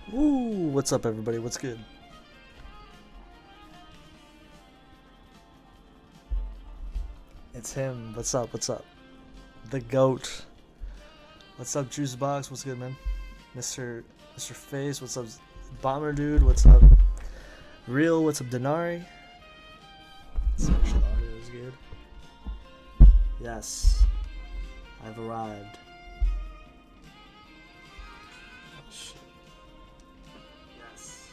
Woo! What's up, everybody? What's good? It's him. What's up? What's up? The GOAT. What's up, Juice Box? What's good, man? Mr. Face. What's up, Bomber Dude? What's up, Real? What's up, Denari? Special audio is good. Yes, I've arrived. Oh, shit. Yes,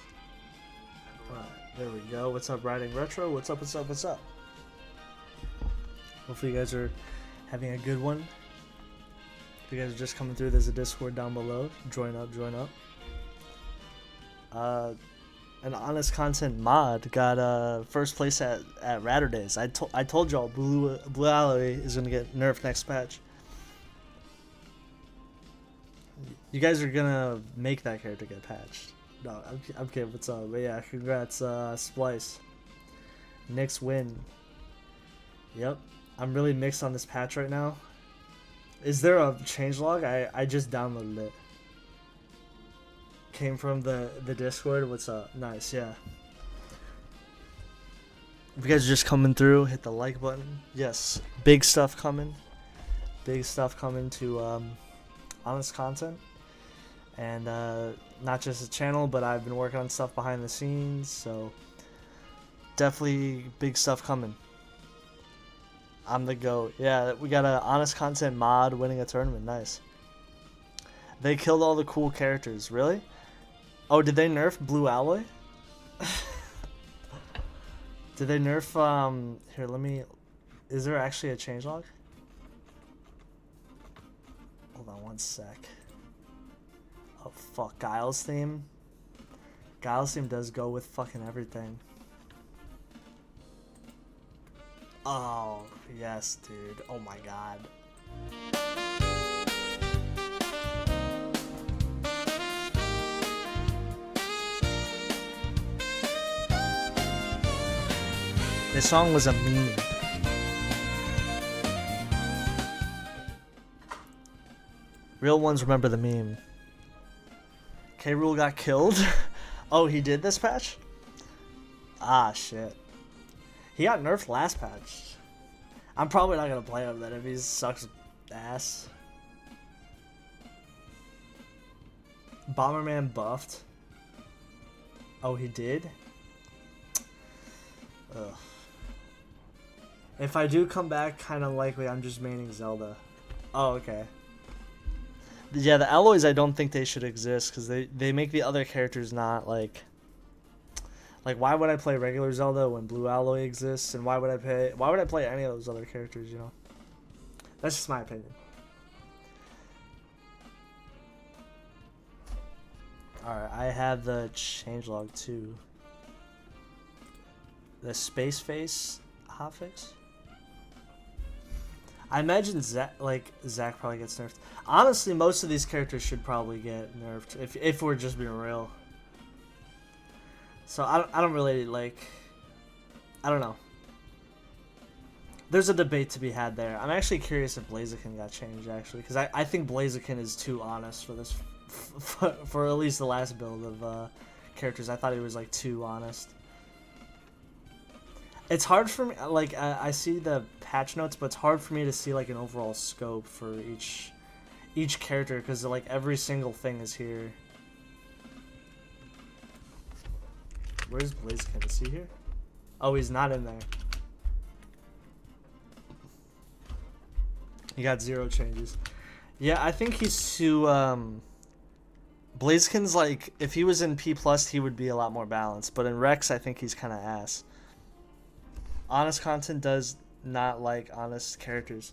I've arrived. There we go. What's up, Riding Retro? What's up? What's up? What's up? Hopefully you guys are having a good one. If you guys are just coming through, there's a Discord down below. Join up, join up. An honest content mod got first place at Ratter Days. I told y'all Blue Alloy is gonna get nerfed next patch. You guys are gonna make that character get patched. No, I'm kidding. What's up? But yeah, congrats, Splice. Nick's win. Yep. I'm really mixed on this patch right now. Is there a changelog? I just downloaded it. Came from the Discord. What's up? Nice, yeah. If you guys are just coming through, hit the like button. Yes, big stuff coming. Big stuff coming to honest content. And not just a channel, but I've been working on stuff behind the scenes. So definitely big stuff coming. I'm the GOAT. Yeah, we got an honest content mod winning a tournament. Nice. They killed all the cool characters. Really? Oh, did they nerf Blue Alloy? Did they nerf, here, let me, is there actually a changelog? Hold on one sec. Oh, fuck, Guile's theme? Guile's theme does go with fucking everything. Oh, yes, dude. Oh my god. This song was a meme. Real ones remember the meme. K-Rool got killed? Oh, he did this patch? Ah, shit. He got nerfed last patch. I'm probably not gonna play him then if he sucks ass. Bomberman buffed. Oh, he did? Ugh. If I do come back, kind of likely I'm just maining Zelda. Oh, okay. Yeah, the alloys, I don't think they should exist because they make the other characters not like, why would I play regular Zelda when Blue Alloy exists, and why would I play any of those other characters, you know? That's just my opinion. Alright, I have the changelog too. The space face hotfix? I imagine Zach probably gets nerfed. Honestly, most of these characters should probably get nerfed if we're just being real. So I don't really I don't know. There's a debate to be had there. I'm actually curious if Blaziken got changed actually, because I think Blaziken is too honest for this, for at least the last build of characters. I thought he was like too honest. It's hard for me, like, I see the patch notes, but it's hard for me to see, like, an overall scope for each character, because, like, every single thing is here. Where's Blaziken? Is he here? Oh, he's not in there. He got 0 changes. Yeah, I think he's too, Blaziken's, like, if he was in P+, he would be a lot more balanced, but in Rex, I think he's kind of ass. Honest content does not like honest characters.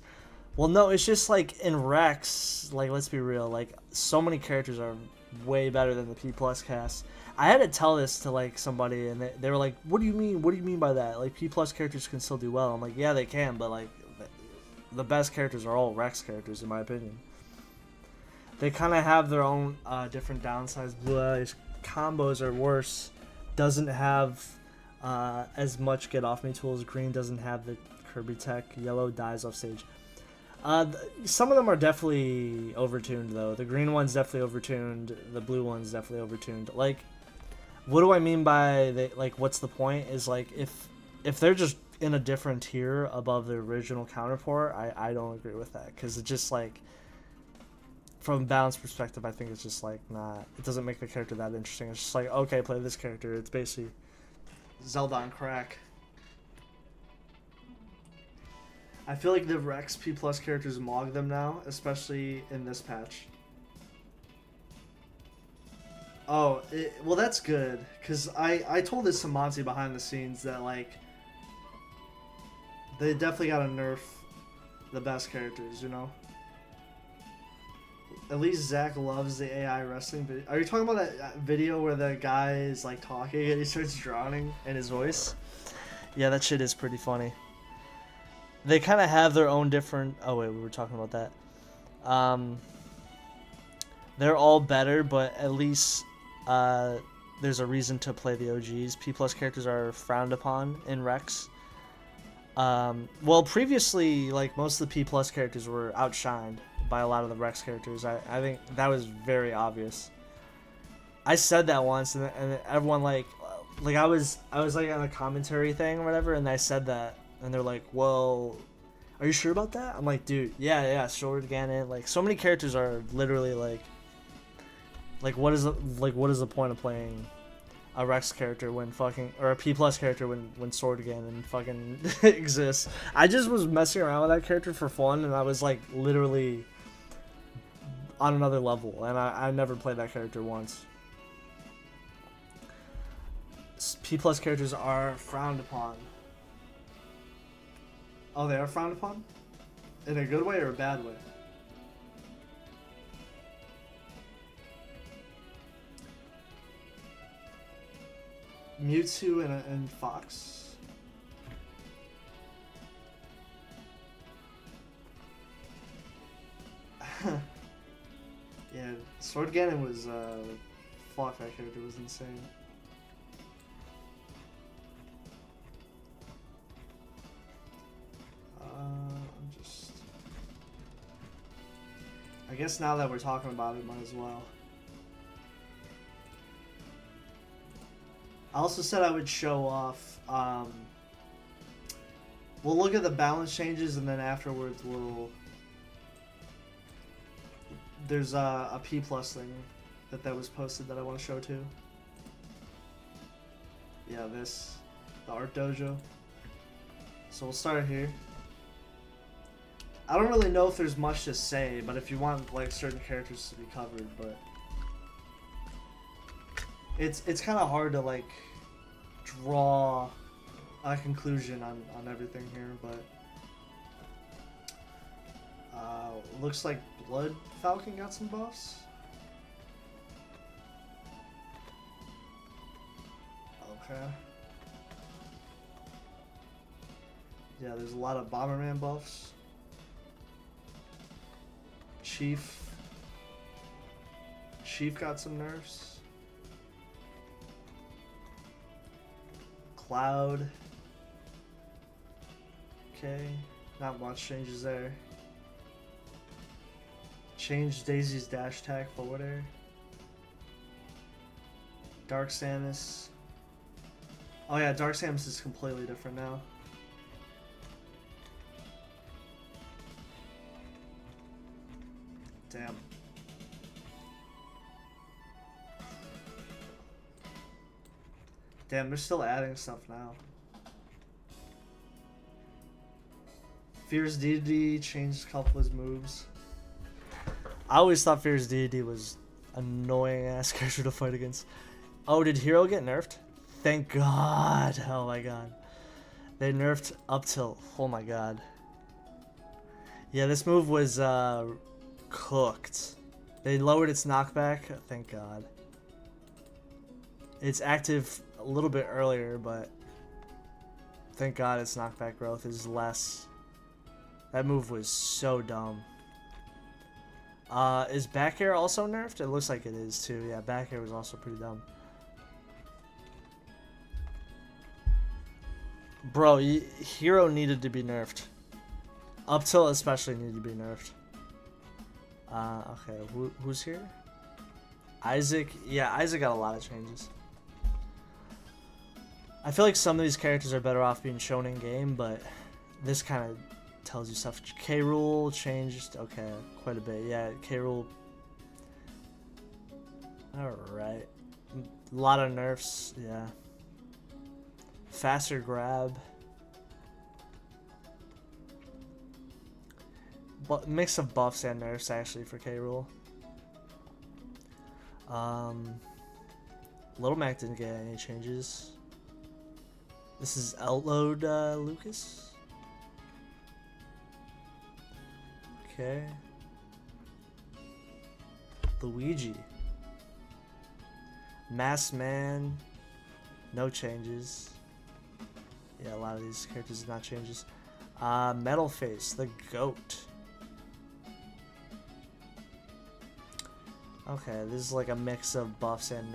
Well, no, it's just like in Rex, like, let's be real, like, so many characters are way better than the P+ cast. I had to tell this to, like, somebody, and they were like, what do you mean? What do you mean by that? Like, P+ characters can still do well. I'm like, yeah, they can, but, like, the best characters are all Rex characters, in my opinion. They kind of have their own different downsides. Blue Alloy's combos are worse. Doesn't have as much get off me tools. Green doesn't have the Kirby tech. Yellow dies off stage. Some of them are definitely overtuned though. The green one's definitely overtuned. The blue one's definitely overtuned. Like, what do I mean by like? What's the point? Is like if they're just in a different tier above the original counterpart, I don't agree with that because it just like from a balance perspective, I think it's just like not. It doesn't make the character that interesting. It's just like okay, play this character. It's basically Zelda on crack. I feel like the Rex P plus characters mog them now, especially in this patch. Oh, well that's good, because I told this to Monty behind the scenes that like they definitely gotta nerf the best characters, you know? At least Zach loves the AI wrestling video. Are you talking about that video where the guy is like talking and he starts drowning in his voice? Yeah, that shit is pretty funny. They kind of have their own different... Oh, wait, we were talking about that. They're all better, but at least there's a reason to play the OGs. P plus characters are frowned upon in Rex. Well, previously, like, most of the P plus characters were outshined by a lot of the Rex characters. I think that was very obvious. I said that once, and everyone, like I was like on a commentary thing or whatever, and I said that. And they're like, well, are you sure about that? I'm like, dude, yeah, Sword Ganon. Like, so many characters are literally like, what is the point of playing a Rex character when fucking, or a P plus character when Sword Ganon fucking exists? I just was messing around with that character for fun, and I was like, literally on another level, and I never played that character once. P plus characters are frowned upon. Oh, they are frowned upon? In a good way or a bad way? Mewtwo and Fox? Yeah, Sword Ganon was, fuck, that character was insane. I guess now that we're talking about it, might as well. I also said I would show off. We'll look at the balance changes, and then afterwards there's a P plus thing that was posted that I want to show too. Yeah, the art dojo. So we'll start here. I don't really know if there's much to say, but if you want like certain characters to be covered, but it's kind of hard to like draw a conclusion on everything here, but looks like Blood Falcon got some buffs. Okay. Yeah, there's a lot of Bomberman buffs. Chief got some nerfs. Cloud. Okay, not much changes there. Changed Daisy's dash attack forward air. Dark Samus. Oh yeah, Dark Samus is completely different now. Damn. Damn, they're still adding stuff now. Fierce Deity changed a couple of his moves. I always thought Fierce Deity was annoying ass character to fight against. Oh, did Hero get nerfed? Thank God. Oh my God. They nerfed up till. Oh my God. Yeah, this move was cooked. They lowered its knockback. Thank God. It's active a little bit earlier, but thank God its knockback growth is less. That move was so dumb. Is back air also nerfed? It looks like it is too. Yeah, back air was also pretty dumb. Bro, Hero needed to be nerfed. Up till especially need to be nerfed. Okay, who's here? Isaac. Yeah, Isaac got a lot of changes. I feel like some of these characters are better off being shown in game, but this kind of tells you stuff. K. Rool changed. Okay, quite a bit. Yeah, K. Rool. Alright. A lot of nerfs. Yeah. Faster grab. But mix of buffs and nerfs actually for K. Rool. Little Mac didn't get any changes. This is L4D2 Lucas. Okay. Luigi. Masked Man. No changes. Yeah, a lot of these characters did not changes. Metal Face, the GOAT. Okay, this is like a mix of buffs and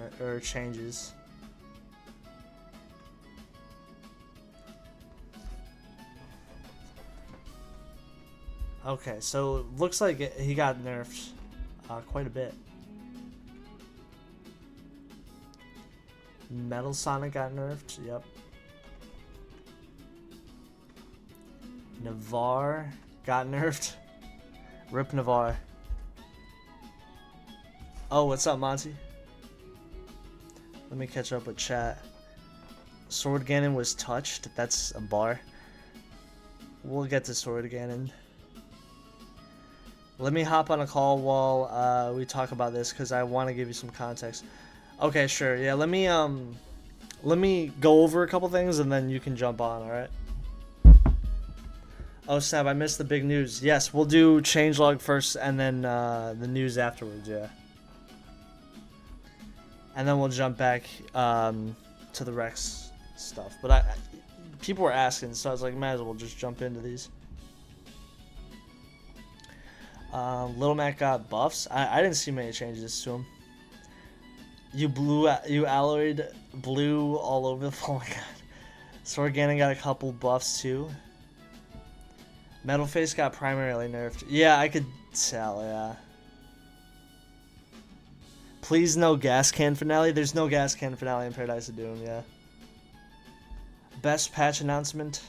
changes. Okay, so it looks like he got nerfed quite a bit. Metal Sonic got nerfed, yep. Navarre got nerfed. Rip Navarre. Oh, what's up, Monty? Let me catch up with chat. Sword Ganon was touched. That's a bar. We'll get to Sword Ganon. Let me hop on a call while we talk about this because I want to give you some context. Okay, sure. Yeah, let me go over a couple things and then you can jump on. All right. Oh snap! I missed the big news. Yes, we'll do changelog first and then the news afterwards. Yeah. And then we'll jump back to the Rex stuff. But people were asking, so I was like, might as well just jump into these. Little Mac got buffs. I didn't see many changes to him. You alloyed blue all over the oh my god. Sword Ganon got a couple buffs too. Metal Face got primarily nerfed. Yeah, I could tell, yeah. Please no gas can finale. There's no gas can finale in Paradise of Doom, yeah. Best patch announcement.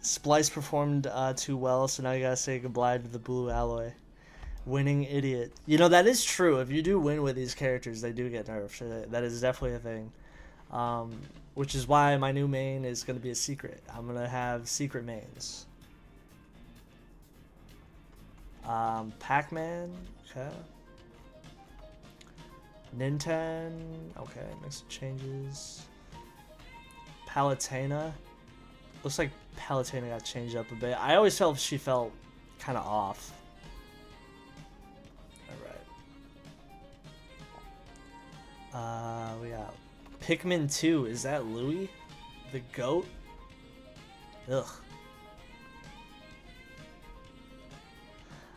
Splice performed too well, so now you gotta say goodbye to the blue alloy. Winning idiot. You know, that is true. If you do win with these characters, they do get nerfed. That is definitely a thing. Which is why my new main is going to be a secret. I'm going to have secret mains. Pac-Man. Okay. Ninten. Okay, make some changes. Palutena. Looks like Palutena got changed up a bit. I always felt she felt kind of off. Alright. We got Pikmin 2. Is that Louis? The GOAT? Ugh.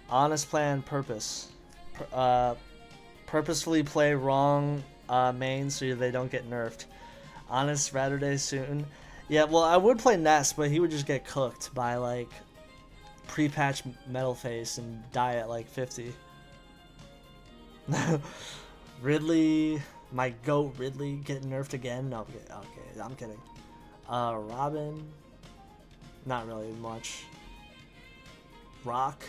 Honest plan, purpose. Purposefully play wrong main so they don't get nerfed. Honest Ratterday soon. Yeah, well, I would play Ness, but he would just get cooked by, like, pre-patch Metal Face and die at, like, 50. Ridley, my GOAT Ridley getting nerfed again? No, okay, I'm kidding. Robin, not really much. Rock.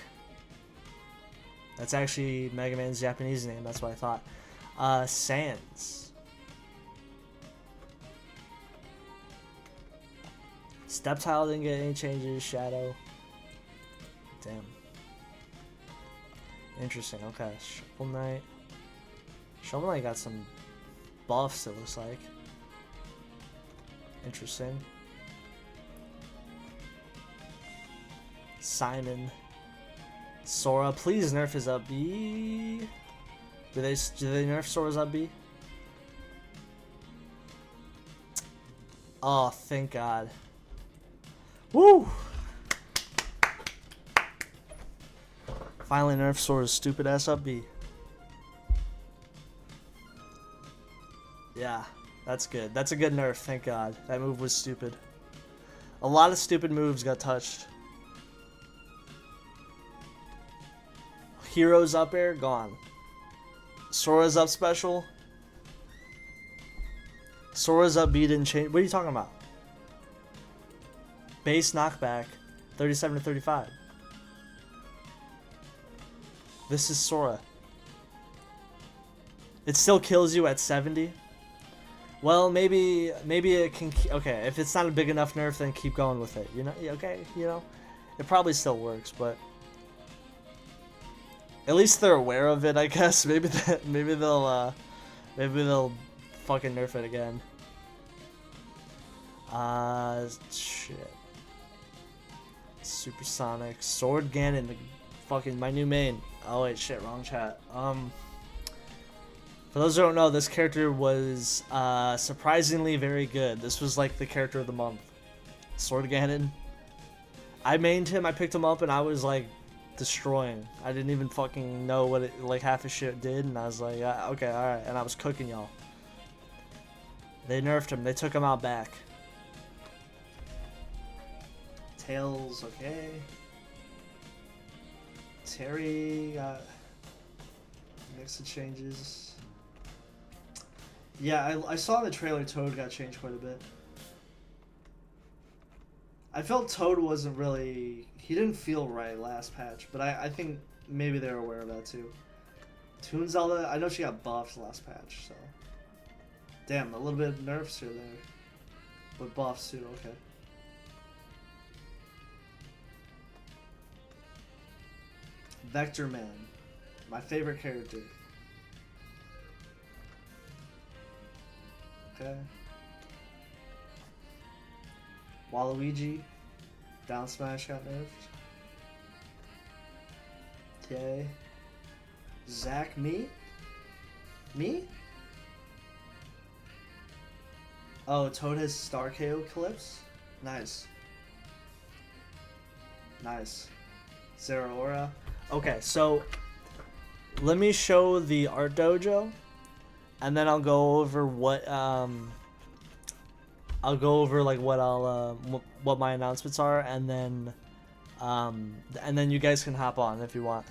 That's actually Mega Man's Japanese name, that's what I thought. Sans. Steptile didn't get any changes. Shadow. Damn. Interesting, okay. Shovel Knight. Shovel Knight got some buffs, it looks like. Interesting. Simon. Sora, please nerf his up B. Do they nerf Sora's up B? Oh, thank God. Woo! Finally nerf Sora's stupid ass up B. Yeah, that's good. That's a good nerf, thank God. That move was stupid. A lot of stupid moves got touched. Heroes up air, gone. Sora's up special. Sora's up B didn't change. What are you talking about? Base knockback, 37 to 35. This is Sora. It still kills you at 70. Well, maybe it can. Okay, if it's not a big enough nerf, then keep going with it. You know, okay, you know, it probably still works, but at least they're aware of it, I guess. Maybe they'll fucking nerf it again. Shit. Supersonic Sword Ganon, fucking my new main. Oh wait, shit, wrong chat. For those who don't know, this character was surprisingly very good. This was like the character of the month. Sword Ganon. I mained him, I picked him up, and I was like destroying. I didn't even fucking know what it, like half his shit did, and I was like, okay, alright, and I was cooking y'all. They nerfed him, they took him out back. Tails, okay. Terry got mix of changes. Yeah, I saw in the trailer Toad got changed quite a bit. I felt Toad wasn't really... He didn't feel right last patch, but I think maybe they're aware of that too. Toon Zelda, I know she got buffed last patch, so... Damn, a little bit of nerfs here there. But buffs too, okay. Vector Man, my favorite character. Okay. Waluigi, down smash got nerfed. Okay. Zach, me? Me? Oh, Toad has Star KO Calypse? Nice. Nice. Zeraora. Okay, so let me show the art dojo, and then I'll go over what what my announcements are, and then you guys can hop on if you want.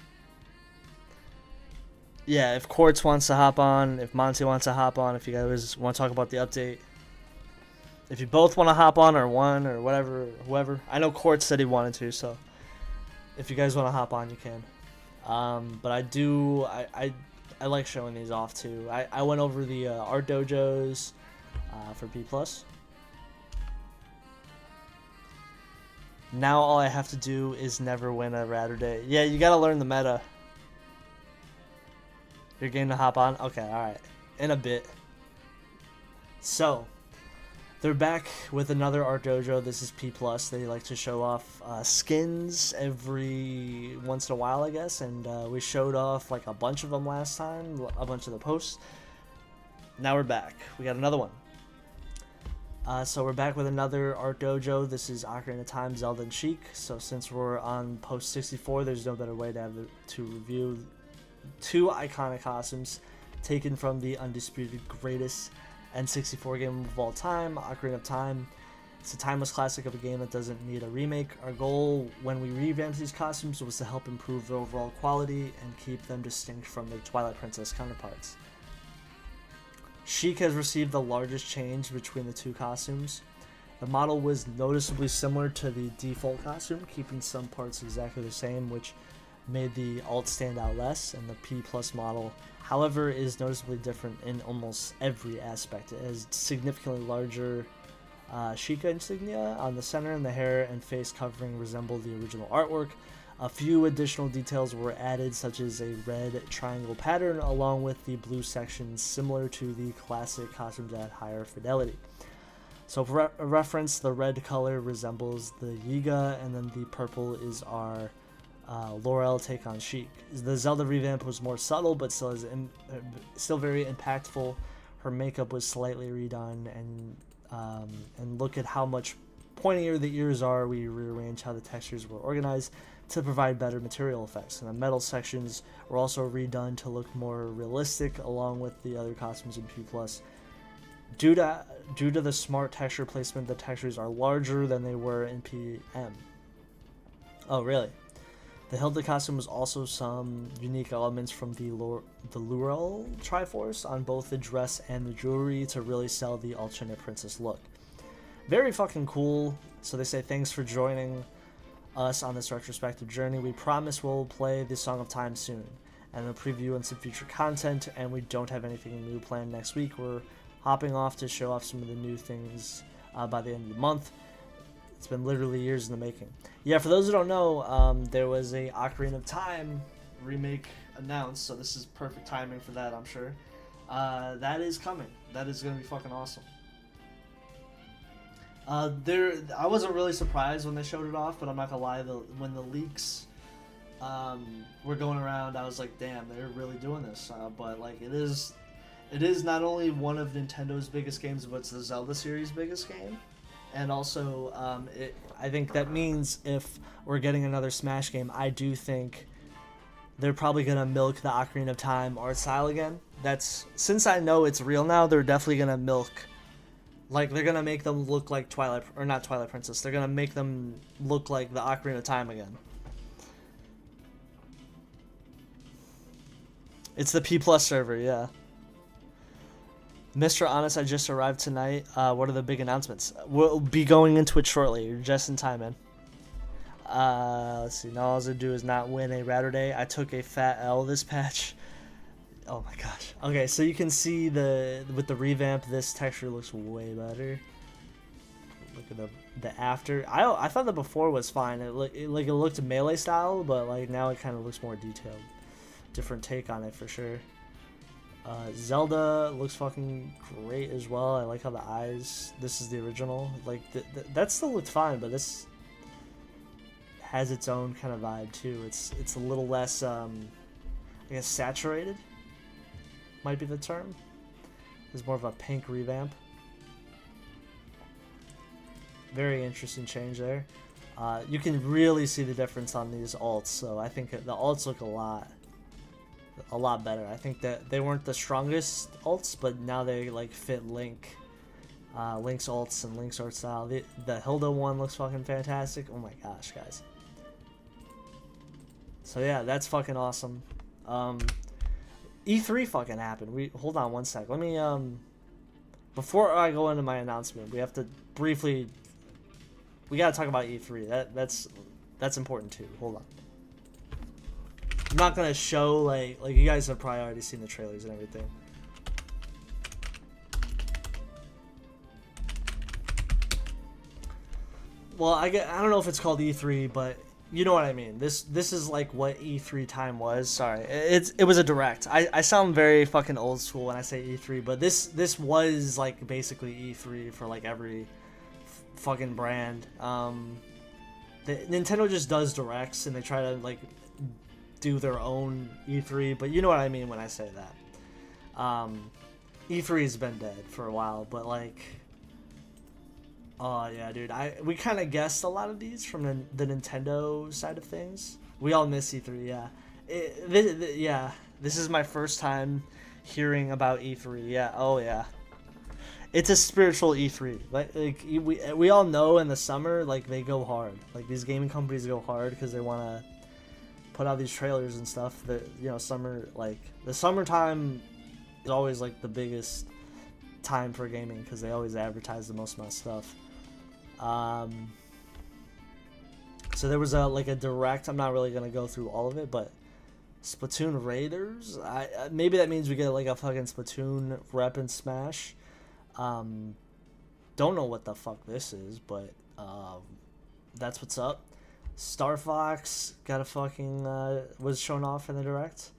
Yeah, if Quartz wants to hop on, if Monty wants to hop on, if you guys want to talk about the update. If you both want to hop on, or one, or whatever, whoever. I know Quartz said he wanted to, so if you guys want to hop on, you can. But I like showing these off too. I went over the art dojos for P+. Now all I have to do is never win a Ratter Day. Yeah, you gotta learn the meta. You're game to hop on? Okay, alright. In a bit. So, they're back with another art dojo. This is P+. They like to show off skins every once in a while, I guess. And we showed off like a bunch of them last time, a bunch of the posts. Now we're back. We got another one. So we're back with another art dojo. This is Ocarina of Time, Zelda, and Sheik. So since we're on post 64, there's no better way to review two iconic costumes taken from the undisputed greatest N64 game of all time, Ocarina of Time. It's a timeless classic of a game that doesn't need a remake. Our goal when we revamped these costumes was to help improve their overall quality and keep them distinct from their Twilight Princess counterparts. Sheik has received the largest change between the two costumes. The model was noticeably similar to the default costume, keeping some parts exactly the same, which made the alt stand out less, and the P+ model, however, is noticeably different in almost every aspect. It has significantly larger Sheikah insignia on the center, and the hair and face covering resemble the original artwork. A few additional details were added, such as a red triangle pattern along with the blue sections similar to the classic costumes at higher fidelity. So for reference, the red color resembles the Yiga, and then the purple is our Laurel take on Sheik. The Zelda revamp was more subtle, but still very impactful. Her makeup was slightly redone, and look at how much pointier the ears are. We rearranged how the textures were organized to provide better material effects, and the metal sections were also redone to look more realistic, along with the other costumes in P+. Due to the smart texture placement, the textures are larger than they were in PM. Oh, really? The Hilda costume was also some unique elements from the Laurel Triforce on both the dress and the jewelry to really sell the alternate princess look. Very fucking cool. So they say thanks for joining us on this retrospective journey. We promise we'll play the Song of Time soon and a preview and some future content, and we don't have anything new planned next week. We're hopping off to show off some of the new things by the end of the month. It's been literally years in the making. Yeah, for those who don't know, there was a Ocarina of Time remake announced, so this is perfect timing for that, I'm sure. That is coming. That is going to be fucking awesome. I wasn't really surprised when they showed it off, but I'm not gonna lie, when the leaks were going around, I was like, damn, they're really doing this. But like, it is not only one of Nintendo's biggest games, but it's the Zelda series' biggest game. And also, I think that means if we're getting another Smash game, I do think they're probably gonna milk the Ocarina of Time art style again. Since I know it's real now, they're definitely gonna milk. Like, they're gonna make them look like not Twilight Princess. They're gonna make them look like the Ocarina of Time again. It's the P+ server, yeah. Mr. Honest, I just arrived tonight. What are the big announcements? We'll be going into it shortly. You're just in time, man. Let's see. All I was gonna do is not win a Router Day. I took a fat L this patch. Oh my gosh. Okay, so you can see with the revamp, this texture looks way better. Look at the after. I thought the before was fine. It looked melee style, but like now it kind of looks more detailed. Different take on it for sure. Zelda looks fucking great as well. I like how the eyes. This is the original. Like that still looked fine, but this has its own kind of vibe too. It's a little less, I guess, saturated. Might be the term. There's more of a pink revamp. Very interesting change there. You can really see the difference on these alts. So I think the alts look a lot better. I think that they weren't the strongest alts, but now they like fit Link's alts and Link's art style. The Hilda one looks fucking fantastic. Oh my gosh, guys. So yeah, that's fucking awesome. E3 fucking happened. Hold on one sec. Let me before I go into my announcement, we have to briefly. We gotta talk about E3. That's important too. Hold on. I'm not gonna show like you guys have probably already seen the trailers and everything. Well, I don't know if it's called E3, but you know what I mean. This is like what E3 time was. Sorry, it was a direct. I sound very fucking old school when I say E3, but this was like basically E3 for like every fucking brand. Nintendo just does directs and they try to like do their own E3, but you know what I mean when I say that. E3 has been dead for a while, but like, oh yeah, dude, we kind of guessed a lot of these from the Nintendo side of things. We all miss E3, yeah. Yeah, this is my first time hearing about E3. Yeah, oh yeah. It's a spiritual E3. Like we all know in the summer, like they go hard. Like these gaming companies go hard because they want to put out these trailers and stuff. That, you know, the summertime is always like the biggest time for gaming because they always advertise the most amount of stuff. So there was a direct. I'm not really gonna go through all of it, but Splatoon Raiders. Maybe that means we get like a fucking Splatoon rep in Smash. Don't know what the fuck this is, but that's what's up. Star Fox got a fucking was shown off in the direct.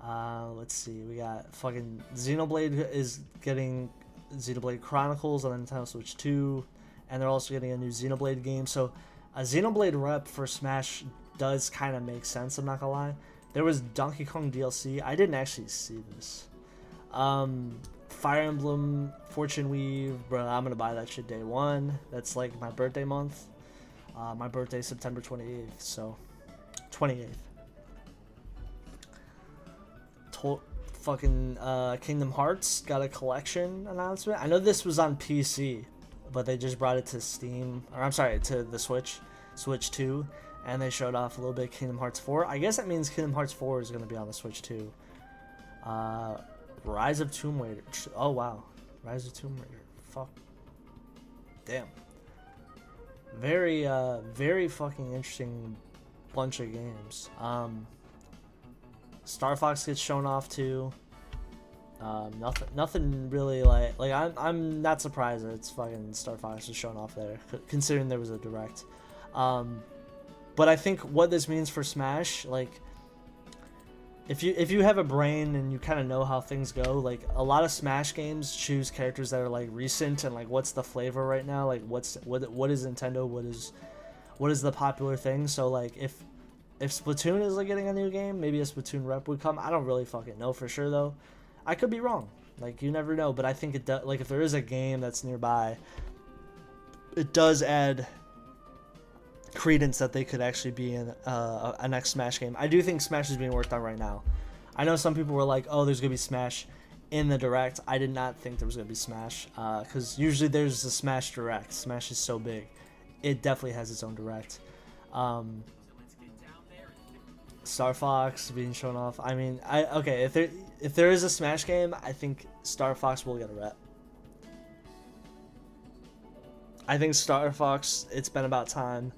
Let's see, we got fucking Xenoblade is getting Xenoblade Chronicles on the Nintendo Switch 2, and they're also getting a new Xenoblade game. So a Xenoblade rep for Smash does kind of make sense, I'm not gonna lie. There was Donkey Kong DLC. I didn't actually see this. Fire Emblem Fortune Weave, bro, I'm gonna buy that shit day one. That's like my birthday month. My birthday is September 28th, so 28th. Fucking Kingdom Hearts got a collection announcement. I know this was on PC, but they just brought it to Steam, or I'm sorry, to the Switch 2, and they showed off a little bit of Kingdom Hearts 4. I guess that means Kingdom Hearts 4 is going to be on the Switch too. Rise of Tomb Raider. Oh wow, Rise of Tomb Raider. Fuck. Damn. Very very fucking interesting bunch of games. Star Fox gets shown off too. Nothing really like I'm not surprised that it's fucking Star Fox was shown off there, considering there was a direct. But I think what this means for Smash, like, if you have a brain and you kind of know how things go, like a lot of Smash games choose characters that are like recent and like what's the flavor right now, like what is Nintendo, what is the popular thing. So like if Splatoon is like getting a new game, maybe a Splatoon rep would come. I don't really fucking know for sure though. I could be wrong. Like, you never know, but I think it does. Like, if there is a game that's nearby, it does add credence that they could actually be in a next Smash game. I do think Smash is being worked on right now. I know some people were like, "Oh, there's gonna be Smash in the Direct." I did not think there was gonna be Smash, because usually there's a Smash Direct. Smash is so big, it definitely has its own Direct. Star Fox being shown off. I mean, okay, if there is a Smash game, I think Star Fox will get a rep. I think Star Fox, it's been about time.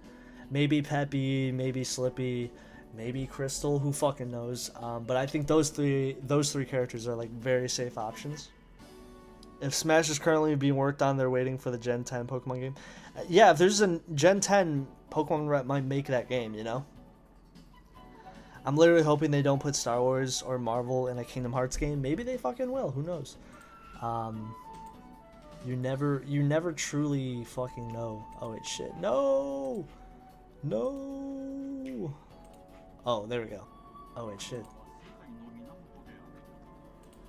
Maybe Peppy, maybe Slippy, maybe Crystal, who fucking knows. But I think those three characters are like very safe options. If Smash is currently being worked on, they're waiting for the Gen 10 Pokemon game. Yeah, if there's a Gen 10 Pokemon rep, might make that game, you know? I'm literally hoping they don't put Star Wars or Marvel in a Kingdom Hearts game. Maybe they fucking will. Who knows? You never truly fucking know. Oh wait, shit. No! No! Oh, there we go. Oh wait, shit.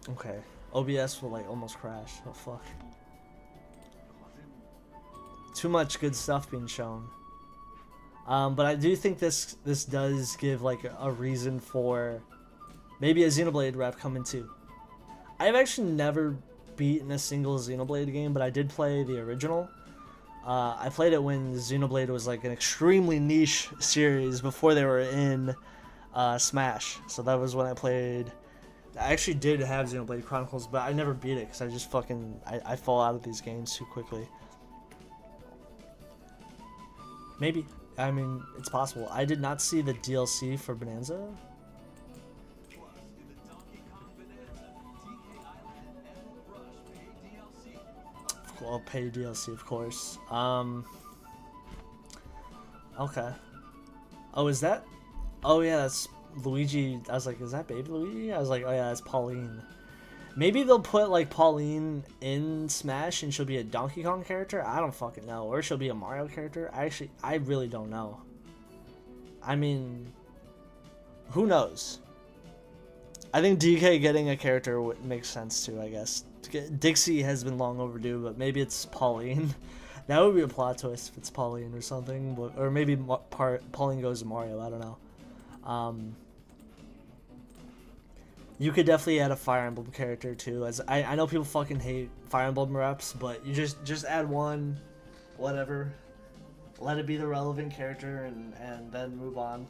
Okay. OBS will like almost crash. Oh fuck. Too much good stuff being shown. But I do think this does give like a reason for maybe a Xenoblade rep coming too. I've actually never beaten a single Xenoblade game, but I did play the original. I played it when Xenoblade was like an extremely niche series before they were in Smash. So that was when I played. I actually did have Xenoblade Chronicles, but I never beat it because I just fucking I fall out of these games too quickly. Maybe. I mean, it's possible. I did not see the DLC for Bonanza. I'll pay DLC, of course. Okay. Oh, is that? Oh yeah, that's Luigi. I was like, is that baby Luigi? I was like, oh yeah, that's Pauline. Maybe they'll put like Pauline in Smash and she'll be a Donkey Kong character. I don't fucking know. Or she'll be a Mario character. I really don't know. I mean, who knows? I think DK getting a character would make sense too, I guess. Dixie has been long overdue, but maybe it's Pauline. That would be a plot twist if it's Pauline or something. Or maybe Pauline goes to Mario. I don't know. You could definitely add a Fire Emblem character too. As I know people fucking hate Fire Emblem reps, but you just add one, whatever. Let it be the relevant character and then move on.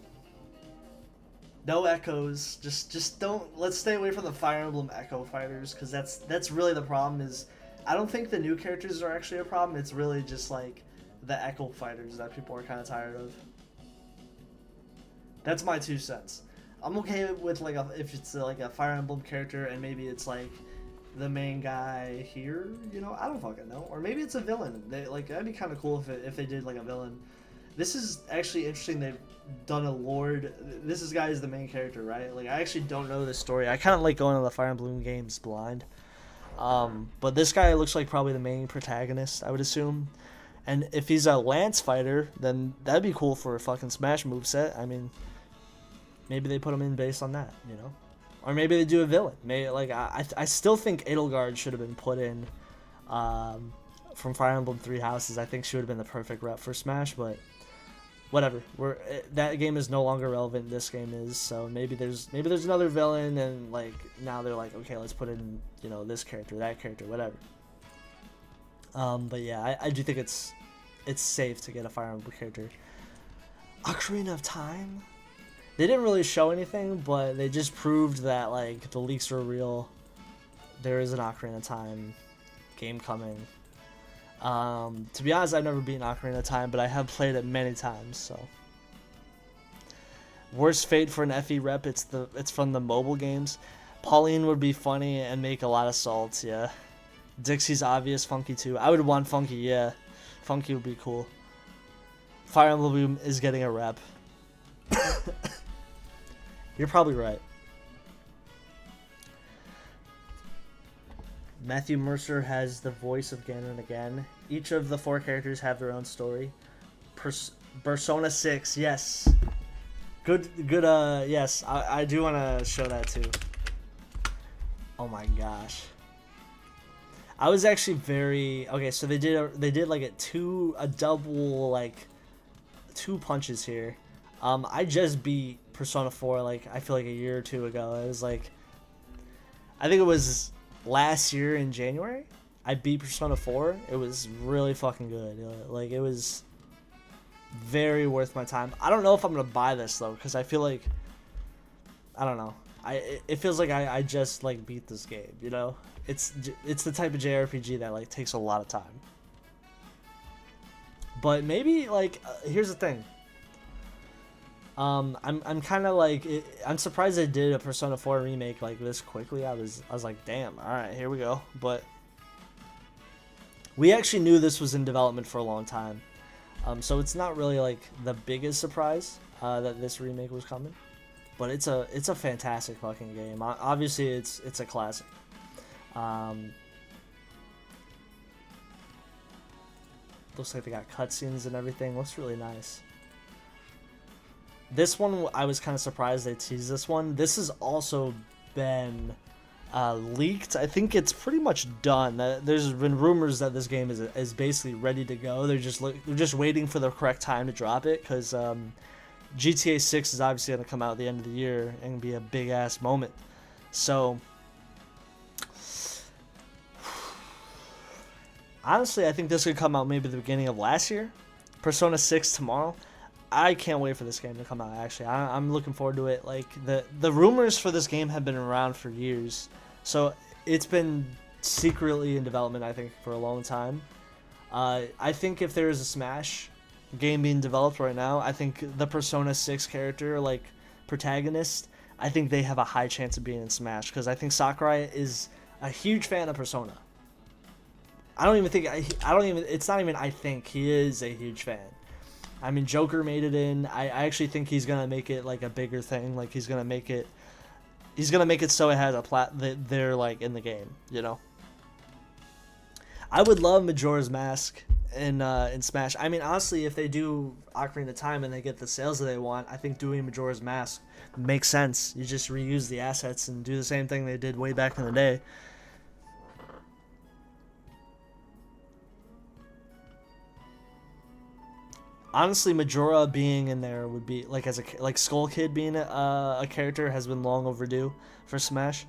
No echoes. Just don't. Let's stay away from the Fire Emblem Echo fighters, because that's really the problem. Is I don't think the new characters are actually a problem. It's really just like the Echo fighters that people are kind of tired of. That's my 2 cents. I'm okay with like if it's like a Fire Emblem character and maybe it's like the main guy here, you know, I don't fucking know. Or maybe it's a villain. That'd be kind of cool if they did like a villain. This is actually interesting. They've done a Lord. This guy is the main character, right? Like I actually don't know the story. I kind of like going to the Fire Emblem games blind. But this guy looks like probably the main protagonist, I would assume. And if he's a Lance fighter, then that'd be cool for a fucking Smash moveset. I mean, maybe they put him in based on that, you know? Or maybe they do a villain. Maybe like I still think Edelgard should have been put in from Fire Emblem Three Houses. I think she would have been the perfect rep for Smash, but whatever. That game is no longer relevant. This game is, so maybe there's another villain, and like now they're like, okay, let's put in, you know, this character, that character, whatever. But yeah, I do think it's safe to get a Fire Emblem character. Ocarina of Time? They didn't really show anything, but they just proved that like the leaks were real. There is an Ocarina of Time game coming. To be honest, I've never beaten Ocarina of Time, but I have played it many times. So, worst fate for an FE rep. It's from the mobile games. Pauline would be funny and make a lot of salts. Yeah, Dixie's obvious. Funky too. I would want Funky. Yeah, Funky would be cool. Fire Emblem is getting a rep. You're probably right. Matthew Mercer has the voice of Ganon again. Each of the 4 characters have their own story. Persona 6, yes. Good, yes. I do want to show that too. Oh my gosh. I was actually very... Okay, so they did like a double, like, 2 punches here. I just beat Persona 4, like, I feel like a year or 2 ago. It was like... I think it was last year in January. I beat Persona 4. It was really fucking good. Like, it was very worth my time. I don't know if I'm going to buy this, though, because I feel like... I don't know. It feels like I just, like, beat this game, you know? It's the type of JRPG that, like, takes a lot of time. But maybe, like, here's the thing. I'm kind of like... I'm surprised they did a Persona 4 remake, like, this quickly. I was like, damn, alright, here we go. But we actually knew this was in development for a long time. So it's not really, like, the biggest surprise that this remake was coming. But it's a fantastic fucking game. Obviously, it's a classic. Looks like they got cutscenes and everything. Looks really nice. This one, I was kind of surprised they teased this one. This has also been leaked. I think it's pretty much done. There's been rumors that this game is basically ready to go. They're just waiting for the correct time to drop it, because GTA 6 is obviously going to come out at the end of the year and be a big ass moment. So honestly, I think this could come out maybe the beginning of last year. Persona 6 tomorrow. I can't wait for this game to come out, actually. I'm looking forward to it. Like, the rumors for this game have been around for years. So it's been secretly in development, I think, for a long time. I think if there is a Smash game being developed right now, I think the Persona 6 character, like, protagonist, I think they have a high chance of being in Smash. Because I think Sakurai is a huge fan of Persona. It's not even I think, he is a huge fan. I mean, Joker made it in. I actually think he's gonna make it like a bigger thing. Like, he's gonna make it so it has they're like in the game, you know. I would love Majora's Mask in Smash. I mean, honestly, if they do Ocarina of Time and they get the sales that they want, I think doing Majora's Mask makes sense. You just reuse the assets and do the same thing they did way back in the day. Honestly, Majora being in there would be like, as like Skull Kid being a character has been long overdue for Smash.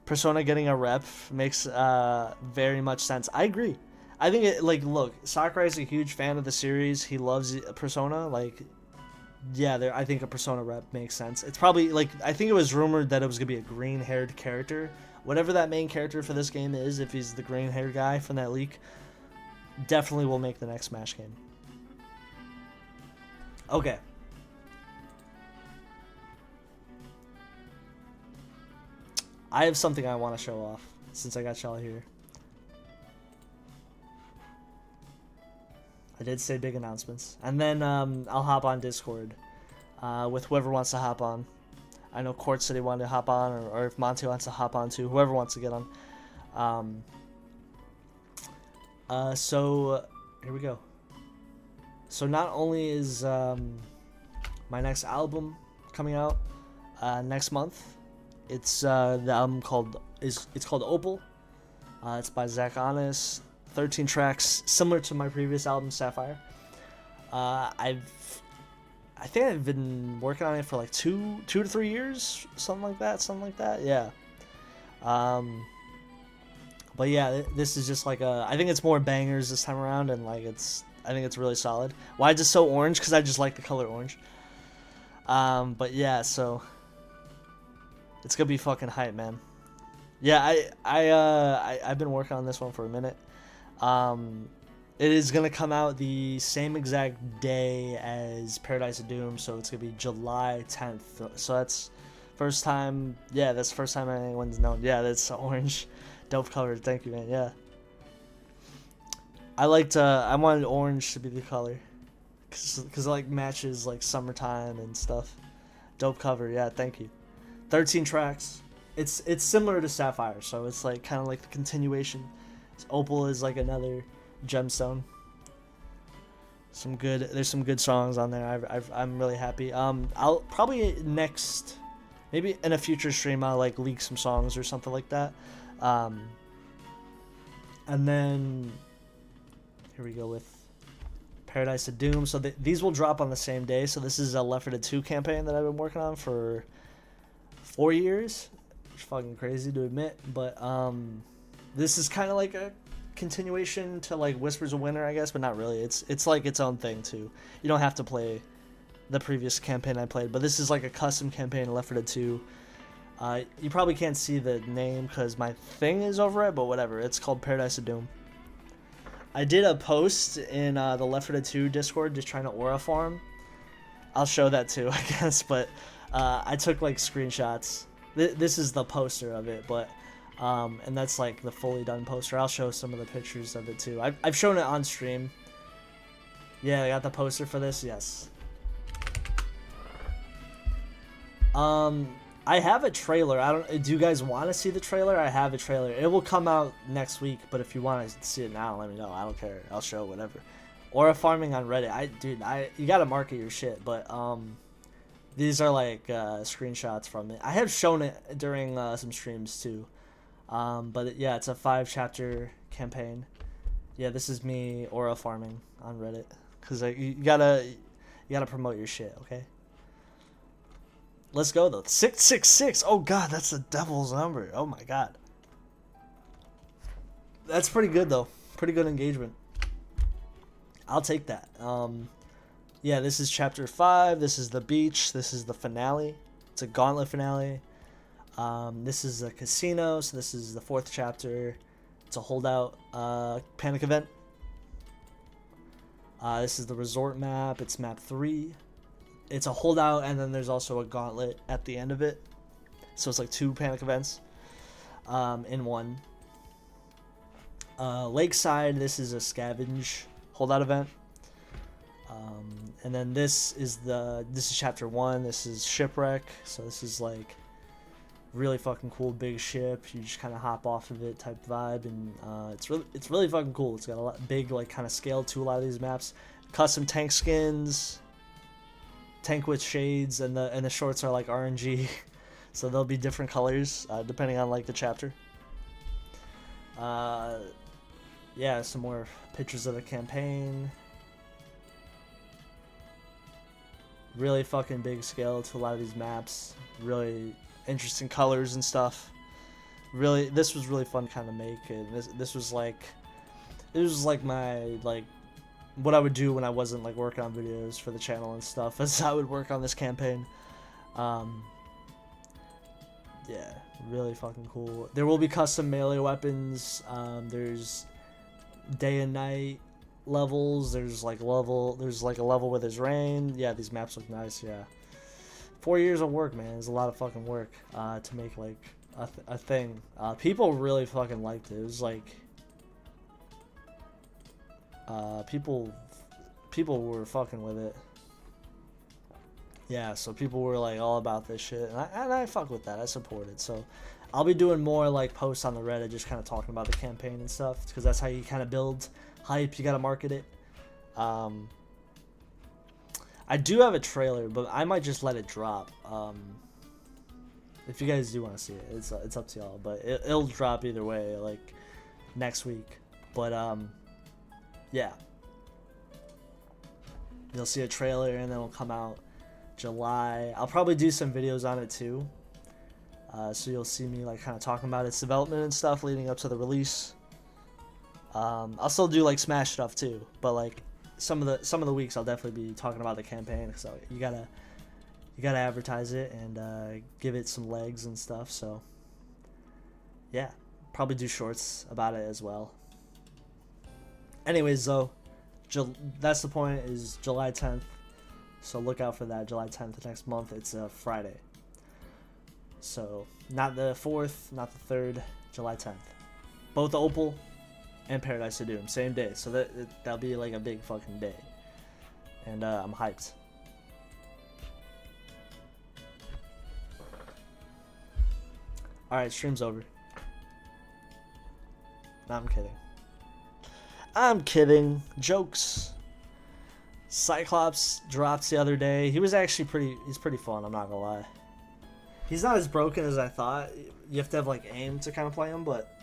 Persona getting a rep makes very much sense. I agree. I think look, Sakurai's a huge fan of the series. He loves Persona. Like, yeah, I think a Persona rep makes sense. It's probably like, I think it was rumored that it was gonna be a green-haired character. Whatever that main character for this game is, if he's the green-haired guy from that leak, definitely will make the next Smash game. Okay. I have something I want to show off since I got y'all here. I did say big announcements. And then I'll hop on Discord with whoever wants to hop on. I know Court said he wanted to hop on, or if Monty wants to hop on too. Whoever wants to get on. So here we go. So not only is my next album coming out next month, it's the album called OPAL. It's by Zach Honest, 13 tracks, similar to my previous album Sapphire. I think I've been working on it for like two to 3 years, something like that. Yeah. But yeah, this is just like I think it's more bangers this time around, and like it's I think it's really solid. Why is it so orange? Because I just like the color orange. But yeah, so it's gonna be fucking hype, man. Yeah, I've been working on this one for a minute. It is gonna come out the same exact day as Paradise of Doom, so it's gonna be July 10th. So that's first time. Yeah, that's the first time anyone's known. Yeah, that's orange. Dope cover. Thank you, man. Yeah. I wanted orange to be the color, cause it like matches like summertime and stuff. Dope cover. Yeah, thank you. 13 tracks. It's similar to Sapphire, so it's like kind of like the continuation. Opal is like another gemstone. There's some good songs on there. I'm really happy. I'll probably maybe in a future stream I'll like leak some songs or something like that. And then here we go with Paradise of Doom. So these will drop on the same day. So this is a L4D2 campaign that I've been working on for 4 years. It's fucking crazy to admit, but this is kind of like a continuation to like Whispers of Winter, I guess, but not really. It's like its own thing too. You don't have to play the previous campaign I played, but this is like a custom campaign Left 4 Dead 2. You probably can't see the name because my thing is over it, but whatever. It's called Paradise of Doom. I did a post in the Left 4 Dead 2 Discord just trying to aura farm. I'll show that too, I guess, but I took like screenshots. This is the poster of it, but and that's like the fully done poster. I'll show some of the pictures of it too. I've shown it on stream. Yeah, I got the poster for this. Yes. I have a trailer. Do you guys want to see the trailer? I have a trailer. It will come out next week, but if you want to see it now, let me know. I don't care. I'll show whatever. Aura farming on Reddit. You gotta market your shit, but these are like screenshots from it. I have shown it during some streams too. But yeah, it's a 5-chapter campaign. Yeah, this is me aura farming on Reddit, cause you gotta promote your shit, okay? Let's go though. 666. Oh god, that's the devil's number. Oh my god. That's pretty good though. Pretty good engagement. I'll take that. Yeah, this is chapter 5. This is the beach. This is the finale. It's a gauntlet finale. This is a casino, so this is the 4th chapter. It's a holdout panic event. This is the resort map. It's map 3. It's a holdout, and then there's also a gauntlet at the end of it. So it's like 2 panic events in one. Lakeside, this is a scavenge holdout event. And then this is chapter 1. This is shipwreck. So this is like really fucking cool big ship. You just kind of hop off of it type vibe, and it's really fucking cool. It's got a lot big like kind of scale to a lot of these maps. Custom tank skins. Tank with shades, and the shorts are like RNG, so they'll be different colors depending on like the chapter. Yeah, some more pictures of the campaign. Really fucking big scale to a lot of these maps. Really interesting colors and stuff. Really, this was really fun kind of make, and this was like my like what I would do when I wasn't like working on videos for the channel and stuff, as I would work on this campaign. Yeah, really fucking cool. There will be custom melee weapons. There's day and night levels. There's like a level where there's rain. Yeah, these maps look nice. Yeah, 4 years of work, man. It's a lot of fucking work to make like a thing. People really fucking liked it. It was like people were fucking with it. Yeah, so people were like all about this shit, and I fuck with that. I support it. So I'll be doing more like posts on the Reddit, just kind of talking about the campaign and stuff, because that's how you kind of build hype. You gotta market it. I do have a trailer, but I might just let it drop. If you guys do want to see it, it's up to y'all. But it'll drop either way, like next week. But yeah, you'll see a trailer, and then it'll come out July. I'll probably do some videos on it too. So you'll see me like kind of talking about its development and stuff leading up to the release. I'll still do like Smash stuff too, but like some of the weeks I'll definitely be talking about the campaign. So you gotta advertise it and give it some legs and stuff. So yeah, probably do shorts about it as well. Anyways, though, that's the point. Is July 10th. So look out for that, July 10th next month. It's a Friday. So not the 4th, not the 3rd, July 10th. Both Opal and Paradise to Doom, same day. So that'll be like a big fucking day. And I'm hyped. Alright, stream's over. No, I'm kidding. I'm kidding. Jokes. Cyclops dropped the other day. He was actually he's pretty fun, I'm not gonna lie. He's not as broken as I thought. You have to have like aim to kind of play him, but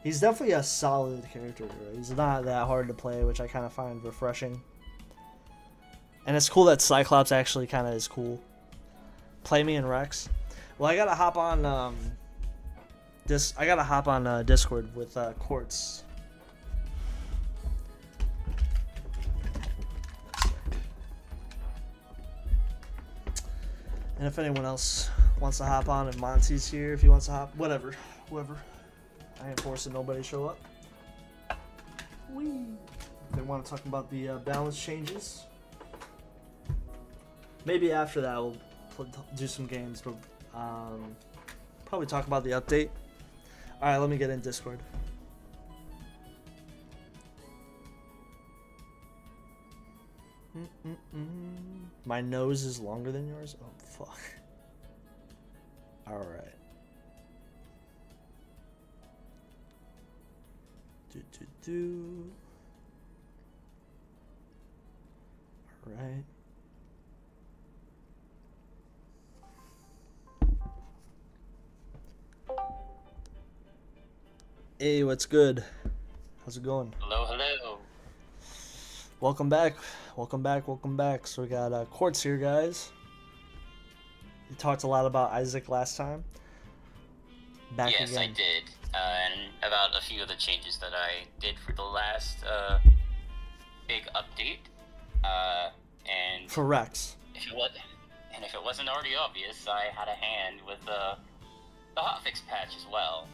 he's definitely a solid character. He's not that hard to play, which I kind of find refreshing. And it's cool that Cyclops actually kind of is cool. Play me and Rex. Well, I gotta hop on Discord with Quartz. And if anyone else wants to hop on, and Monty's here, if he wants to hop, whoever. I ain't forcing nobody to show up. Whee! They want to talk about the balance changes. Maybe after that we'll do some games, but probably talk about the update. Alright, let me get in Discord. My nose is longer than yours? Oh, fuck. Alright. Alright. Hey, what's good? How's it going? Hello, hello. Welcome back. So we got Quartz here, guys. We talked a lot about Isaac last time. Back yes, again. I did. And about a few of the changes that I did for the last big update. And for Rex. If it wasn't already obvious, I had a hand with the hotfix patch as well.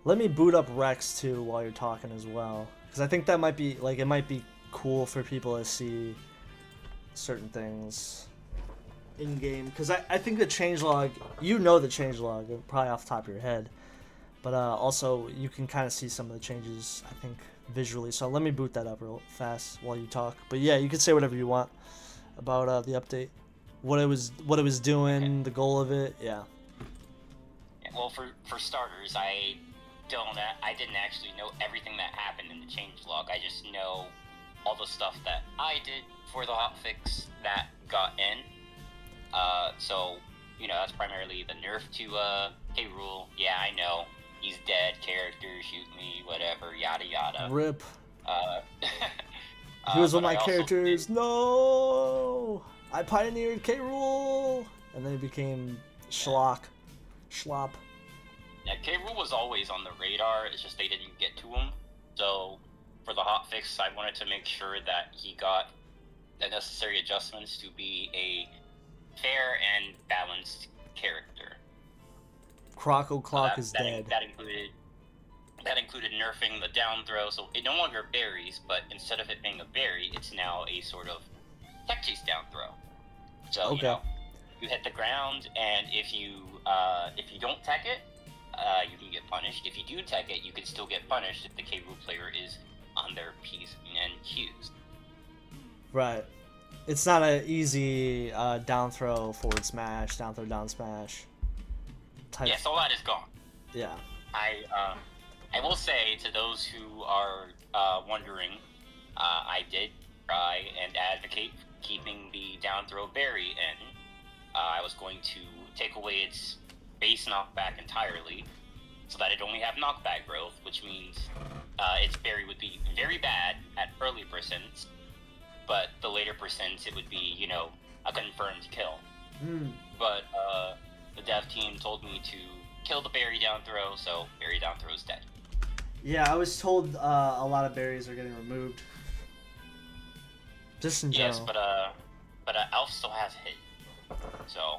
Let me boot up Rex too while you're talking as well, because I think that might be like, it might be cool for people to see certain things in game, because I think the changelog, you know, the changelog probably off the top of your head, but also you can kind of see some of the changes, I think, visually. So let me boot that up real fast while you talk. But yeah, you can say whatever you want about the update, what it was doing, okay. The goal of it. Yeah. Well, for starters, I didn't actually know everything that happened in the changelog. I just know all the stuff that I did for the hotfix that got in. So, you know, that's primarily the nerf to K. Rool. Yeah, I know. He's dead. Character, shoot me, whatever, yada yada. Rip. He was one of my characters. No! I pioneered K. Rool! And then he became Schlop. Yeah, K. Rool was always on the radar, it's just they didn't get to him. So, for the hotfix, I wanted to make sure that he got the necessary adjustments to be a fair and balanced character. Croco Clock is dead. That included nerfing the down throw, so it no longer berries, but instead of it being a berry, it's now a sort of tech chase down throw. So, okay. You know, you hit the ground, and if you don't tech it, you can get punished. If you do tech it, you can still get punished if the K. Rool player is on their P's and Q's. Right. It's not an easy down throw, forward smash, down throw, down smash type. Yes, all that is gone. Yeah. I will say to those who are wondering, I did try and advocate keeping the down throw berry in. I was going to take away its base knockback entirely, so that it only have knockback growth, which means its berry would be very bad at early percents, but the later percents it would be, you know, a confirmed kill. But the dev team told me to kill the berry down throw, so berry down throw is dead. Yeah, I was told a lot of berries are getting removed. Just in Yes, general. but Elf still has hit. So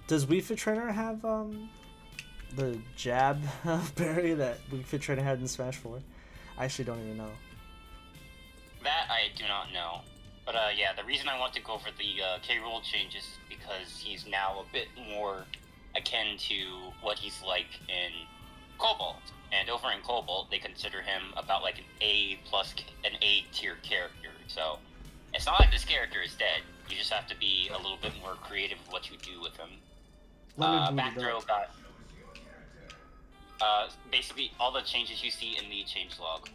Does Wii Fit Trainer have the jab berry that Wii Fit Trainer had in Smash 4? I actually don't even know. that I do not know. But yeah, the reason I want to go for the K. Rool change is because he's now a bit more akin to what he's like in Cobalt. And over in Cobalt, they consider him about like an A tier character. So it's not like this character is dead. You just have to be a little bit more creative with what you do with him. Let me boot Back it throw up. got basically all the changes you see in the changelog,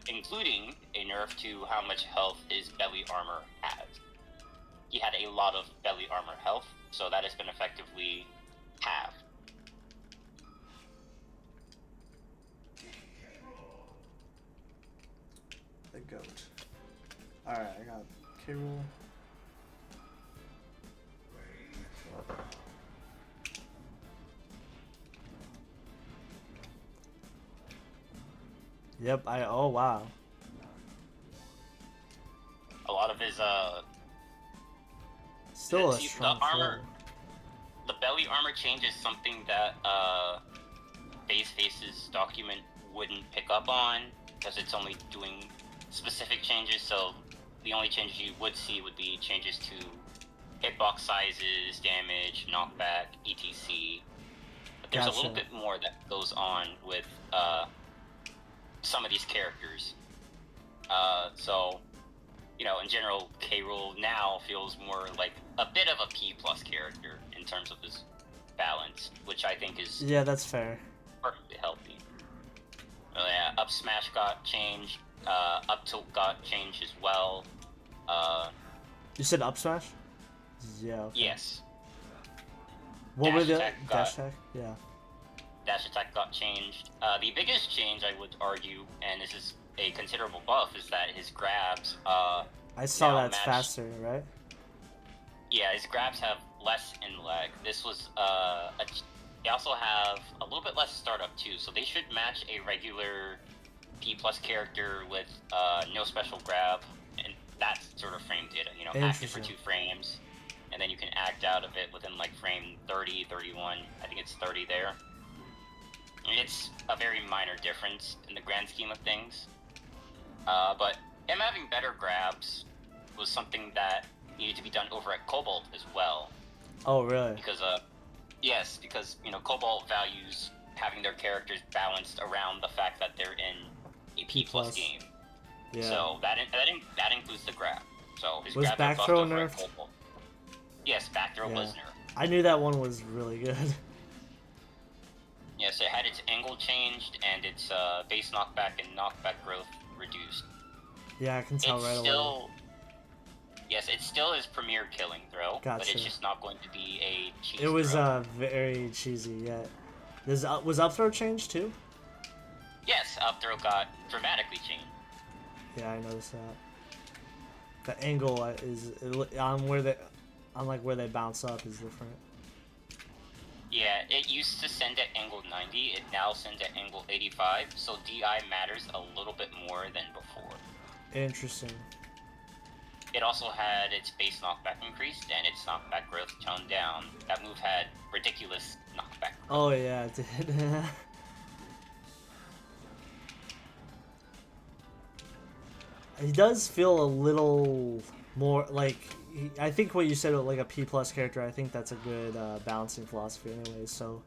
including a nerf to how much health his belly armor has. He had a lot of belly armor health, so that has been effectively halved. The goat. Alright, I got K. Rool. Yep, oh wow. A lot of his Still a see, strong the armor, flow. the belly armor change is something that Face's document wouldn't pick up on because it's only doing specific changes. So the only changes you would see would be changes to hitbox sizes, damage, knockback, etc. But there's a little bit more that goes on with some of these characters. So, you know, in general, K. Rool now feels more like a bit of a P+ character in terms of his balance, which I think is that's fair. perfectly healthy. Yeah, up smash got changed, up tilt got changed as well. You said up smash? Yeah. Okay. Yes. What were the dash attack? Yeah. Dash attack got changed. The biggest change, I would argue, and this is a considerable buff, is that his grabs. I saw that's faster, right? Yeah, his grabs have less in lag. This was they also have a little bit less startup too, so they should match a regular P+ character with no special grab, and that sort of frame data. You know, active for 2 frames, and then you can act out of it within like frame 30, 31. I think it's 30 there. It's a very minor difference in the grand scheme of things. But him having better grabs was something that needed to be done over at Cobalt as well. Oh, really? Because, yes, because, you know, Cobalt values having their characters balanced around the fact that they're in a P+ game. Yeah. So that includes the grab. So his was grab back throw nerfed? Yes, back throw was nerfed. I knew that one was really good. Yes, it had its angle changed and its base knockback and knockback growth reduced. Yeah, I can tell right away. Yes, it still is premier killing throw, but it's just not going to be a cheese It was throw. Very cheesy, yeah. Was up throw changed too? Yes, up throw got dramatically changed. Yeah, I noticed that. The angle is on where they bounce up is different. Yeah, it used to send at angle 90, it now sends at angle 85, so DI matters a little bit more than before. Interesting. It also had its base knockback increased and its knockback growth toned down. That move had ridiculous knockback growth. Oh yeah, it did. He does feel a little more like... I think what you said about like a P+ character, I think that's a good balancing philosophy anyway, so...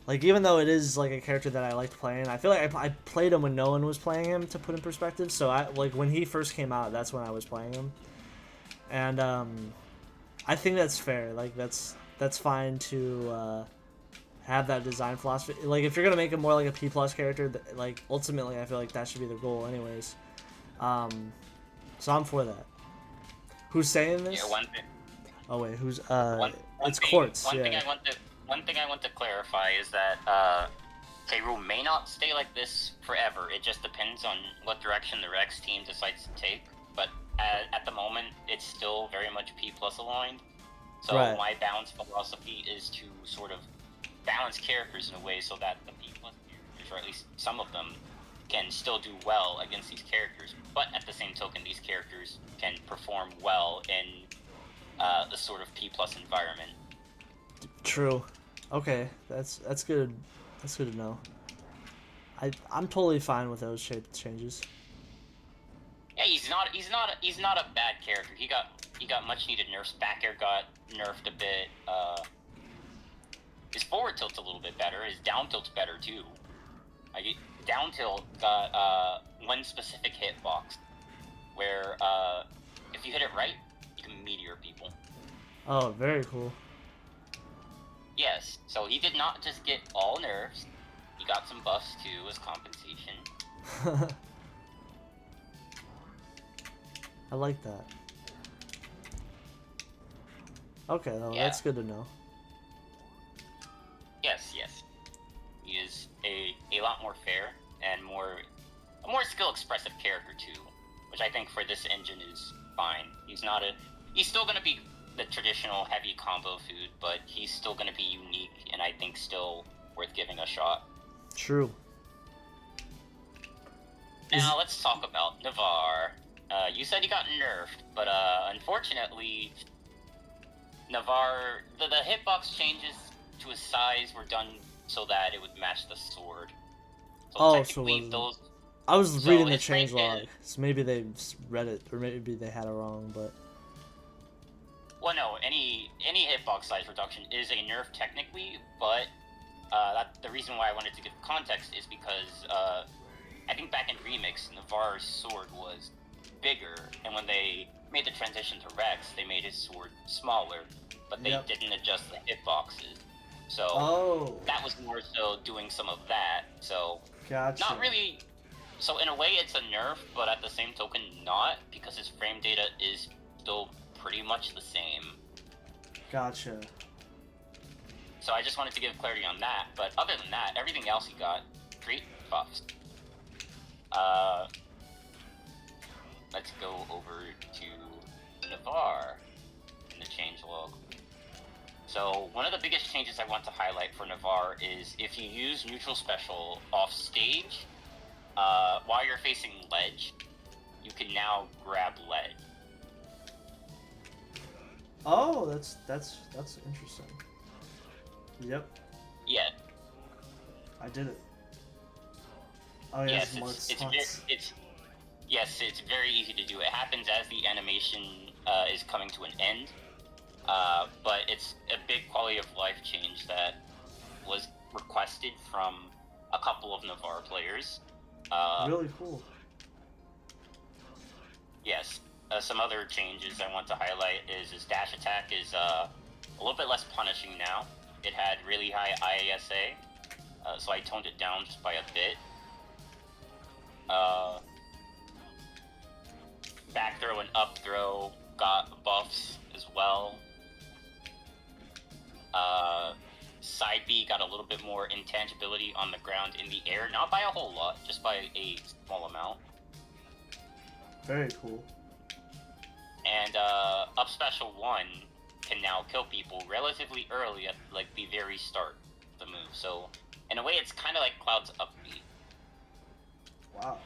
Like, even though it is like a character that I liked playing, I feel like I played him when no one was playing him, to put in perspective, so like when he first came out, that's when I was playing him. And I think that's fair, like that's fine to have that design philosophy. Like, if you're gonna make him more like a P+ character, like ultimately I feel like that should be the goal anyways. So I'm for that. Who's saying this? Yeah, one thing. Oh wait, who's it's Quartz. One thing I want to clarify is that K. Rool may not stay like this forever. It just depends on what direction the Rex team decides to take. But at the moment, it's still very much P+ aligned. So my balance philosophy is to sort of balance characters in a way so that the P+ characters, or at least some of them, can still do well against these characters, but at the same token, these characters can perform well in the sort of P+ environment. True. Okay, that's good. That's good to know. I'm totally fine with those changes. Yeah, he's not a bad character. He got much needed nerfs. Back air got nerfed a bit. His forward tilt's a little bit better. His down tilt's better too. Like, down tilt got one specific hitbox where if you hit it right, you can meteor people. Oh, very cool. Yes, so he did not just get all nerfs. He got some buffs too as compensation. I like that. Okay, well, Yeah. that's good to know. Yes. He is a lot more fair and a more skill expressive character too, which I think for this engine is fine. He's still gonna be the traditional heavy combo food, but he's still gonna be unique and I think still worth giving a shot. True. Now let's talk about Navarre. You said he got nerfed, but unfortunately, Navarre, the hitbox changes to his size were done so that it would match the sword. So technically, I was reading the it's changelog, so maybe they read it, or maybe they had it wrong, but... Well, no, any hitbox size reduction is a nerf technically, but the reason why I wanted to give context is because I think back in Remix, Navarre's sword was bigger, and when they made the transition to Rex, they made his sword smaller, but they didn't adjust the hitboxes. So that was more so doing some of that. So gotcha. Not really. So in a way, it's a nerf, but at the same token, not, because his frame data is still pretty much the same. Gotcha. So I just wanted to give clarity on that. But other than that, everything else he got great buffs. Let's go over to Navarre in the changelog. So one of the biggest changes I want to highlight for Navarre is if you use neutral special off stage, while you're facing ledge, you can now grab ledge. Oh, that's interesting. Yep. Yeah. I did it. Oh yes, it's very easy to do. It happens as the animation is coming to an end. But it's a big quality of life change that was requested from a couple of Navarre players. Really cool. Yes. Some other changes I want to highlight is his dash attack is a little bit less punishing now. It had really high IASA, so I toned it down just by a bit. Back throw and up throw got buffs as well. Side B got a little bit more intangibility on the ground in the air, not by a whole lot, just by a small amount. Very cool. And up special 1 can now kill people relatively early at like the very start of the move. So in a way, it's kind of like Cloud's up B. Wow.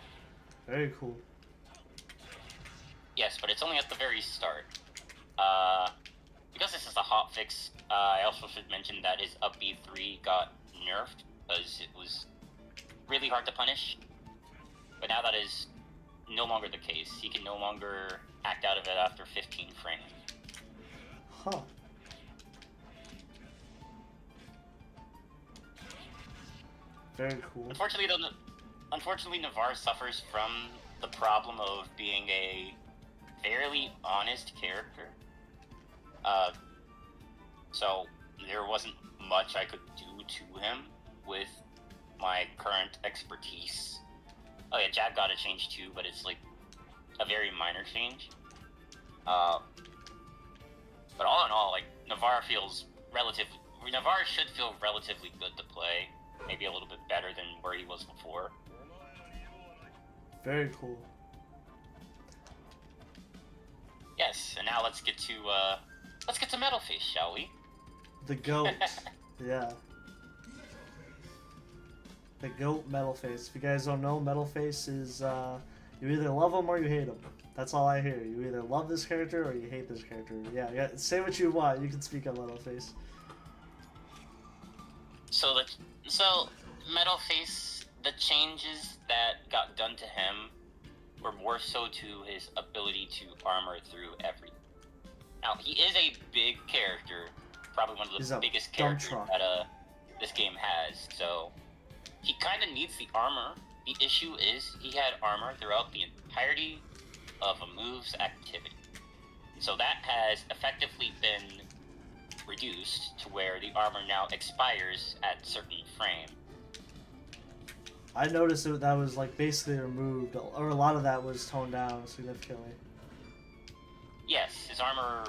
Very cool. Yes, but it's only at the very start. Because this is a hotfix, I also should mention that his up B3 got nerfed because it was really hard to punish. But now that is no longer the case. He can no longer act out of it after 15 frames. Huh. Very cool. Unfortunately, Navarre suffers from the problem of being a fairly honest character. So there wasn't much I could do to him with my current expertise. Oh yeah, Jab got a change too, but it's like a very minor change. But all in all, like Navarre should feel relatively good to play. Maybe a little bit better than where he was before. Very cool. Yes, and now let's get to Metalface, shall we? The GOAT. Yeah. The GOAT Metalface. If you guys don't know, Metalface is you either love him or you hate him. That's all I hear. You either love this character or you hate this character. Yeah, say what you want. You can speak on Metalface. So Metalface, the changes that got done to him were more so to his ability to armor through everything. Now, he is a big character, probably one of the biggest characters that this game has, so he kind of needs the armor. The issue is he had armor throughout the entirety of a move's activity. So that has effectively been reduced to where the armor now expires at certain frame. I noticed that was like basically removed, or a lot of that was toned down significantly. Yes, his armor,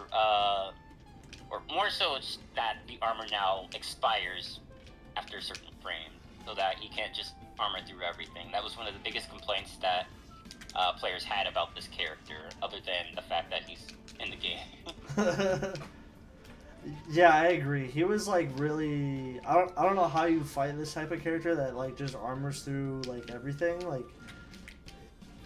or more so it's that the armor now expires after a certain frame, so that he can't just armor through everything. That was one of the biggest complaints that players had about this character, other than the fact that he's in the game. Yeah, I agree. He was like really. I don't know how you fight this type of character that like just armors through like everything. Like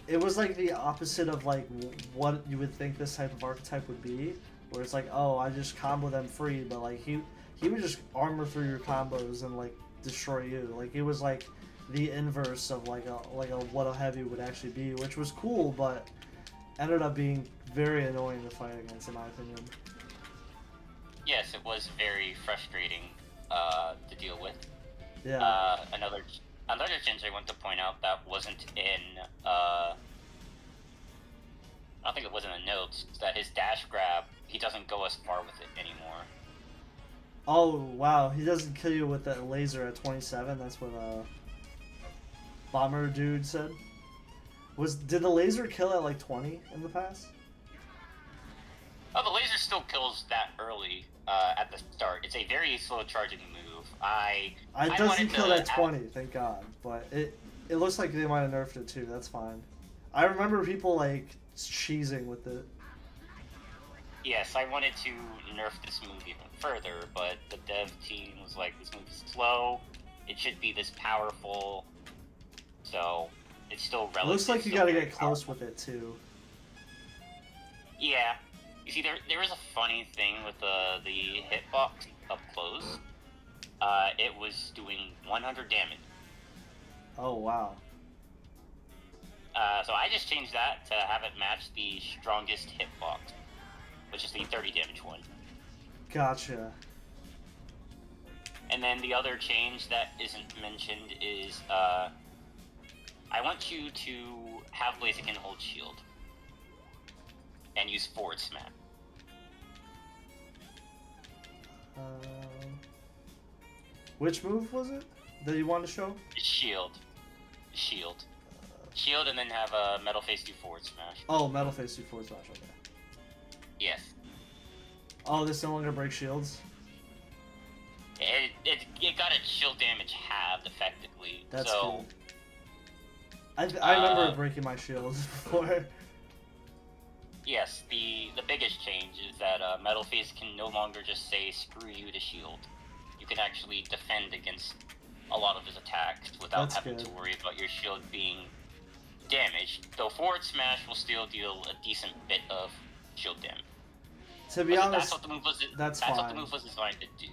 it was like the opposite of like what you would think this type of archetype would be, where it's like, oh, I just combo them free, but like he would just armor through your combos and like destroy you. Like it was like the inverse of like what a heavy would actually be, which was cool, but ended up being very annoying to fight against, in my opinion. Yes, it was very frustrating to deal with. Yeah. Another change I want to point out that wasn't in, I don't think it was in the notes, is that his dash grab, he doesn't go as far with it anymore. Oh, wow. He doesn't kill you with that laser at 27. That's what Bomber Dude said. Did the laser kill at like 20 in the past? Oh, the laser still kills that early at the start. It's a very slow charging move. It doesn't kill at 20, thank God. But it looks like they might have nerfed it too. That's fine. I remember people like cheesing with it. Yes, I wanted to nerf this move even further, but the dev team was like, this move is slow. It should be this powerful. So it's still relative. It looks like you gotta get close with it too. Yeah. You see, there is a funny thing with the hitbox up close. It was doing 100 damage. Oh, wow. So I just changed that to have it match the strongest hitbox, which is the 30 damage one. Gotcha. And then the other change that isn't mentioned is I want you to have Blaziken hold shield and use forward smash. Which move was it that you wanted to show? Shield. Shield, and then have a Metalface do forward smash. Oh, Metalface do forward smash, okay. Yes. Oh, this no longer breaks shields? It got its shield damage halved, effectively. That's so, cool. I remember breaking my shields before. Yes, the biggest change is that Metalface can no longer just say, screw you to shield. You can actually defend against a lot of his attacks without having to worry about your shield being damaged, though forward smash will still deal a decent bit of shield damage. To be honest, that's what the move was designed to do.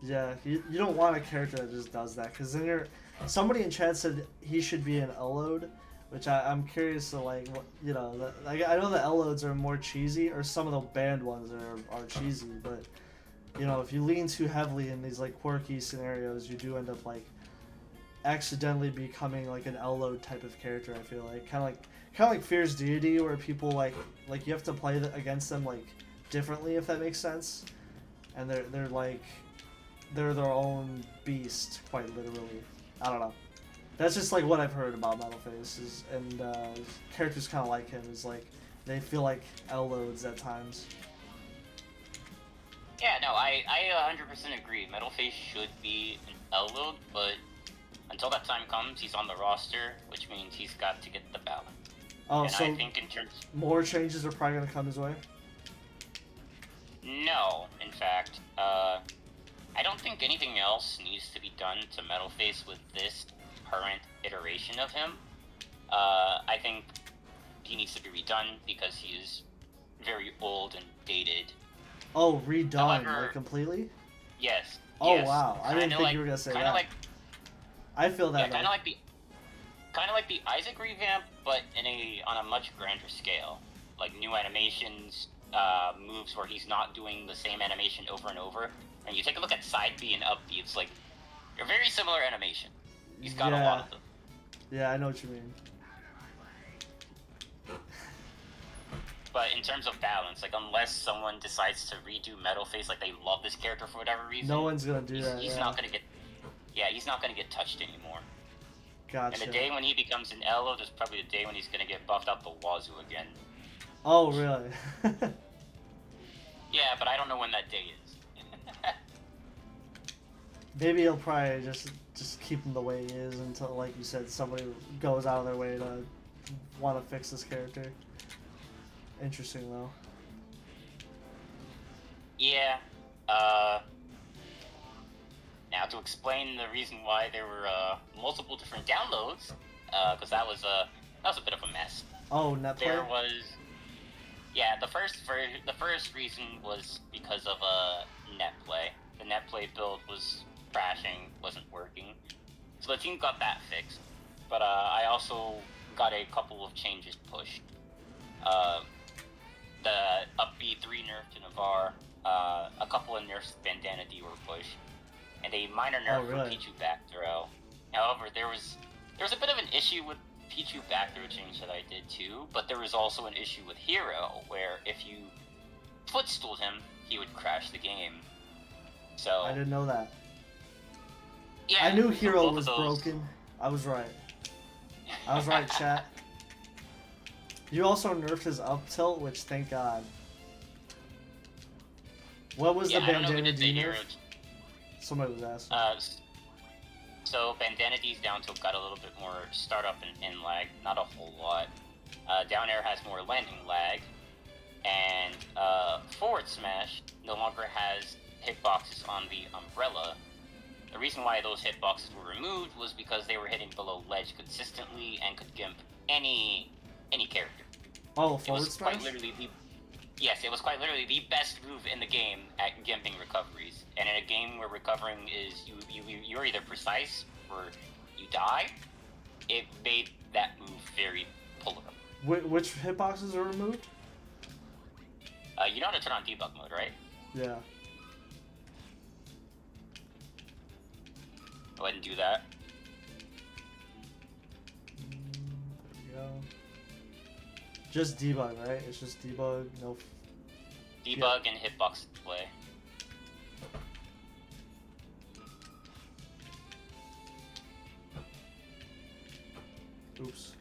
Yeah, you don't want a character that just does that, because then somebody in chat said he should be an L-load, which I'm curious to like, you know, like I know the L-loads are more cheesy, or some of the banned ones are cheesy, but you know, if you lean too heavily in these like quirky scenarios, you do end up like accidentally becoming like an L-load type of character. I feel like kind of like Fierce Deity, where people like you have to play against them like differently, if that makes sense, and they're their own beast, quite literally. I don't know. That's just like what I've heard about Metalface, and characters kind of like him is like they feel like L-loads at times. Yeah, no, I 100% agree. Metalface should be an L-load, but until that time comes, he's on the roster, which means he's got to get the balance. Oh, and so I think in terms more changes are probably going to come his way? No, in fact. I don't think anything else needs to be done to Metalface with this current iteration of him. I think he needs to be redone because he is very old and dated. Oh, redone, However, like completely? Yes. Oh yes. wow, I didn't think like, you were gonna say kinda that. Like, I feel that. yeah, kind of like the Isaac revamp, but on a much grander scale. Like new animations, moves where he's not doing the same animation over and over. And you take a look at side B and up B, it's like a very similar animation. He's got a lot of them. Yeah, I know what you mean. But in terms of balance, like unless someone decides to redo Metal Face, like they love this character for whatever reason, no one's gonna do that. He's not gonna get. Yeah, he's not gonna get touched anymore. Gotcha. And the day when he becomes an Elo, there's probably the day when he's gonna get buffed out the wazoo again. Oh really? Yeah, but I don't know when that day is. Maybe he'll probably just keep him the way he is until, like you said, somebody goes out of their way to want to fix this character. Interesting though. Yeah. Now to explain the reason why there were multiple different downloads, because that was a bit of a mess. Oh, netplay. There was. Yeah, the first reason was because of netplay. The netplay build was crashing, wasn't working, so the team got that fixed. But I also got a couple of changes pushed. The up B3 nerf to Navarre, a couple of nerfs to Bandana D were pushed, and a minor nerf for Pichu back throw. However, there was a bit of an issue with Pichu back throw change that I did too, but there was also an issue with Hero, where if you footstooled him, he would crash the game. So I didn't know that. Yeah, I knew Hero was broken. I was right. I was right, chat. You also nerfed his up tilt, which thank God. What was the Bandana D nerf? Somebody was asking. So Bandana D's down tilt got a little bit more startup and lag, not a whole lot. Down air has more landing lag, and forward smash no longer has hitboxes on the umbrella. The reason why those hitboxes were removed was because they were hitting below ledge consistently and could gimp any character. Oh, forward smash? Yes, it was quite literally the best move in the game at gimping recoveries. And in a game where recovering is you're either precise or you die, it made that move very polar. Which hitboxes are removed? You know how to turn on debug mode, right? Yeah. Go ahead and do that. There we go. Just debug, right? It's just debug, no. Debug and hitbox display. Oops.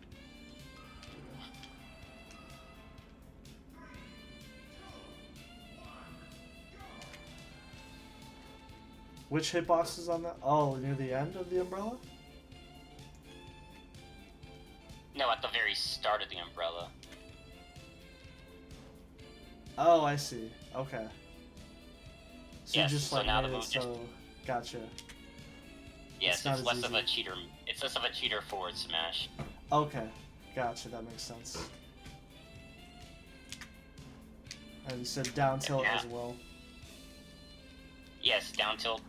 Which hitbox is on that? Oh, near the end of the umbrella? No, at the very start of the umbrella. Oh, I see. Okay. So yes, you just so like now made the it move so gotcha. Yes, it's it's less of a cheater. It's less of a cheater forward smash. Okay, gotcha. That makes sense. And you said down tilt as well. Yes, down tilt.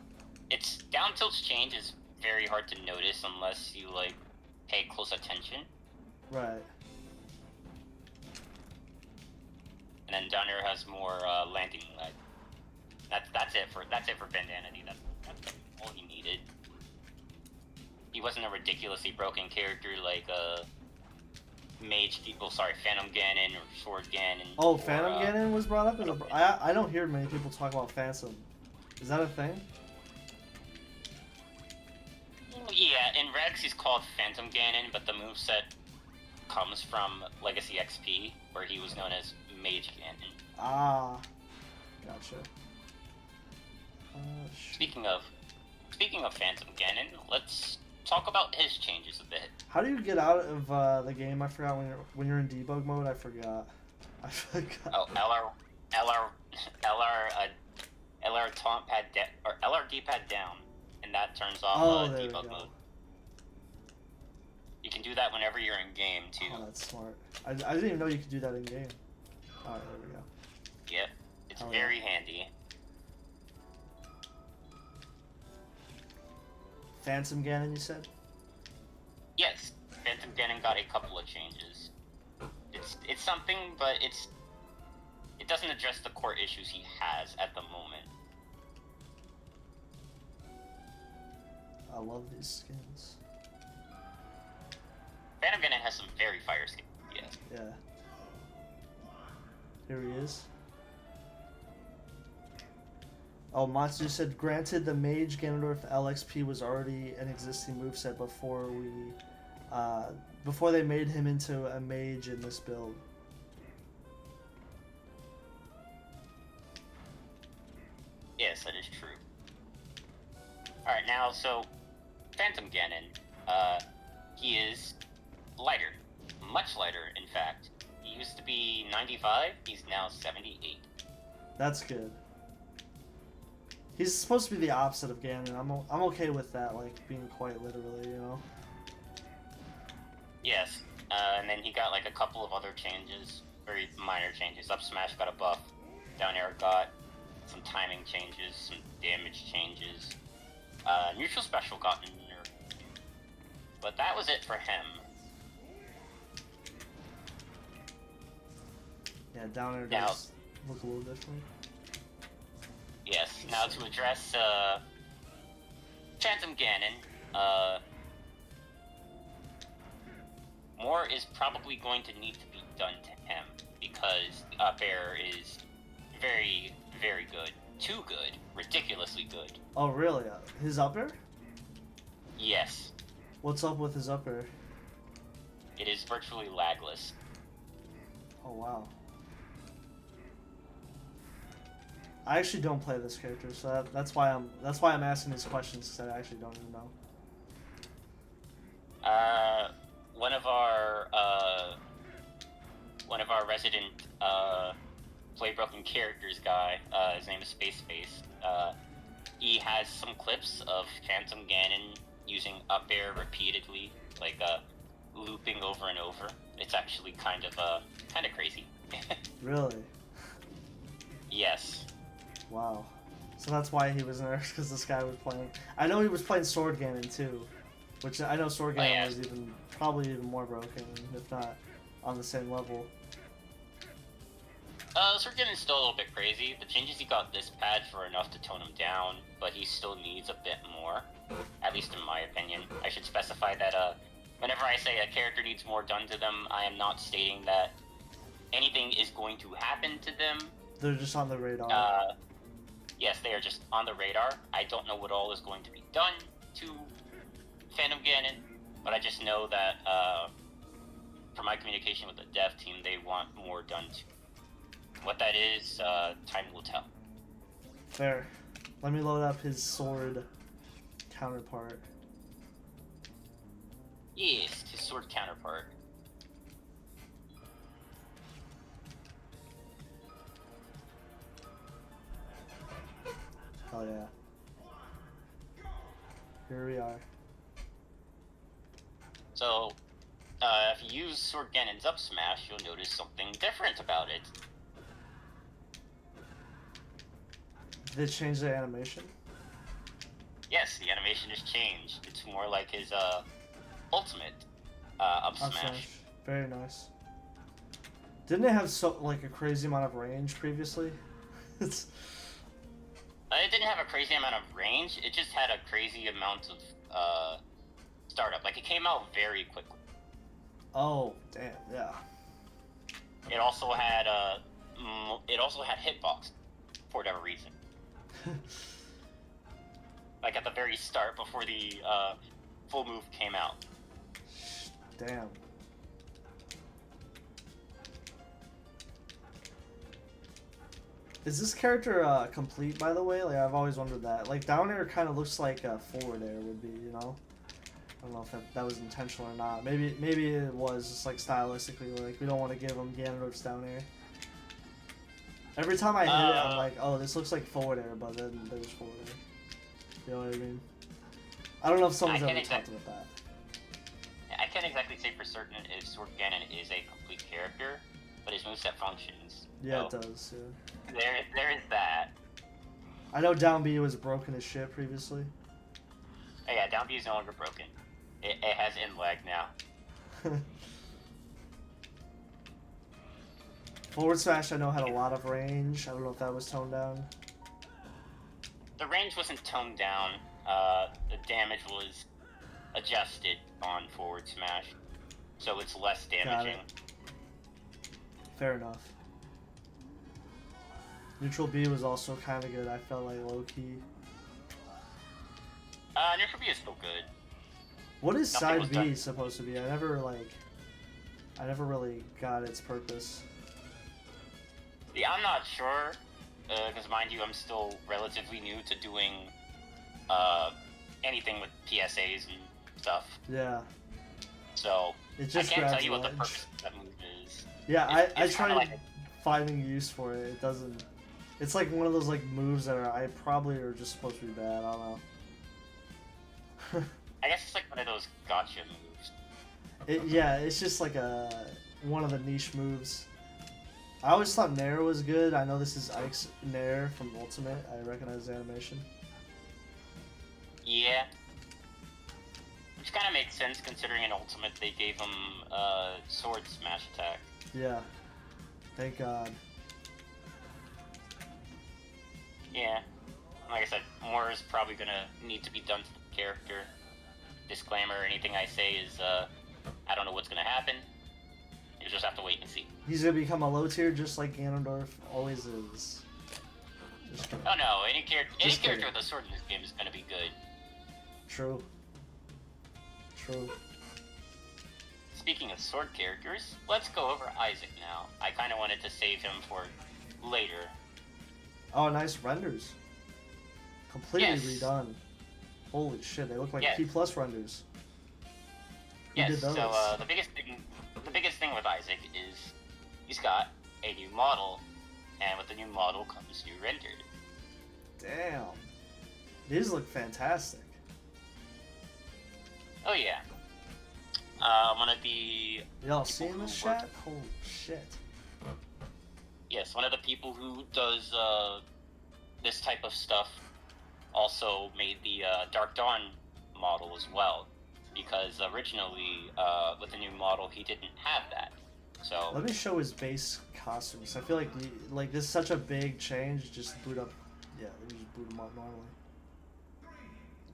Down tilt's change is very hard to notice unless you like pay close attention. Right. And then down air has more landing lag. That's it for Bandana D. That's all he needed. He wasn't a ridiculously broken character like Phantom Ganon or Sword Ganon. Oh, Phantom Ganon was brought up as I don't hear many people talk about Phantom. Is that a thing? Yeah, in Regs he's called Phantom Ganon, but the moveset comes from Legacy XP, where he was known as Mage Ganon. Ah, gotcha. Speaking of Phantom Ganon, let's talk about his changes a bit. How do you get out of the game? I forgot when you're in debug mode. I forgot. Oh, LR taunt pad or LR D pad down, and that turns off debug mode. can do that whenever you're in game too. Oh, that's smart. I didn't even know you could do that in game. All right, there we go. Yep, it's very handy. Phantom Ganon, you said? Yes, Phantom Ganon got a couple of changes. It's something, but it doesn't address the core issues he has at the moment. I love these skins. Phantom Ganon has some very fire skins, yes. Yeah. Here he is. Oh, Matsu said, granted the Mage Ganondorf LXP was already an existing moveset before they made him into a mage in this build. Yes, that is true. Alright, now, so, Phantom Ganon, he is lighter. Much lighter, in fact. He used to be 95, he's now 78. That's good. He's supposed to be the opposite of Ganon. I'm okay with that, like, being quite literally, you know? Yes, and then he got, like, a couple of other changes. Very minor changes. Up smash got a buff. Down air got some timing changes, some damage changes. Neutral special got nerfed. But that was it for him. Yeah, down air does look a little different. Yes, now to address Phantom Ganon, more is probably going to need to be done to him, because up air is very, very good. Too good. Ridiculously good. Oh, really? His up air? Yes. What's up with his up air? It is virtually lagless. Oh, wow. I actually don't play this character, so that's why I'm asking these questions, because I actually don't even know. One of our resident Play Broken Characters guy, his name is Space. He has some clips of Phantom Ganon using up air repeatedly, like looping over and over. It's actually kind of crazy. Really? Yes. Wow. So that's why he was nerfed, because this guy was playing. I know he was playing Sword Ganon too, which I know Sword Ganon was probably even more broken, if not on the same level. Sword Ganon's still a little bit crazy. The changes he got this patch were enough to tone him down, but he still needs a bit more, at least in my opinion. I should specify that whenever I say a character needs more done to them, I am not stating that anything is going to happen to them. They're just on the radar. Yes, they are just on the radar. I don't know what all is going to be done to Phantom Ganon, but I just know that from my communication with the dev team, they want more done to. What that is, time will tell. Fair. Let me load up his sword counterpart. Yes, his sword counterpart. Oh yeah. Here we are. So, if you use Sword Ganon's up smash, you'll notice something different about it. Did they change the animation? Yes, the animation has changed. It's more like his ultimate up smash. Very nice. Didn't it have a crazy amount of range previously? It's. It didn't have a crazy amount of range. It just had a crazy amount of startup. Like, it came out very quickly. Oh, damn, yeah. It also had hitbox for whatever reason. Like at the very start, before the full move came out. Damn. Is this character complete, by the way? Like, I've always wondered that. Like, down air kind of looks like forward air would be, you know? I don't know if that was intentional or not. Maybe it was just like stylistically, like we don't want to give him Ganondorf's down air. Every time I hit it, I'm like, oh, this looks like forward air, but then there's forward air. You know what I mean? I don't know if someone's ever talked about that. I can't exactly say for certain if Sword Ganon is a complete character, but his moveset functions. Yeah, So, it does. Yeah. there is that. I know Down B was broken as shit previously. Oh, yeah, down B is no longer broken. It has in lag now. Forward smash I know had a lot of range. I don't know if that was toned down. The range wasn't toned down. The damage was adjusted on forward smash, so it's less damaging. Fair enough. Neutral B was also kind of good. I felt like low key. Neutral B is still good. What is Nothing side B done. supposed to be? I never really got its purpose. Yeah, I'm not sure, because mind you, I'm still relatively new to doing anything with PSAs and stuff. Yeah. So It just I can't grabs tell you what the ledge. purpose of that move is. Yeah, I It's kinda tried like finding use for it. It doesn't. It's like one of those like moves that I probably are just supposed to be bad. I don't know. I guess it's like one of those gotcha moves. Yeah, it's just like one of the niche moves. I always thought Nair was good. I know this is Ike's Nair from Ultimate. I recognize the animation. Yeah. Which kind of makes sense considering in Ultimate they gave him sword smash attack. Yeah. Thank God. Yeah. Like I said, more is probably gonna need to be done to the character. Disclaimer, anything I say is, I don't know what's gonna happen. You just have to wait and see. He's gonna become a low tier just like Ganondorf always is. Just kidding. Oh no, any character kidding. with a sword in this game is gonna be good. True. True. Speaking of sword characters, let's go over Isaac now. I kinda wanted to save him for later. Oh, nice renders. Completely Yes. redone. Holy shit, they look like Yes. P plus renders. Who Yes, did those? so the biggest thing with Isaac is he's got a new model, and with the new model comes new rendered. Damn. These look fantastic. Oh yeah. One of the Y'all seeing this who work- chat? Holy shit. Yes, one of the people who does this type of stuff also made the Dark Dawn model as well, because originally with the new model he didn't have that. So Let me show his base costumes. I feel like this is such a big change. Just boot up. Yeah, let me just boot him up normally.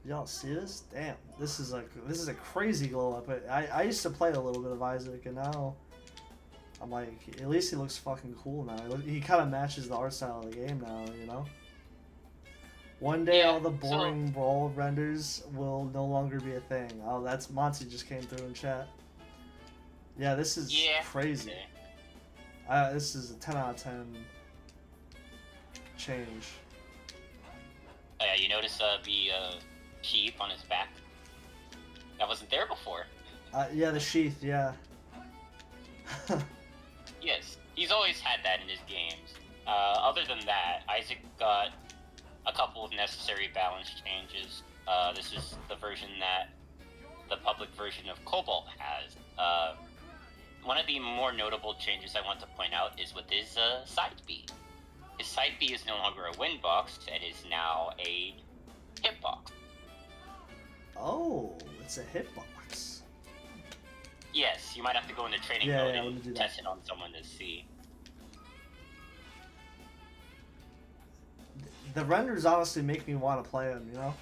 Y'all see this? Damn, this is a crazy glow up. I used to play a little bit of Isaac, and now I'm like, at least he looks fucking cool now. He kind of matches the art style of the game now, you know. One day, Yeah, all the boring brawl renders will no longer be a thing. Oh, that's Monty just came through in chat. Yeah, this is crazy. This is a 10 out of 10 change. Oh, yeah, you notice the sheep on his back? That wasn't there before. Yeah, the sheath, yeah. Yes, he's always had that in his games. Other than that, Isaac got a couple of necessary balance changes. This is the version that the public version of Cobalt has. One of the more notable changes I want to point out is with his side B. His side B is no longer a win box, it is now a hitbox. Oh, it's a hitbox. Yes, you might have to go into training Yeah, mode let me do and that. test it on someone to see. The renders honestly make me want to play him, you know?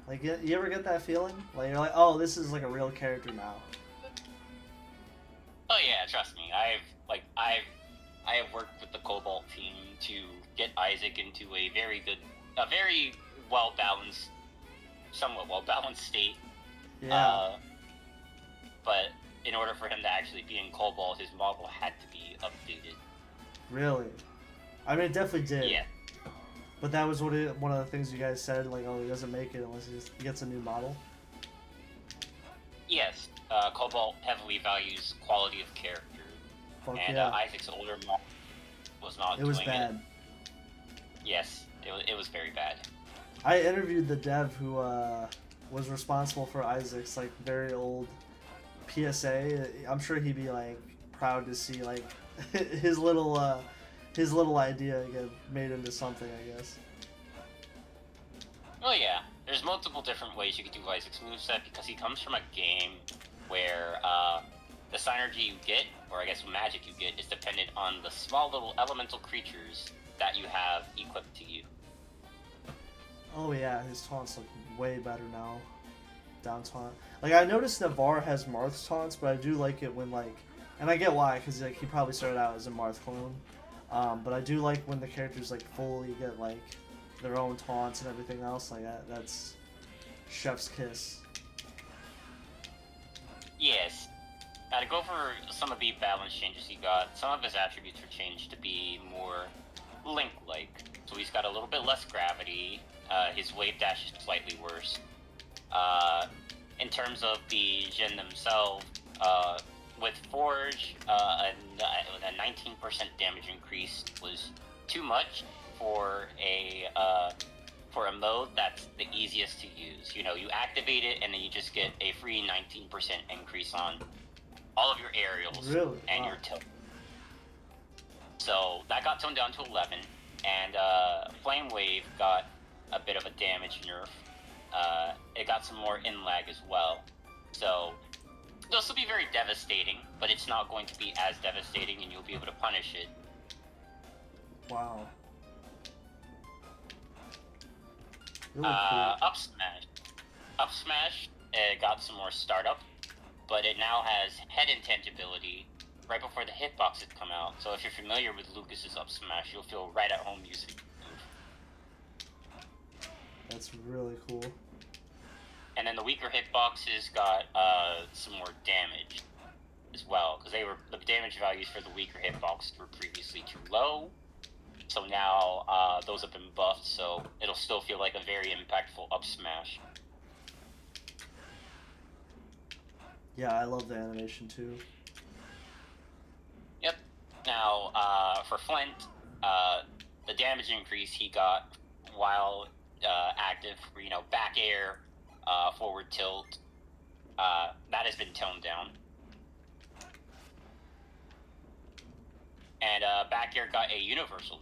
Like, you ever get that feeling? Like, you're like, oh, this is like a real character now. Oh yeah, trust me. I have worked with the Cobalt team to get Isaac into a very well balanced, somewhat well balanced state. Yeah. But in order for him to actually be in Cobalt, his model had to be updated. Really? I mean, it definitely did. Yeah. But that was one of the things you guys said, like, oh, he doesn't make it unless he gets a new model. Yes. Cobalt heavily values quality of character. Fuck And yeah. Isaac's older model was not It was doing bad. it. Yes, it was very bad. I interviewed the dev who was responsible for Isaac's like very old PSA, I'm sure he'd be like proud to see like his little idea get made into something, I guess. Well, yeah, there's multiple different ways you can do Isaac's moveset because he comes from a game where the synergy you get, or I guess magic you get, is dependent on the small little elemental creatures that you have equipped to you. Oh yeah, his taunts look way better now. Down taunt. Like I noticed Navarre has Marth's taunts, but I do like it when like, and I get why, because like he probably started out as a Marth clone. But I do like when the characters like fully get like their own taunts and everything else like that. That's chef's kiss. Yes. Now to go over some of the balance changes he got, some of his attributes were changed to be more Link-like. So he's got a little bit less gravity. His wave dash is slightly worse. In terms of the Jin themselves, with Forge, a 19% damage increase was too much for a mode that's the easiest to use. You know, you activate it and then you just get a free 19% increase on all of your aerials and your tilt. So that got toned down to 11, and Flame Wave got a bit of a damage nerf. It got some more in lag as well. So it'll still be very devastating, but it's not going to be as devastating, and you'll be able to punish it. Wow. Really cool. Up Smash got some more startup, but it now has head intangibility right before the hitboxes come out. So if you're familiar with Lucas's Up Smash, you'll feel right at home using it. That's really cool. And then the weaker hitboxes got some more damage as well, because the damage values for the weaker hitboxes were previously too low. So now those have been buffed, so it'll still feel like a very impactful up smash. Yeah, I love the animation too. Yep. Now, for Flint, the damage increase he got while active, you know, back air, forward tilt, that has been toned down. And back air got a universal,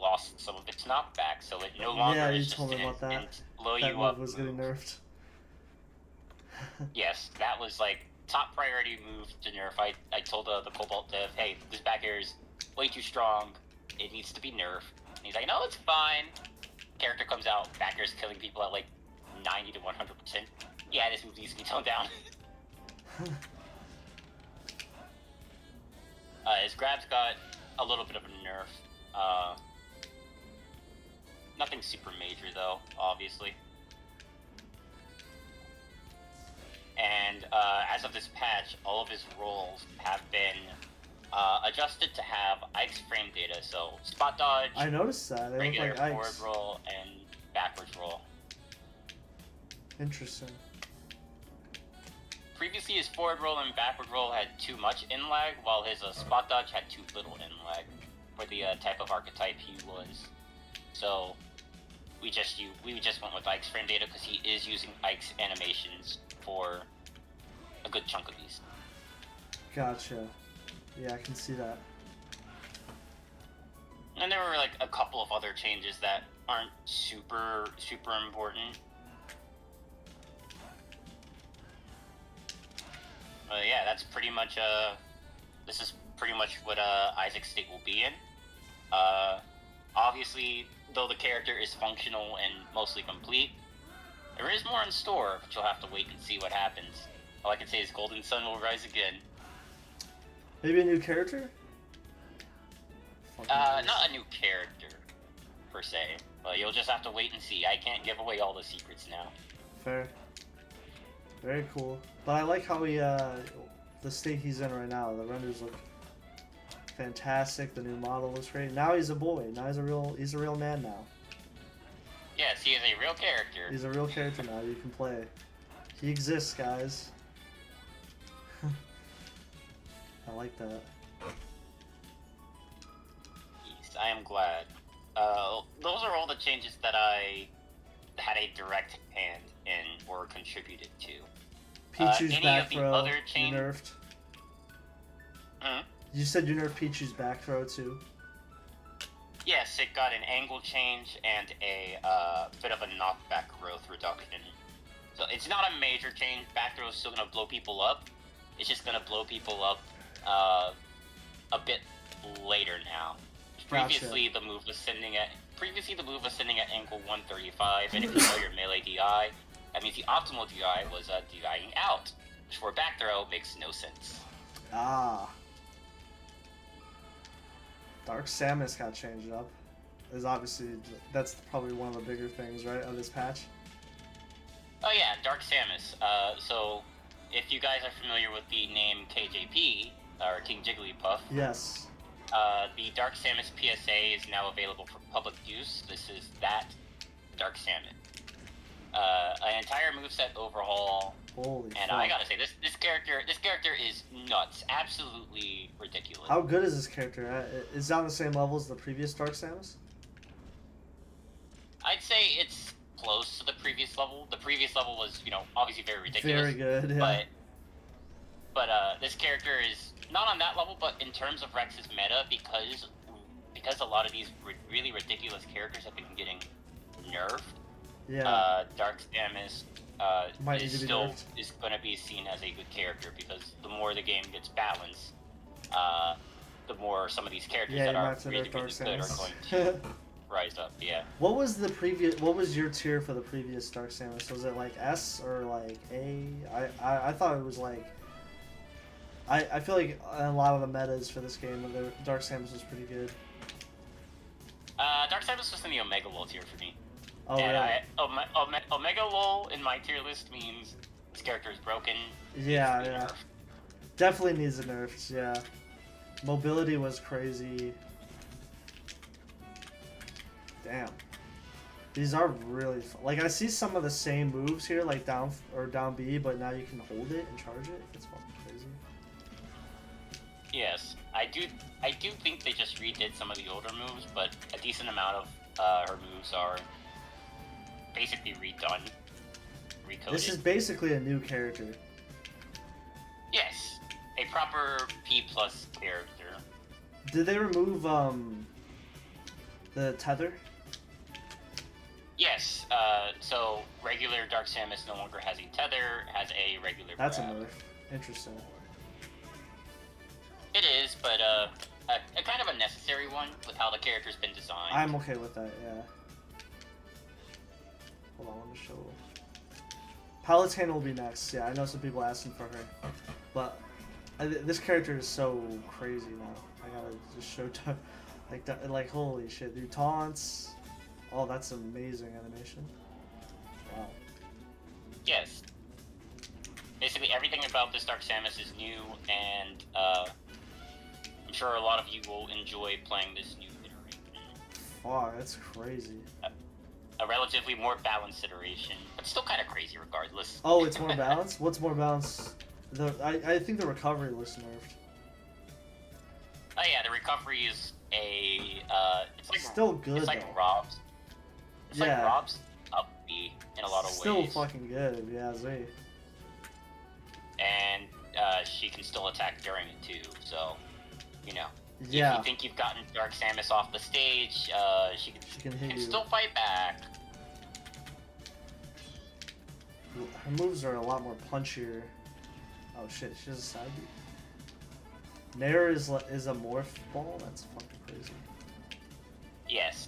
lost some of its knockback, so it no longer is just an blow you up was getting nerfed. Yes, that was like top priority move to nerf. I told the Cobalt dev, hey, this back air is way too strong. It needs to be nerfed. And he's like, no, it's fine. Character comes out, back air's killing people at like 90 to 100%. Yeah, this move needs to be toned down. His grabs got a little bit of a nerf. Nothing super major though, obviously. And as of this patch, all of his rolls have been adjusted to have Ike's frame data. So spot dodge, I noticed that. They regular look like forward Ike's. roll, and backwards roll. Interesting. Previously, his forward roll and backward roll had too much in lag, while his spot dodge had too little in lag for the type of archetype he was. So we just went with Ike's frame data because he is using Ike's animations for a good chunk of these. Gotcha. Yeah, I can see that. And there were like a couple of other changes that aren't super important. Yeah, that's pretty much this is pretty much what Isaac's state will be in. Obviously, though the character is functional and mostly complete, there is more in store, but you'll have to wait and see what happens. All I can say is Golden Sun will rise again. Maybe a new character? Not a new character, per se. But you'll just have to wait and see. I can't give away all the secrets now. Fair. Very cool. But I like how he, the state he's in right now. The renders look fantastic. The new model looks great. Now he's a boy. Now he's a real man now. Yes, he is a real character. He's a real character now. You can play. He exists, guys. I like that. Yes, I am glad. Those are all the changes that I had a direct hand in or contributed to. Pichu's any back of the throw, other you change. nerfed. Hmm? You said you nerfed Pichu's back throw too. Yes, it got an angle change and a bit of a knockback growth reduction. So it's not a major change. Back throw is still gonna blow people up. It's just gonna blow people up a bit later now. Previously, the move was sending at angle 135, and if you know your melee DI, that means the optimal DI was DIing out, which for back throw makes no sense. Ah. Dark Samus got changed up. Is obviously that's probably one of the bigger things, right, of this patch. Oh yeah, Dark Samus. So if you guys are familiar with the name KJP or King Jigglypuff, yes. The Dark Samus PSA is now available for public use. This is that Dark Samus. An entire moveset overhaul. Holy and fuck. I gotta say, this character is nuts. Absolutely ridiculous. How good is this character? Is it on the same level as the previous Dark Samus? I'd say it's close to the previous level. The previous level was, obviously very ridiculous. Very good, yeah. But this character is not on that level, but in terms of Rex's meta, because a lot of these really ridiculous characters have been getting nerfed. Yeah. Dark Samus is going to be seen as a good character, because the more the game gets balanced, the more some of these characters that are really, really good are going to rise up. Yeah. What was your tier for the previous Dark Samus? Was it like S or like A? I thought it was like. I feel like a lot of the metas for this game, the Dark Samus was pretty good. Dark Samus was in the Omega Wall tier for me. Oh, and yeah. Omega Wall in my tier list means this character is broken. Yeah, yeah. Nerfed. Definitely needs a nerf, yeah. Mobility was crazy. Damn. These are really fun. Like, I see some of the same moves here, like down B, but now you can hold it and charge it. It's fucking crazy. Yes, I do think they just redid some of the older moves, but a decent amount of her moves are basically redone, recoded. This is basically a new character. Yes, a proper P+ character. Did they remove the tether? Yes, so regular Dark Samus no longer has a tether, has a regular That's grab. a nerf. Interesting. It is, but a kind of a necessary one with how the character's been designed. I'm okay with that, yeah. Hold on, I want to show. Palatine will be next. Yeah, I know some people asking for her, but this character is so crazy now. I gotta just show, like holy shit, dude, taunts. Oh, that's amazing animation. Wow. Yes. Basically, everything about this Dark Samus is new, and I'm sure a lot of you will enjoy playing this new iteration. Wow, that's crazy. A relatively more balanced iteration, but still kind of crazy regardless. Oh, it's more balanced? What's more balanced? I think the recovery was nerfed. Oh yeah, the recovery is it's like still good. It's like though. Rob's. It's like Rob's up B in a lot of still ways. Still fucking good, yeah, Z. And she can still attack during it too, so Yeah. If you think you've gotten Dark Samus off the stage, she can still fight back. Her moves are a lot more punchier. Oh shit, she has a side B. Nair is a morph ball? That's fucking crazy. Yes.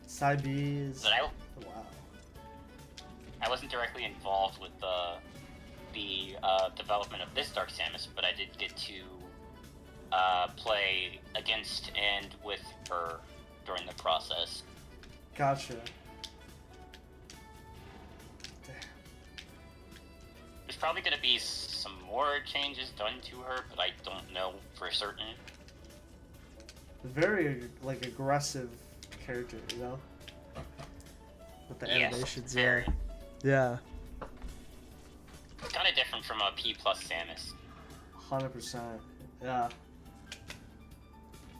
Side B is... But wow. I wasn't directly involved with the development of this Dark Samus, but I did get to play against and with her during the process. Gotcha. There's probably going to be some more changes done to her, but I don't know for certain. Very, like, aggressive character, you know? With the animations, very. Yeah. It's kind of different from a P+ Samus. 100%. Yeah.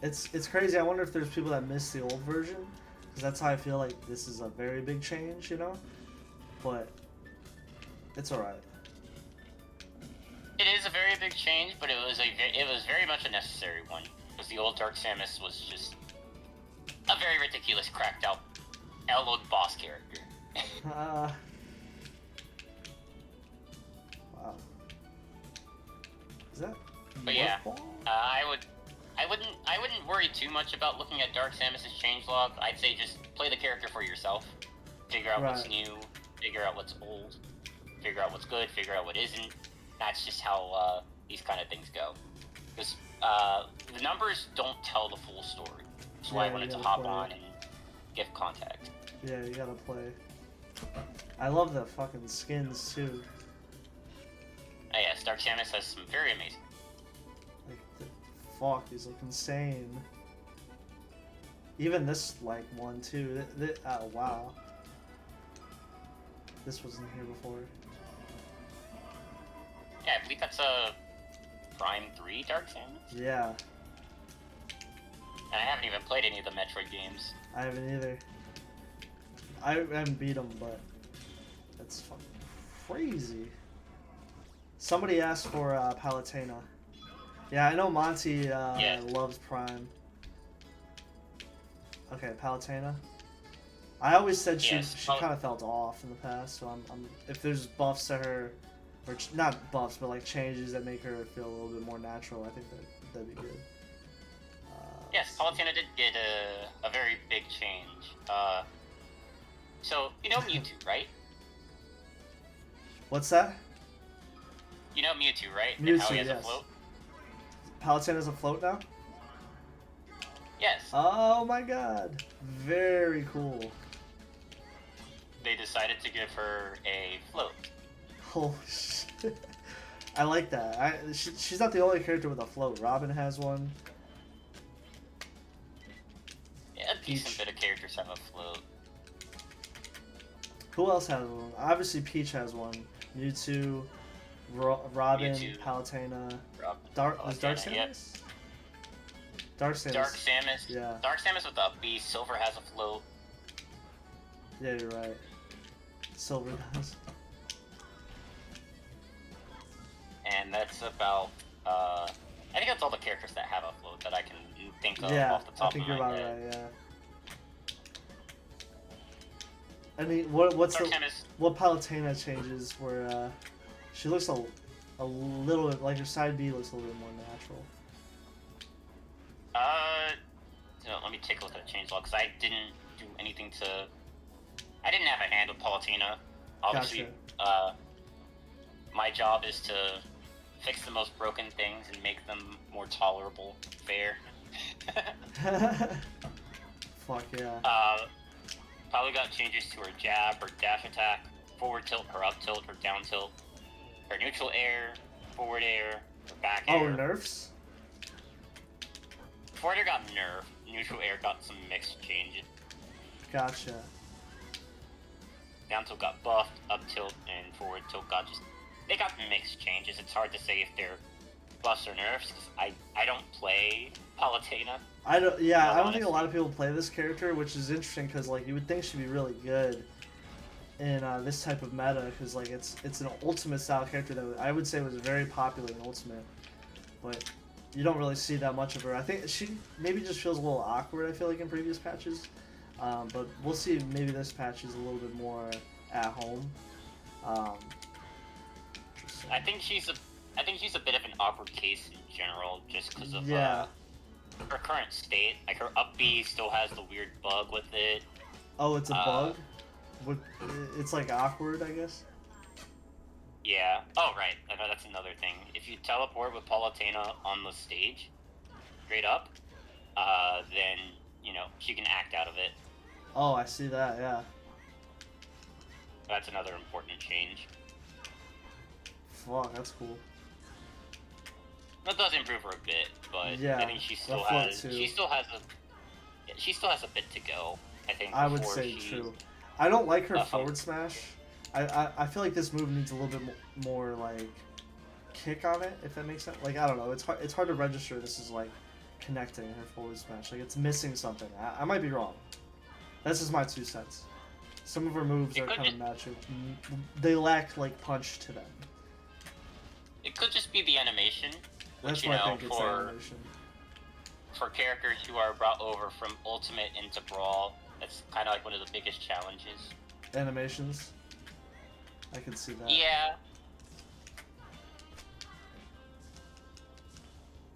It's crazy. I wonder if there's people that miss the old version, because that's how I feel like this is a very big change, you know? But it's alright. It is a very big change, but it was very much a necessary one, because the old Dark Samus was just a very ridiculous, cracked out, L4D boss character. Wow. Is that? But yeah, I wouldn't worry too much about looking at Dark Samus's changelog. I'd say just play the character for yourself. Figure out what's new, figure out what's old, figure out what's good, figure out what isn't. That's just how these kind of things go. Because the numbers don't tell the full story. That's why I wanted to hop on and give context. Yeah, you gotta play. I love the fucking skins too. Oh yes, Dark Samus has some very amazing. Like, fuck, these look insane. Even this, like, one too. Oh, wow. This wasn't here before. Yeah, I believe that's a Prime 3 Dark Samus? Yeah. And I haven't even played any of the Metroid games. I haven't either. I haven't beat them, but that's fucking crazy. Somebody asked for Palutena. Yeah, I know Monty loves Prime. Okay, Palutena. I always said she kind of felt off in the past, so I'm if there's buffs to her, or not buffs, but like changes that make her feel a little bit more natural, I think that'd be good. Yes, Palutena did get a very big change. So, you know Mewtwo, right? What's that? You know Mewtwo, right? Mewtwo, and how he has yes. a float? Palutena's afloat now? Yes. Oh my god. Very cool. They decided to give her a float. Holy shit. I like that. She's not the only character with a float. Robin has one. Yeah, a decent bit of characters have a float. Who else has one? Obviously Peach has one. Mewtwo, Robin, Mewtwo. Palutena. Dark Samus? Yep. Dark Samus. Dark Samus. Yeah. Dark Samus with the beast. Silver has a float. Yeah, you're right. Silver does. And that's about, I think that's all the characters that have a float that I can think of off the top of my head. I think you're about right, yeah. I mean, what Palutena changes where she looks a little bit, like her side B looks a little bit more natural. Let me take a look at the changelog, because I didn't do anything to... I didn't have a hand with Palutena. Obviously, Gotcha. My job is to fix the most broken things and make them more tolerable. Fair. Fuck yeah. Probably got changes to her jab, her dash attack, forward tilt, her up tilt, her down tilt, her neutral air, forward air, her back air. Oh, nerfs? Forward air got nerfed. Neutral air got some mixed changes. Gotcha. Down tilt got buffed, up tilt and forward tilt got they got mixed changes. It's hard to say if they're buffs or nerfs, because I don't play Palutena. I don't think a lot of people play this character, which is interesting because like you would think she'd be really good in this type of meta, because like it's an ultimate style character that I would say was very popular in Ultimate, but you don't really see that much of her. I think she maybe just feels a little awkward, I feel like, in previous patches, but we'll see. Maybe this patch is a little bit more at home. I think she's a bit of an awkward case in general, just because of her current state. Like her up B still has the weird bug with it. Oh, it's a bug? It's like awkward, I guess? Yeah. Oh, right. I know that's another thing. If you teleport with Palutena on the stage, straight up, then, you know, she can act out of it. Oh, I see that, yeah. That's another important change. Fuck, that's cool. That does improve her a bit, but yeah, I think she still has a bit to go. I think. I would say true. I don't like her forward smash. I feel like this move needs a little bit more like kick on it, if that makes sense. Like I don't know, it's hard to register this is like connecting her forward smash. Like it's missing something. I might be wrong. This is my 2 cents. Some of her moves are kind of magic. They lack like punch to them. it could just be the animation, That's which, you why I know, think it's the animation. for characters who are brought over from Ultimate into Brawl, that's kind of like one of the biggest challenges. Animations. I can see that. Yeah.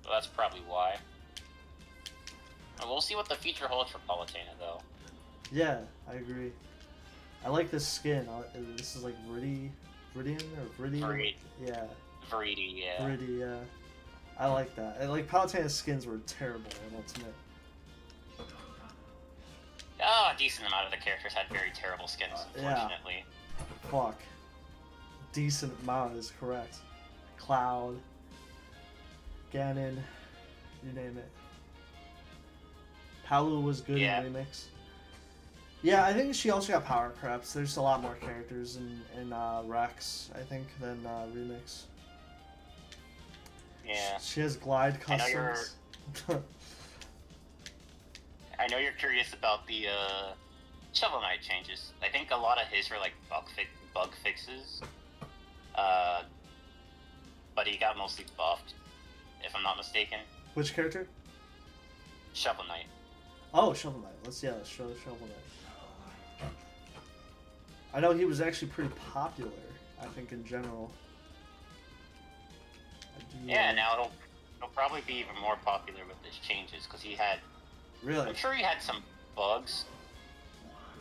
Well, that's probably why. We'll see what the future holds for Palutena, though. Yeah, I agree. I like this skin. This is like Viridian or Viridian? Viridian. Yeah. Viridian, yeah. Viridian, yeah. I like that. And like Palutena's skins were terrible in Ultimate. Oh, a decent amount of the characters had very terrible skins, unfortunately. Yeah. Fuck. Decent amount is correct. Cloud, Ganon, you name it. Palu was good in Remix. Yeah, I think she also got power creps. There's a lot more characters in Rex, I think, than Remix. Yeah. She has glide customs. I know you're curious about the Shovel Knight changes. I think a lot of his were like bug fixes. But he got mostly buffed, if I'm not mistaken. Which character? Shovel Knight. Oh, Shovel Knight. Let's show Shovel Knight. I know he was actually pretty popular, I think, in general. Yeah, now it'll probably be even more popular with his changes, because he had... Really? I'm sure he had some bugs,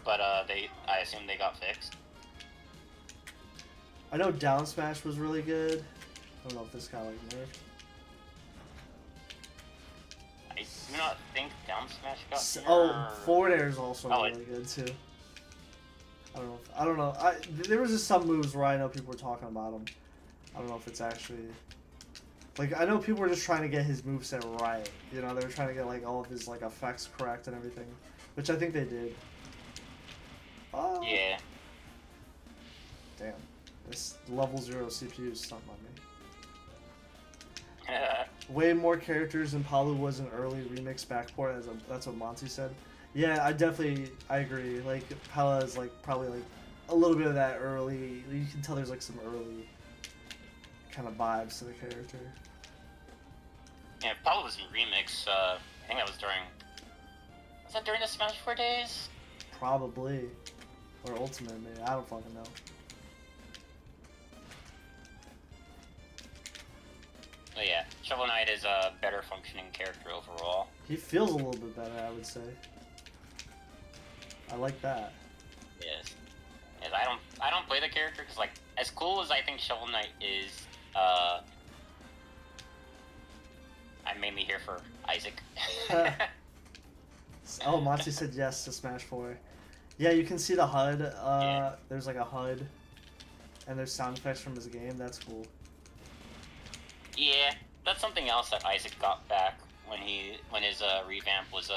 but I assume they got fixed. I know Down Smash was really good. I don't know if this got like nerfed. I do not think Down Smash got nerfed. Oh, forward air is also really good too. I don't know. There was just some moves where I know people were talking about them. I don't know if it's actually... Like, I know people were just trying to get his moveset right. You know, they were trying to get, like, all of his, like, effects correct and everything. Which I think they did. Oh. Yeah. Damn. This level 0 CPU is something on me. Way more characters than Palu was in early Remix backport, that's what Monty said. Yeah, I agree. Like, Pala is, like, probably, like, a little bit of that early... You can tell there's, like, some early kind of vibes to the character. Yeah, Paul was in Remix, I think that was during... Was that during the Smash 4 days? Probably. Or Ultimate, maybe. I don't fucking know. But yeah, Shovel Knight is a better functioning character overall. He feels a little bit better, I would say. I like that. Yes. Yes, I don't play the character, because, like, as cool as I think Shovel Knight is, I'm mainly here for Isaac. Oh, Monty said yes to Smash 4. Yeah, you can see the HUD. There's like a HUD, and there's sound effects from his game. That's cool. Yeah, that's something else that Isaac got back when his revamp was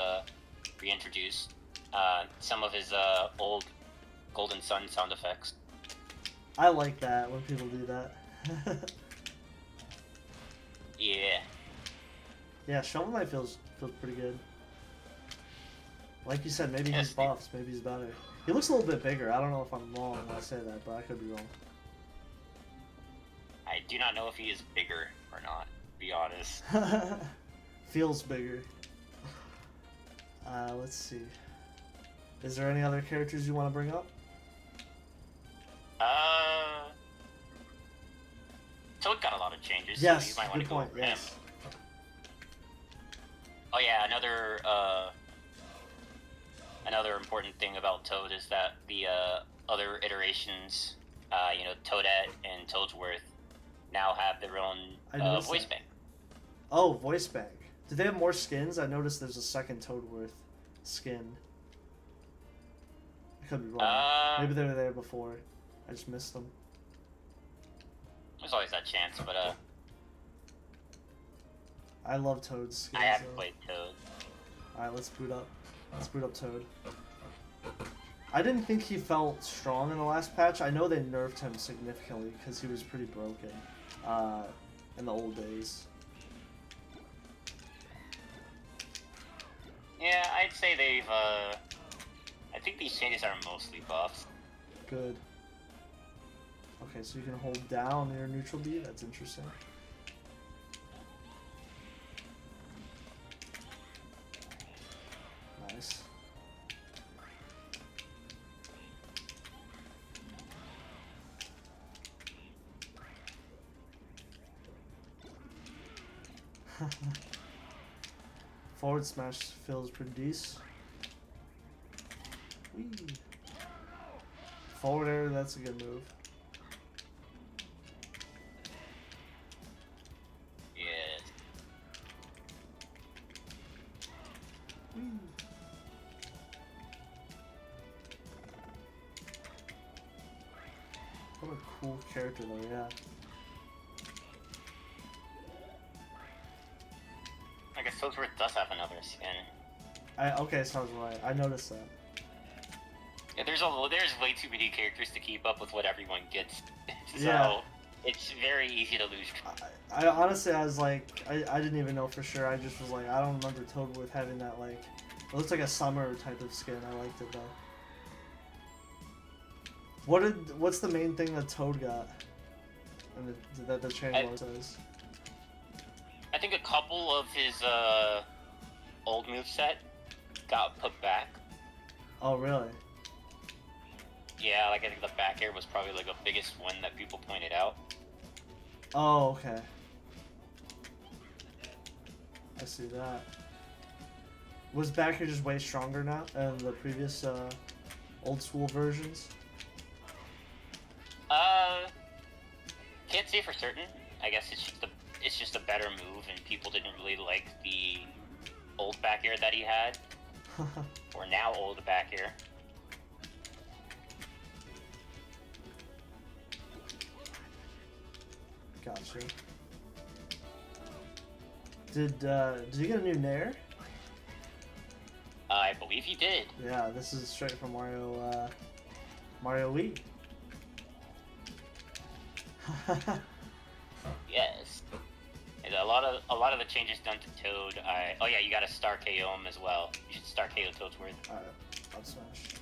reintroduced. Some of his old Golden Sun sound effects. I like that when people do that. Yeah. Yeah, Shovel Knight feels pretty good. Like you said, maybe he's buffed, maybe he's better. He looks a little bit bigger. I don't know if I'm wrong when I say that, but I could be wrong. I do not know if he is bigger or not, to be honest. Feels bigger. Let's see. Is there any other characters you want to bring up? Toad got a lot of changes, yes, so you might want to go over yes. him. Oh yeah, another important thing about Toad is that the other iterations, you know, Toadette and Toadsworth, now have their own voice bank. Oh, voice bank. Do they have more skins? I noticed there's a second Toadworth skin. I could be wrong. Maybe they were there before. I just missed them. There's always that chance, but I love Toad's skins. I haven't played Toad. Alright, let's boot up. Let's boot up Toad. I didn't think he felt strong in the last patch. I know they nerfed him significantly because he was pretty broken in the old days. Yeah, I'd say they've, I think these changes are mostly buffs. Good. Okay, so you can hold down your neutral B. That's interesting. Nice. Forward smash feels pretty decent. Whee. Forward air, that's a good move. Yes. Whee. What a cool character though, yeah. I guess Toadsworth does have another skin. Okay, so I was right. I noticed that. Yeah, there's way too many characters to keep up with what everyone gets. So Yeah. it's very easy to lose. I honestly, I was like, I didn't even know for sure. I just was like, I don't remember Toadworth having that, like, it looks like a summer type of skin. I liked it though. What's the main thing that Toad got? And that the channel says? I think a couple of his old moveset got put back. Oh really? Yeah, like I think the back air was probably like the biggest one that people pointed out. Oh, okay. I see that. Was back air just way stronger now than the previous old school versions? Can't say for certain. I guess it's just a better move, and people didn't really like the old back air that he had, or now old back air. Gotcha. Did you get a new Nair? I believe he did. Yeah, this is straight from Mario Wii. Yes. And a lot of the changes done to Toad. Oh yeah, you got to star KO him as well. You should star KO Toadsworth. Alright, I'll smash.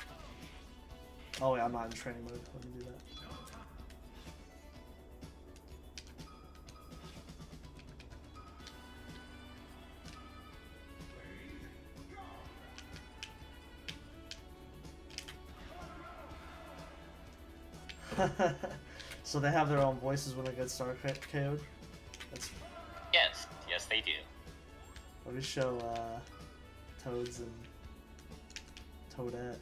Oh wait, I'm not in training mode. Let me do that. So they have their own voices when it gets star KO'd? That's... Yes, they do. Let me show Toads and Toadette.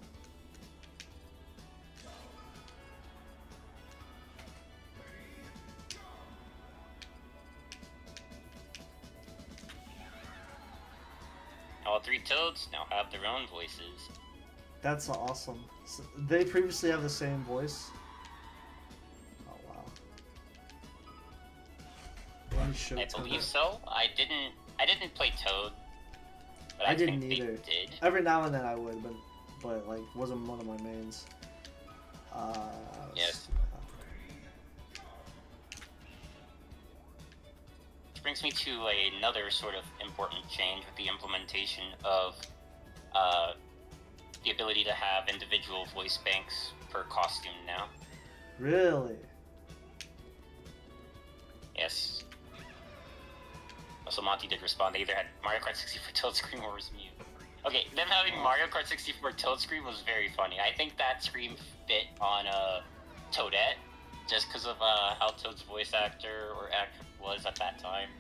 All three Toads now have their own voices. That's awesome. So they previously have the same voice. Oh wow. Let me show I believe so. I didn't play Toad, but I didn't think either. they did. Every now and then I would, but like wasn't one of my mains. Yes. Which brings me to another sort of important change with the implementation of the ability to have individual voice banks per costume now. Really? Yes. Also, Monty did respond. They either had Mario Kart 64 Toad Scream or was Mew. Okay, them having Mario Kart 64 Toad Scream was very funny. I think that scream fit on Toadette, just because of how Toad's voice actor or actor was at that time.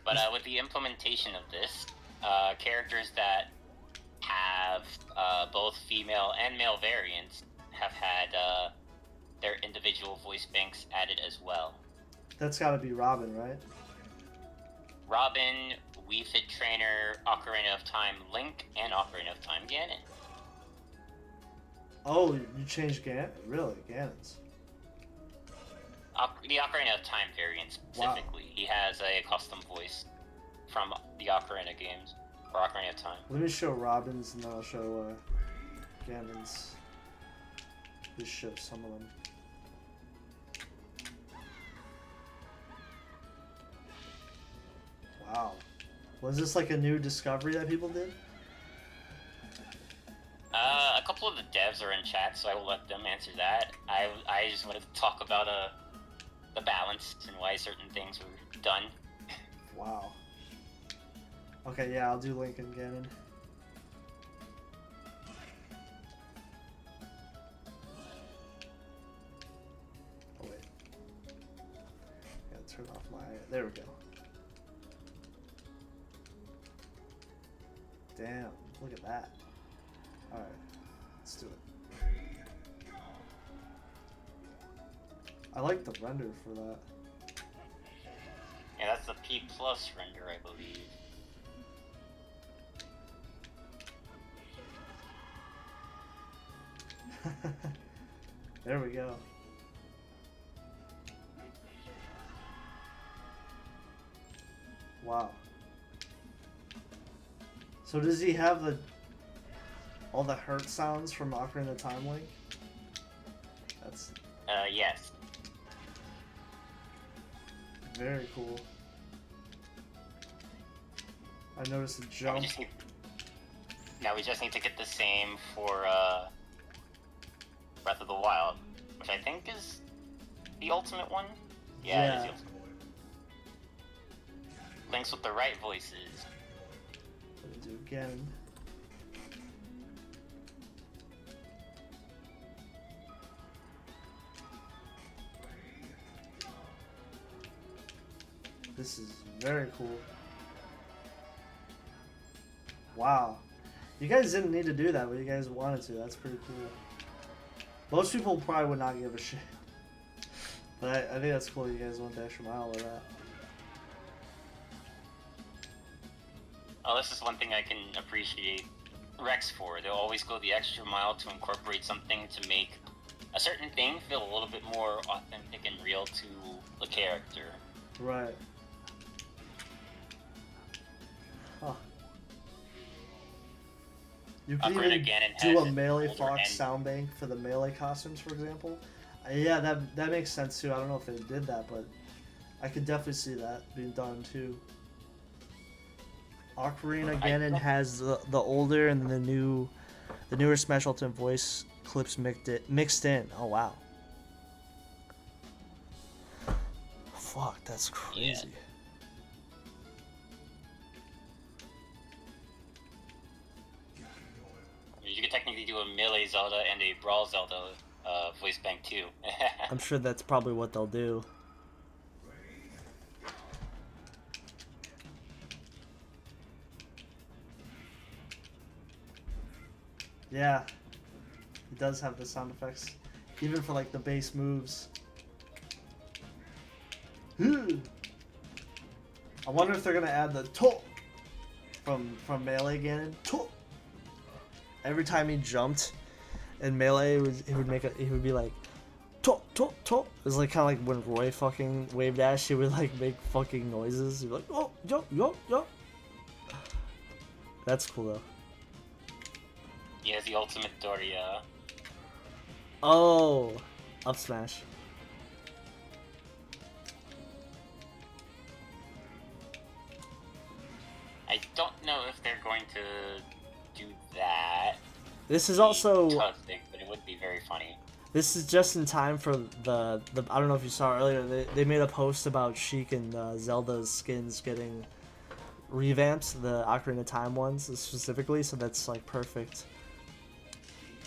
But with the implementation of this, characters that have both female and male variants have had their individual voice banks added as well. That's gotta be Robin, right? Robin, Wii Fit Trainer, Ocarina of Time Link, and Ocarina of Time Ganon. Oh, you changed Ganon? Really? Ganon's? The Ocarina of Time variant specifically. Wow. He has a custom voice from the Ocarina games, or Ocarina of Time. Let me show Robin's and then I'll show Ganon's. Just show some of them. Wow. Was this like a new discovery that people did? couple of the devs are in chat, so I will let them answer that. I just wanted to talk about the balance and why certain things were done. Wow. Okay, yeah, I'll do Link and Ganon. Oh wait. Gotta turn off my... There we go. Damn, look at that. Alright, let's do it. I like the render for that. Yeah, that's the P plus render, I believe. There we go. Wow. So does he have all the hurt sounds from Ocarina of Time Link? That's Yes. very cool. I noticed a jump. Now we just need to get the same for Breath of the Wild, which I think is the ultimate one. Yeah, it is the ultimate. Links with the right voices. Gonna do again. This is very cool. Wow. You guys didn't need to do that, but you guys wanted to. That's pretty cool. Most people probably would not give a shit. But I think that's cool you guys went the extra mile with that. Oh, this is one thing I can appreciate Rex for. They'll always go the extra mile to incorporate something to make a certain thing feel a little bit more authentic and real to the character. Right. Huh. You can even do a Melee Fox sound bank for the Melee costumes, for example. Yeah, that makes sense too. I don't know if they did that, but I could definitely see that being done too. Ocarina Ganon has the older and the newer Smash Ultimate voice clips mixed in. Oh wow. Fuck, that's crazy. Yeah. You could technically do a Melee Zelda and a Brawl Zelda voice bank too. I'm sure that's probably what they'll do. Yeah, it does have the sound effects, even for like the base moves. I wonder if they're gonna add the to from Melee Ganon. To. Every time he jumped in Melee, he would be like to to to. It was like kind of like when Roy fucking wave dash, he would like make fucking noises. He'd be like oh yo yo yo. That's cool though. He has the ultimate Doria. Oh, up smash. I don't know if they're going to do that. This is also Tough thing, but it would be very funny. This is just in time for the I don't know if you saw earlier. They made a post about Sheik and Zelda's skins getting revamped, the Ocarina of Time ones specifically. So that's like perfect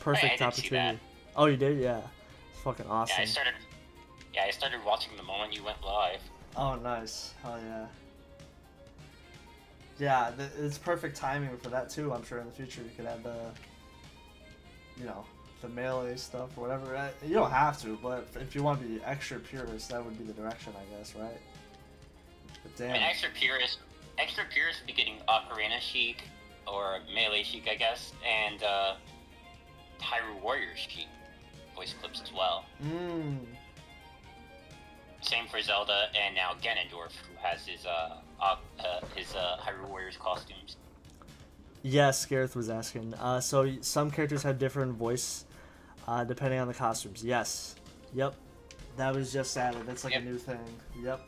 opportunity. Oh, you did? Yeah, it's fucking awesome. I started watching the moment you went live. Oh, nice. Hell yeah. Yeah, it's perfect timing for that too. I'm sure in the future you could add the Melee stuff or whatever. You don't have to, but if you want to be extra purist, that would be the direction, I guess, right? But damn. I mean, extra purist would be getting Ocarina Sheik or Melee Sheik, I guess, and Hyrule Warriors Sheik voice clips as well. Same for Zelda, and now Ganondorf, who has his Hyrule Warriors costumes. Yes, Gareth was asking. So some characters have different voice depending on the costumes. Yes. Yep. That was just added. That's like a new thing. Yep.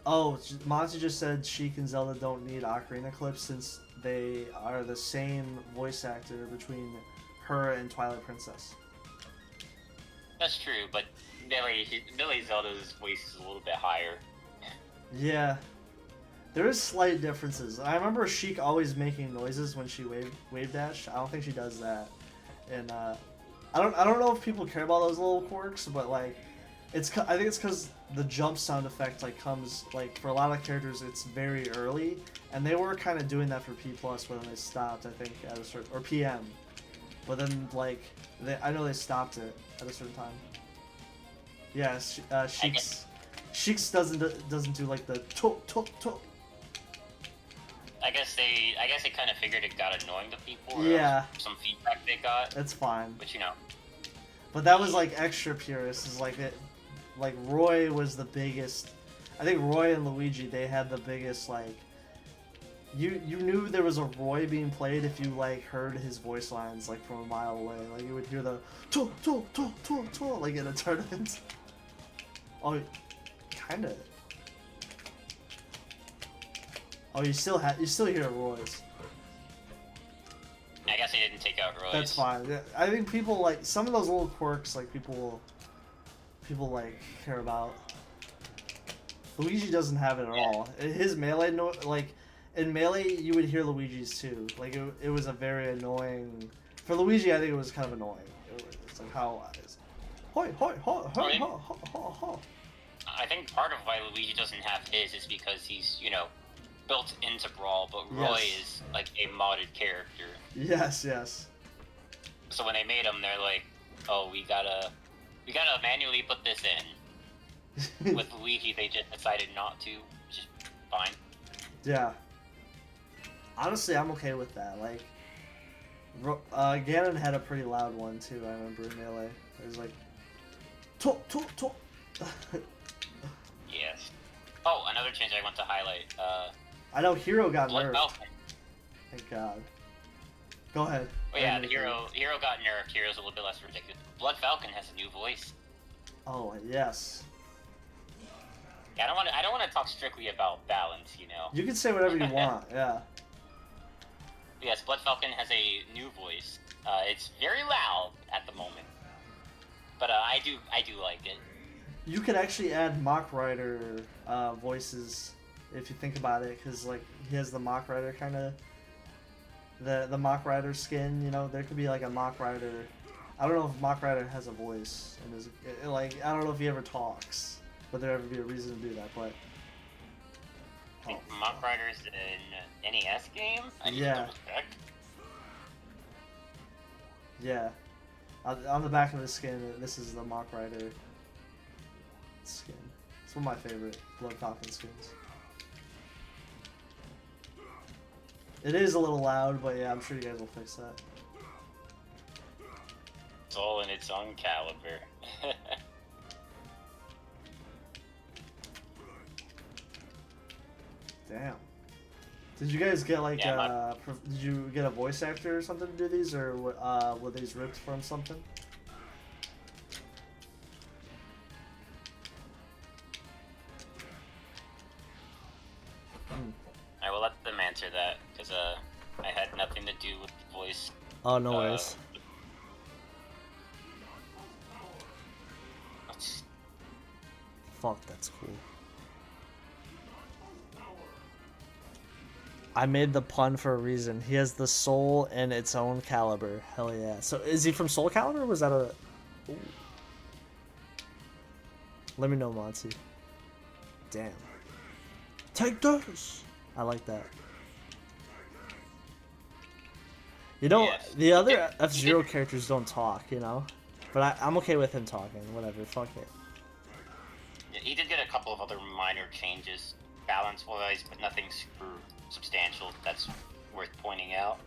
Oh, Monty just said Sheik and Zelda don't need Ocarina clips since they are the same voice actor between her and Twilight Princess. That's true, but Millie Zelda's voice is a little bit higher. Yeah. There is slight differences. I remember Sheik always making noises when she wave dash. I don't think she does that. And I don't know if people care about those little quirks, but like I think it's because the jump sound effect like comes like for a lot of characters it's very early, and they were kind of doing that for P plus, but then they stopped. I think at a certain or PM, but then like I know they stopped it at a certain time. Yeah, Sheik's doesn't do like the to. I guess they kind of figured it got annoying to people. Or Yeah. Some feedback they got. That's fine. But you know. But that was like extra purist. Is like it. Like Roy was the biggest. I think Roy and Luigi, they had the biggest like. You knew there was a Roy being played if you like heard his voice lines like from a mile away. Like you would hear the to like in a tournament. Oh, kind of. Oh, you still hear Roy's. I guess I didn't take out Roy's. That's fine. Yeah, I think people like some of those little quirks like people like care about. Luigi doesn't have it at all. His melee like in Melee you would hear Luigi's too. Like it was a very annoying. For Luigi, I think it was kind of annoying. It's like how hoi hoi hoi hoi hoi hoi hoi. I think part of why Luigi doesn't have his is because he's, you know, built into Brawl, but Roy is like a modded character. Yes. So when they made him, they're like, "Oh, we gotta manually put this in." With Luigi, they just decided not to, which is fine. Yeah. Honestly, I'm okay with that. Like, Ganon had a pretty loud one too. I remember in Melee. It was like, to. Yes. Oh, another change I want to highlight. I know Hero got Blood nerfed. Falcon. Thank God. Go ahead. Oh yeah, the hero got nerfed. Hero's a little bit less ridiculous. Blood Falcon has a new voice. Oh yes. Yeah, I don't want to talk strictly about balance, you know. You can say whatever you want. Yeah. Yes, Blood Falcon has a new voice. It's very loud at the moment, but I do like it. You could actually add Mach Rider voices if you think about it, because like he has the Mach Rider kind of the Mach Rider skin. You know, there could be like a Mach Rider. I don't know if Mach Rider has a voice, and like I don't know if he ever talks. Would there ever be a reason to do that? But I think Mach Rider's an NES game. I need to double check. Yeah. On the back of the skin, this is the Mach Rider skin. It's one of my favorite Blood Falcon skins. It is a little loud, but yeah, I'm sure you guys will fix that. It's all in its own caliber. Damn. Did you guys get like Yeah, did you get a voice actor or something to do these, or were these ripped from something? I will let them answer that because I had nothing to do with the voice. Oh, no worries. Fuck, that's cool. I made the pun for a reason. He has the soul in its own caliber. Hell yeah. So is he from Soul Calibur, or was that a... Ooh. Let me know, Monty. Damn. Take this! I like that. You know, Yes. the other F-Zero characters don't talk, you know? But I'm okay with him talking. Whatever, fuck it. Yeah, he did get a couple of other minor changes, balance-wise, but nothing super substantial that's worth pointing out.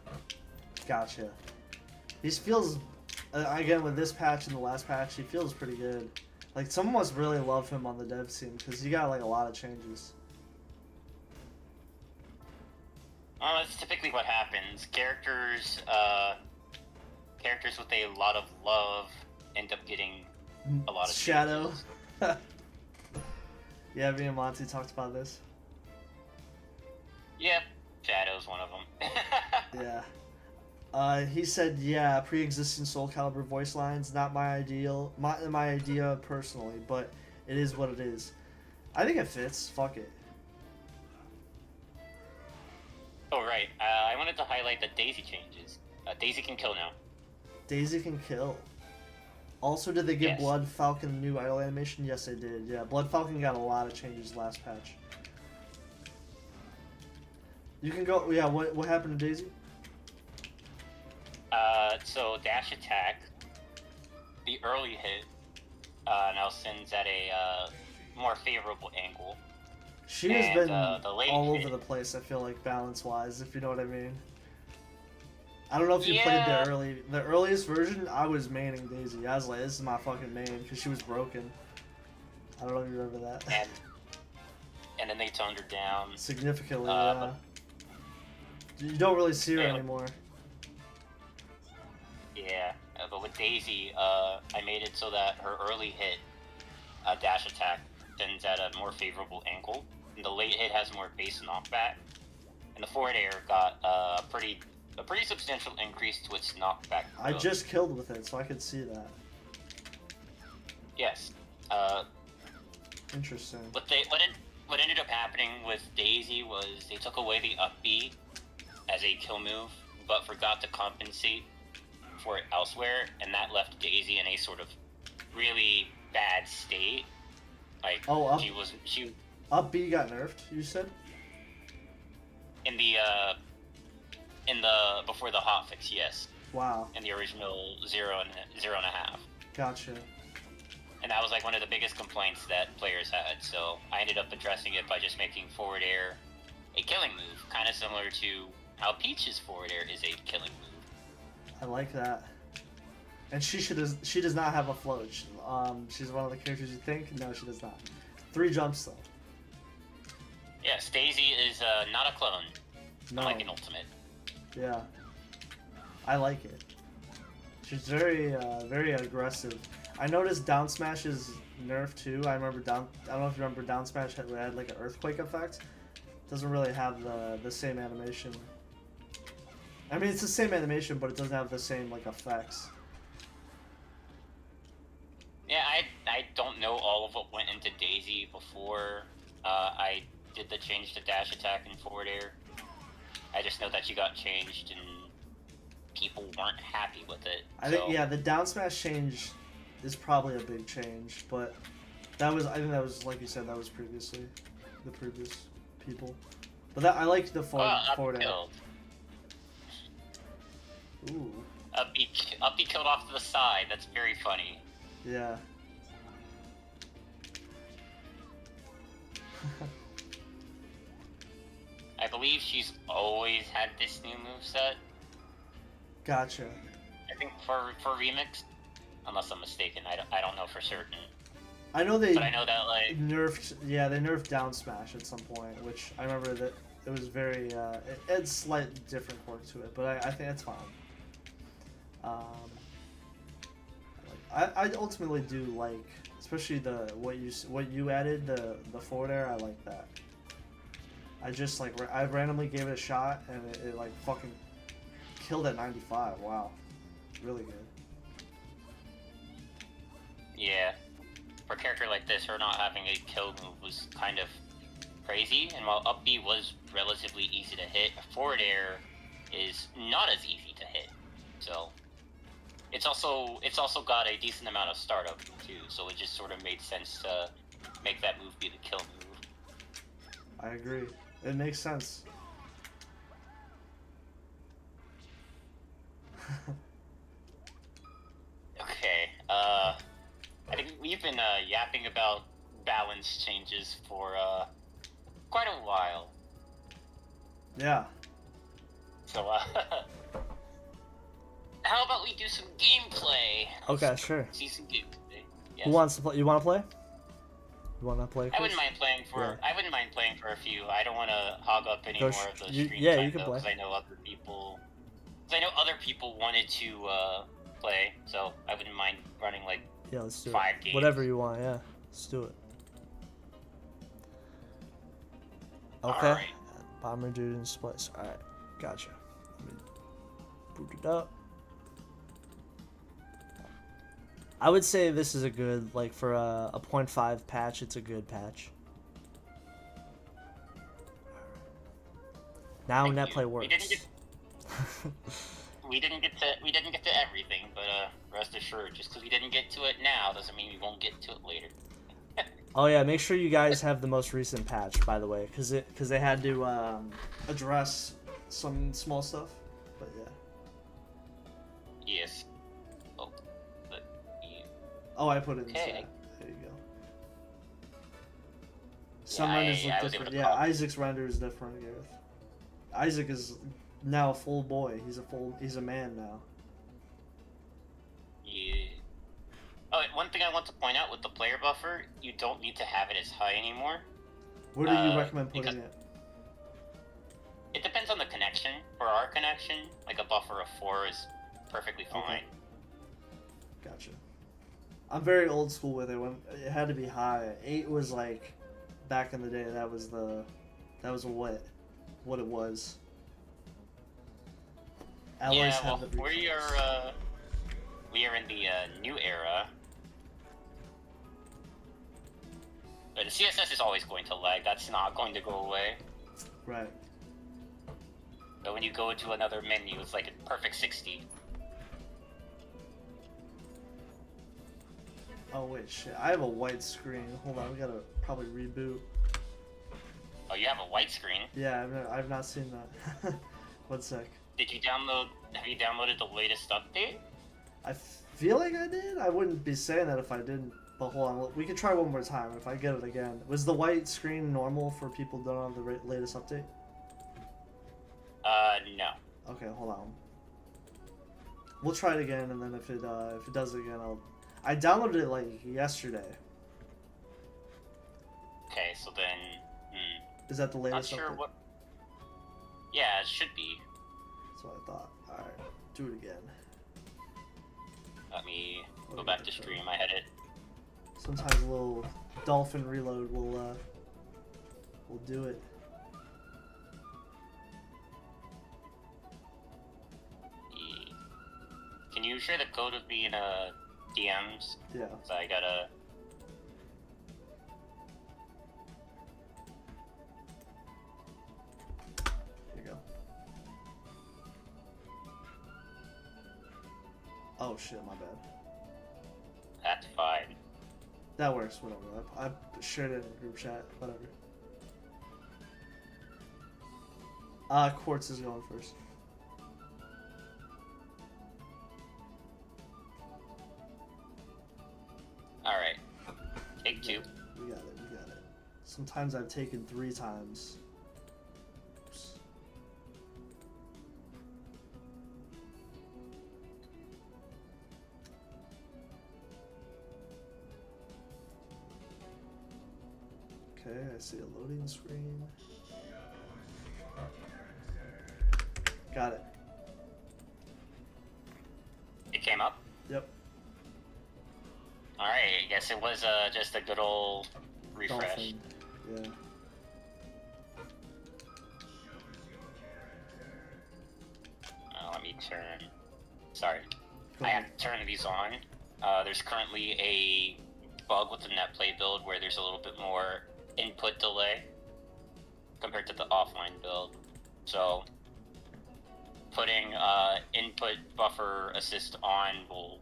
Gotcha. He feels, again, with this patch and the last patch, he feels pretty good. Like, someone must really love him on the dev team, because he got, like, a lot of changes. That's typically what happens. Characters with a lot of love end up getting a lot of Shadow. changes. Yeah, me and Monty talked about this. Yep, Shadow's one of them. Yeah. He said, yeah, pre-existing Soul Calibur voice lines, not my ideal, my idea personally, but it is what it is. I think it fits. Fuck it. Oh, right. I wanted to highlight the Daisy changes. Daisy can kill now. Daisy can kill. Also, did they give Yes. Blood Falcon a new idle animation? Yes, they did. Yeah, Blood Falcon got a lot of changes last patch. You can go. Yeah, what happened to Daisy? So dash attack, the early hit, now sends at a more favorable angle. She has been the late all hit, over the place, I feel like, balance-wise, if you know what I mean. I don't know if you played Yeah. the earliest version. I was maining Daisy. I was like, this is my fucking main, because she was broken. I don't know if you remember that. and then they toned her down. Significantly, yeah. You don't really see her Yeah. anymore. Yeah, but with Daisy, I made it so that her early hit, dash attack, sends at a more favorable angle, and the late hit has more base knockback, and the forward air got a pretty substantial increase to its knockback. I just killed with it, so I could see that. Yes. Interesting. What ended up happening with Daisy was they took away the up B as a kill move, but forgot to compensate for it elsewhere, and that left Daisy in a sort of really bad state. Like, she Up B got nerfed, you said? in the before the hotfix, yes. Wow. In the original 0.5. Gotcha. And that was like one of the biggest complaints that players had, so I ended up addressing it by just making forward air a killing move, kind of similar to how Peach's forward air is a killing move. I like that. And she does not have a float. She's one of the characters you think? No, she does not. 3 jumps though. Yes, Daisy is not a clone. No. Like an ultimate. Yeah. I like it. She's very aggressive. I noticed down smash is nerfed too. I don't know if you remember down smash had like an earthquake effect. Doesn't really have the same animation. I mean, it's the same animation, but it doesn't have the same like effects. Yeah, I don't know all of what went into Daisy before I did the change to dash attack and forward air. I just know that she got changed and people weren't happy with it. I think the down smash change is probably a big change, but I think that was like you said, that was previously the previous people. But I like the forward air. Ooh. Up B killed off to the side. That's very funny. Yeah. I believe she's always had this new moveset. Gotcha. I think for Remix, unless I'm mistaken. I don't know for certain. I know they. But I know that like nerfed. Yeah, they nerfed down smash at some point, which I remember that it was very. It had slight different quirk to it, but I think it's fine. I ultimately do like, especially what you added, the forward air. I like that. I just like I randomly gave it a shot and it like fucking killed at 95. Wow, really good. Yeah, for a character like this, her not having a kill move was kind of crazy. And while up B was relatively easy to hit, forward air is not as easy to hit. So it's also got a decent amount of startup too. So it just sort of made sense to make that move be the kill move. I agree. It makes sense. Okay. I think we've been yapping about balance changes for quite a while. Yeah. So how about we do some gameplay? Okay, sure. See some gameplay. Yes. Who wants to play? You want to play? You want to play? I wouldn't mind playing for. Yeah. I wouldn't mind playing for a few. I don't want to hog up any more of the stream yeah, time you can though, play. because I know other people. Because I know other people wanted to play, so I wouldn't mind running like Yeah, let's do 5 it. games. Whatever you want. Yeah, let's do it. Okay. Alright. Bomber dude and splice. Alright. Gotcha. Let me boot it up. I would say this is a good, like, for a 0.5 patch, it's a good patch. Now Thank netplay you. works. We didn't get to everything, but rest assured, just because we didn't get to it now doesn't mean we won't get to it later. Oh yeah, make sure you guys have the most recent patch, by the way, because they had to address some small stuff. But yeah. Yes. Oh, but yeah. Oh, I put it in Okay. chat. There you go. Some Yeah, renders I look was different. able to Yeah, copy. Isaac's render is different, Gareth. Isaac is now a full boy. He's a man now. Yeah. Oh, and one thing I want to point out with the player buffer, you don't need to have it as high anymore. Where do you recommend because putting it? it depends on the connection. For our connection, like a buffer of 4 is perfectly fine. Okay. Gotcha. I'm very old school with it. When it had to be high. 8 was like back in the day. That was what it was. Alloys Yeah, have well, the we are in the new era. But the CSS is always going to lag. That's not going to go away. Right. But when you go to another menu, it's like a perfect 60. Oh wait, shit. I have a white screen. Hold on, we gotta probably reboot. Oh, you have a white screen? Yeah, I've not seen that. 1 sec. Have you downloaded the latest update? I feel like I did. I wouldn't be saying that if I didn't. But hold on, we can try one more time if I get it again. Was the white screen normal for people who don't have the latest update? No. Okay, hold on. We'll try it again, and then if it does it again, I downloaded it like yesterday. Okay, so then, Is that the not latest sure update? what. Yeah, it should be. That's what I thought. All right, do it again. Let me go Okay, back to sure. stream. I had it. Sometimes a little dolphin reload will do it. Can you share the code with me in DMs? Yeah. So I gotta. Here you go. Oh shit, my bad. That's fine. That works, whatever. I shared it in the group chat, whatever. Quartz is going first. Alright. Take 2. We got it. Sometimes I've taken 3 times. Oops. Okay, I see a loading screen. Got it. It came up? Yep. Alright, I guess it was just a good old refresh. Dolphin. Yeah. Let me turn. Sorry. Go I ahead. have to turn these on. There's currently a bug with the netplay build where there's a little bit more input delay compared to the offline build. So putting input buffer assist on will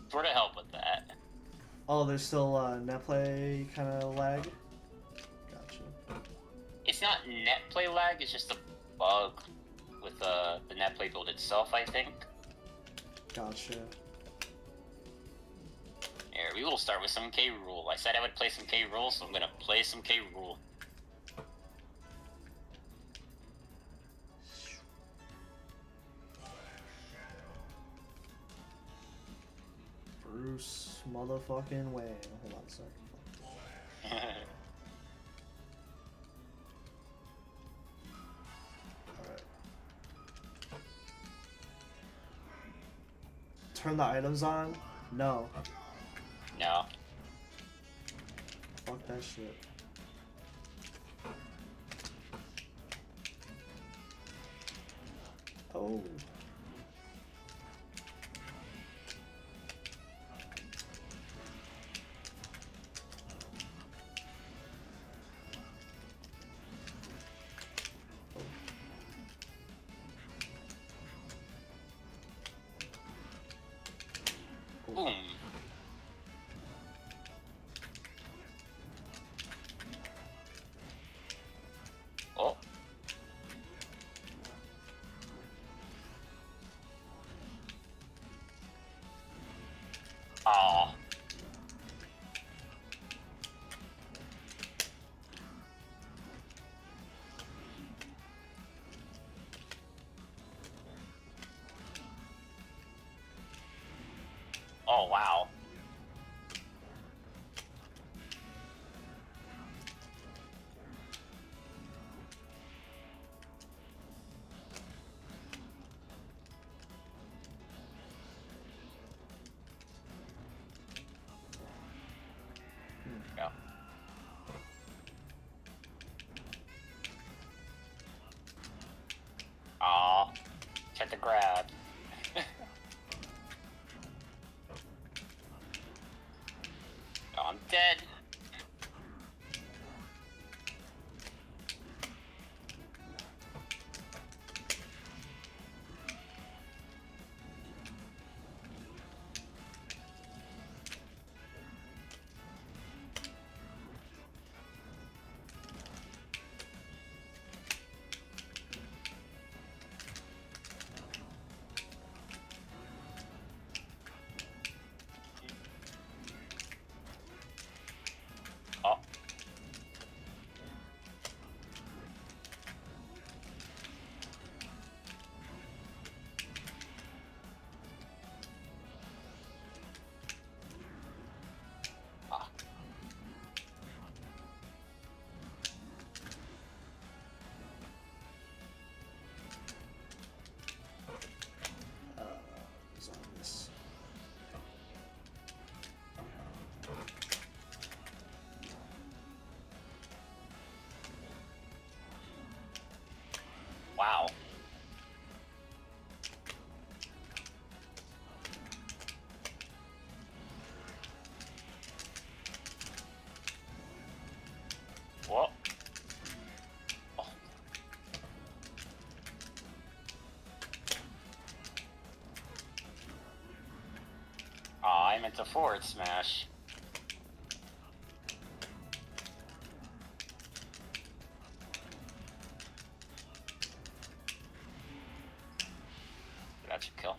sort of help with that. Oh, there's still netplay kind of lag? Gotcha. It's not netplay lag, it's just a bug with the netplay build itself, I think. Gotcha. Here, we will start with some K. Rool. I said I would play some K. Rool, so I'm gonna play some K. Rool. Bruce motherfucking Wayne. Hold on a second. Alright. Turn the items on? No. No. Fuck that shit. Oh. Boom. Oh. Aw. Oh, wow. Yeah. Aw. Tried to grab. Oh, I'm dead. Oh. Ah. What's on this? Wow. Whoa. Oh. Aw, I meant to forward smash. That should kill.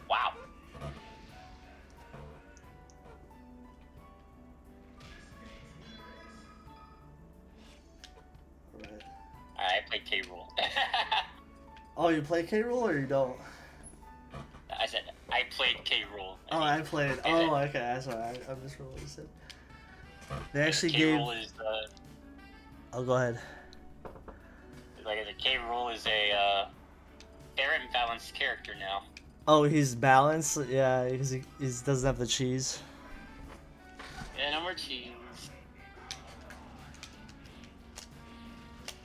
Wow. Alright. I played K. Rool. Oh, you play K. Rool or you don't? I said I played K. Rool. Oh, I played. Oh, okay. That's right. I just what you said. They actually K. gave. Rool is Oh, go ahead. like the K. Rool is a fair and balanced character now. Oh, he's balanced. Yeah, because he doesn't have the cheese. Yeah, no more cheese.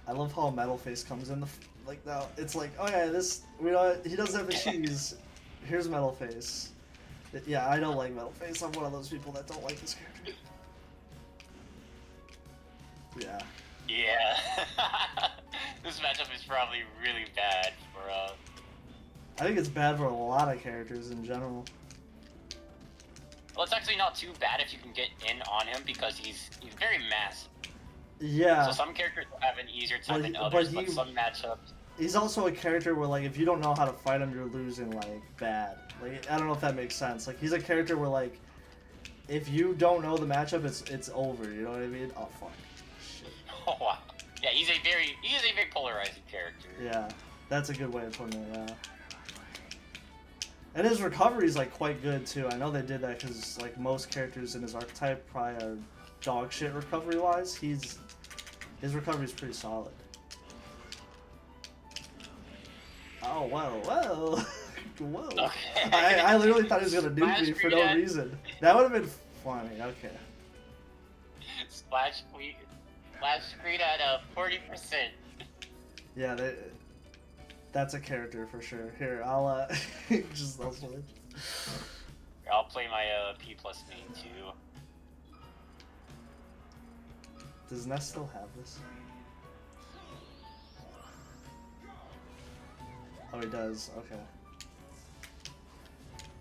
I love how Metal Face comes in like now. It's like, oh yeah, this we don't. He doesn't have the cheese. Here's Metal Face. Yeah, I don't like Metal Face. I'm one of those people that don't like this character. Yeah. Yeah. This matchup is probably really bad for I think it's bad for a lot of characters in general. Well, it's actually not too bad if you can get in on him because he's very massive. Yeah. So some characters will have an easier time than but others, but some matchups. He's also a character where, like, if you don't know how to fight him, you're losing, like, bad. Like, I don't know if that makes sense. Like, he's a character where, like, if you don't know the matchup, it's over. You know what I mean? Oh fuck. Shit. Oh wow. Yeah, he is a very polarizing character. Yeah, that's a good way of putting it. Yeah. And his recovery is like quite good too. I know they did that because like most characters in his archetype probably are dog shit recovery wise. His recovery is pretty solid. Oh whoa. Whoa. Okay. I literally thought he was gonna nuke me for no reason. That would have been funny. Okay. Splash screen at 40%. Yeah, that's a character for sure. Here, I'll I'll switch. I'll play my P plus main too. Does Ness still have this? Oh, he does. Okay.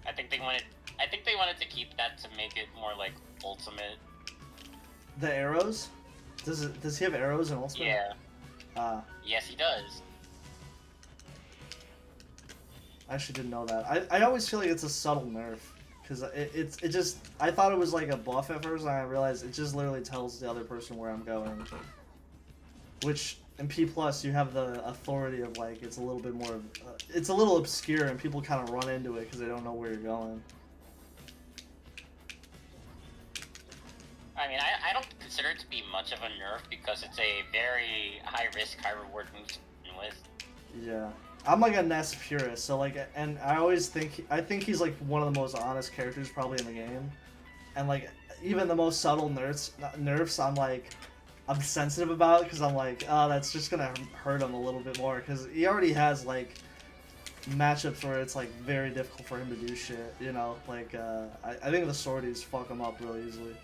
I think they wanted to keep that to make it more like ultimate. The arrows? Does he have arrows in ultimate? Yeah. Yes, he does. I actually didn't know that. I always feel like it's a subtle nerf because it just I thought it was like a buff at first, and I realized it just literally tells the other person where I'm going. Which in P plus you have the authority of like it's a little bit more. It's a little obscure, and people kind of run into it because they don't know where you're going. I mean, I don't consider it to be much of a nerf because it's a very high risk, high reward move to begin with. Yeah. I'm like a Ness purist, so like, and I think he's like one of the most honest characters probably in the game, and like even the most subtle nerfs I'm sensitive about because I'm like, oh, that's just gonna hurt him a little bit more because he already has like matchups where it's like very difficult for him to do shit, you know, like I think the sorties fuck him up really easily.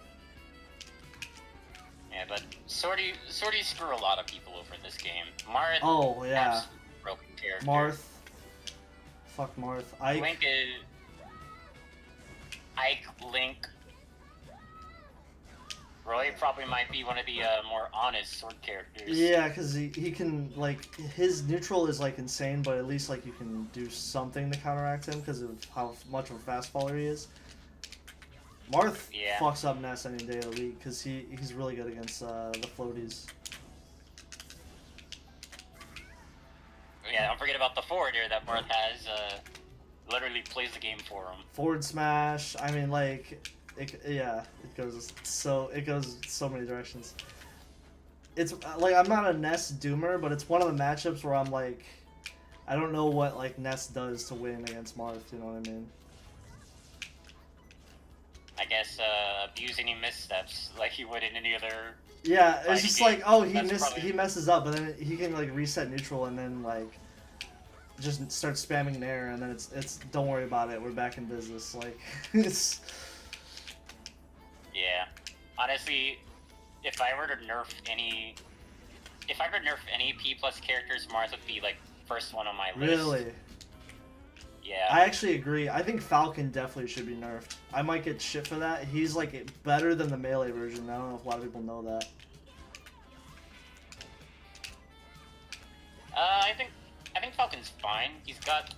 Yeah, but sorties screw a lot of people over in this game. Marth. Oh yeah. Broken character. Marth. Fuck Marth. Ike, Link. Roy probably might be one of the more honest sword characters. Yeah, because he can, like, his neutral is, like, insane, but at least, like, you can do something to counteract him because of how much of a fast faller he is. Marth fucks up Ness any day of the week because he's really good against the floaties. Yeah, don't forget about the forwarder that Marth has. Literally plays the game for him. Forward smash. I mean, like, it goes so many directions. It's like I'm not a Ness doomer, but it's one of the matchups where I'm like, I don't know what like Ness does to win against Marth. You know what I mean? I guess abuse any missteps like he would in any other. Yeah, it's just game. Like, oh, Probably... he messes up, but then he can like reset neutral and then like just start spamming Nair, and then it's don't worry about it, we're back in business. Like it's. Yeah, honestly, if I were to nerf any P plus characters, Marth would be like first one on my list. Really? Yeah. I actually agree. I think Falcon definitely should be nerfed. I might get shit for that. He's like better than the melee version. I don't know if a lot of people know that. I think Falcon's fine. He's got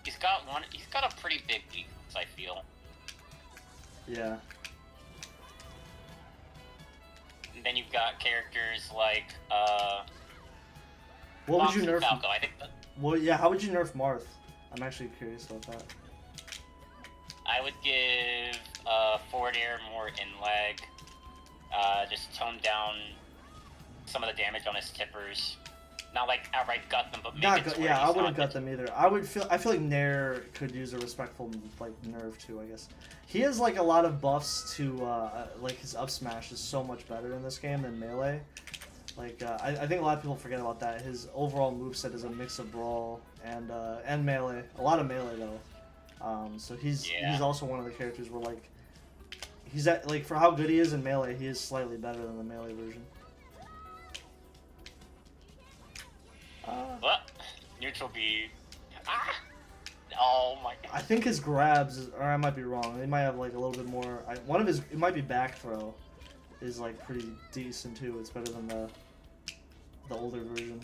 a pretty big weakness, I feel. Yeah. And then you've got characters like what would you nerf? Falco. I think. Well, yeah. How would you nerf Marth? I'm actually curious about that. I would give forward air more in lag. Just tone down some of the damage on his tippers. Not like outright gut them, but make it to where I he's wouldn't not gut them either. I feel like Nair could use a respectful like nerf too. I guess he has like a lot of buffs to like his up smash is so much better in this game than melee. Like I think a lot of people forget about that. His overall moveset is a mix of brawl and melee. A lot of melee though. So he's also one of the characters where like he's at like for how good he is in melee, he is slightly better than the melee version. What? Neutral B. Ah! Oh my god. I think his grabs, or I might be wrong. They might have like a little bit more. One of his, it might be back throw, is like pretty decent too. It's better than the older version.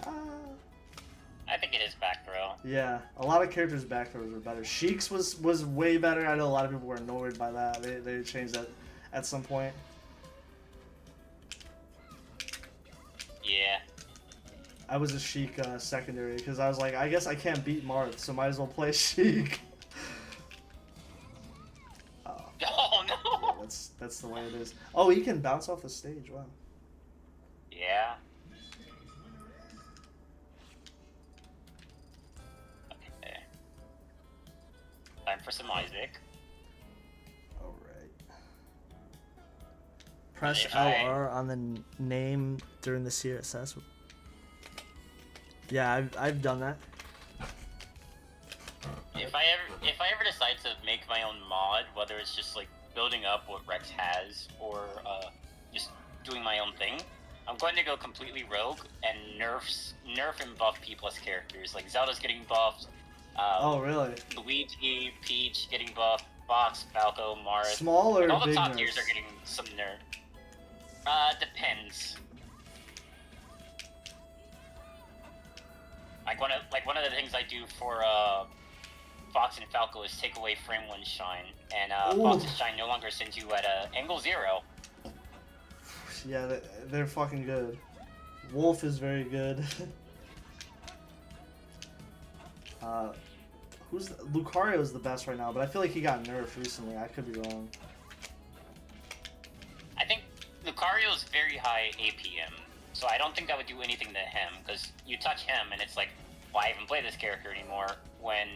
I think it is back throw. Yeah, a lot of characters' back throws were better. Sheik's was way better. I know a lot of people were annoyed by that. They changed that at some point. Yeah. I was a Sheik secondary because I was like, I guess I can't beat Marth, so might as well play Sheik. that's the way it is. Oh, he can bounce off the stage. Wow. Yeah. Okay. Time for some Isaac. All right. Press If I- LR on the name during the CSS. Yeah, I've done that. If I ever decide to make my own mod, whether it's just like building up what Rex has or just doing my own thing, I'm going to go completely rogue and nerf and buff P+ characters. Like Zelda's getting buffed. Oh, really? Luigi, Peach getting buffed. Fox, Falco, Mars. Small or all the big top nerfs? tiers are getting some nerf. Depends. Like one of the things I do for Fox and Falco is take away frame 1 shine, and Fox's shine no longer sends you at angle 0. Yeah, they're fucking good. Wolf is very good. Lucario is the best right now, but I feel like he got nerfed recently. I could be wrong. I think Lucario is very high APM, so I don't think I would do anything to him, because you touch him and it's like, why even play this character anymore when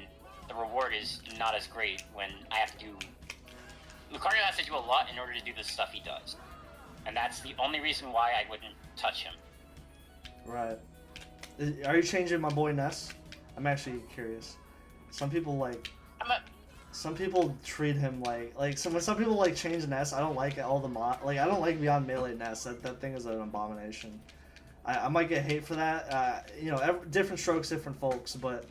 the reward is not as great when I have to do... Lucario has to do a lot in order to do the stuff he does. And that's the only reason why I wouldn't touch him. Right. Are you changing my boy Ness? I'm actually curious. Some people like... Some people treat him like so when some people like change Ness, I don't like all the I don't like Beyond Melee Ness. That thing is an abomination. I might get hate for that. You know, different strokes, different folks, but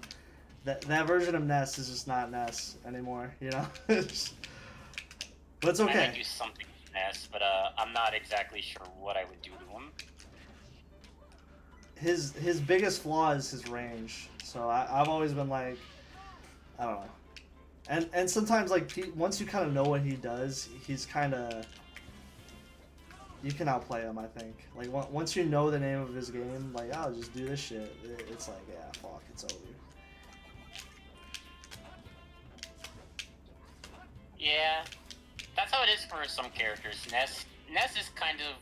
that version of Ness is just not Ness anymore. You know, but it's okay. I might do something with Ness, but I'm not exactly sure what I would do to him. His biggest flaw is his range. So I've always been like, I don't know. And sometimes, like, once you kind of know what he does, he's kind of... You can outplay him, I think. Like, once you know the name of his game, like, I'll just do this shit. It's like, yeah, fuck, it's over. Yeah, that's how it is for some characters. Ness is kind of...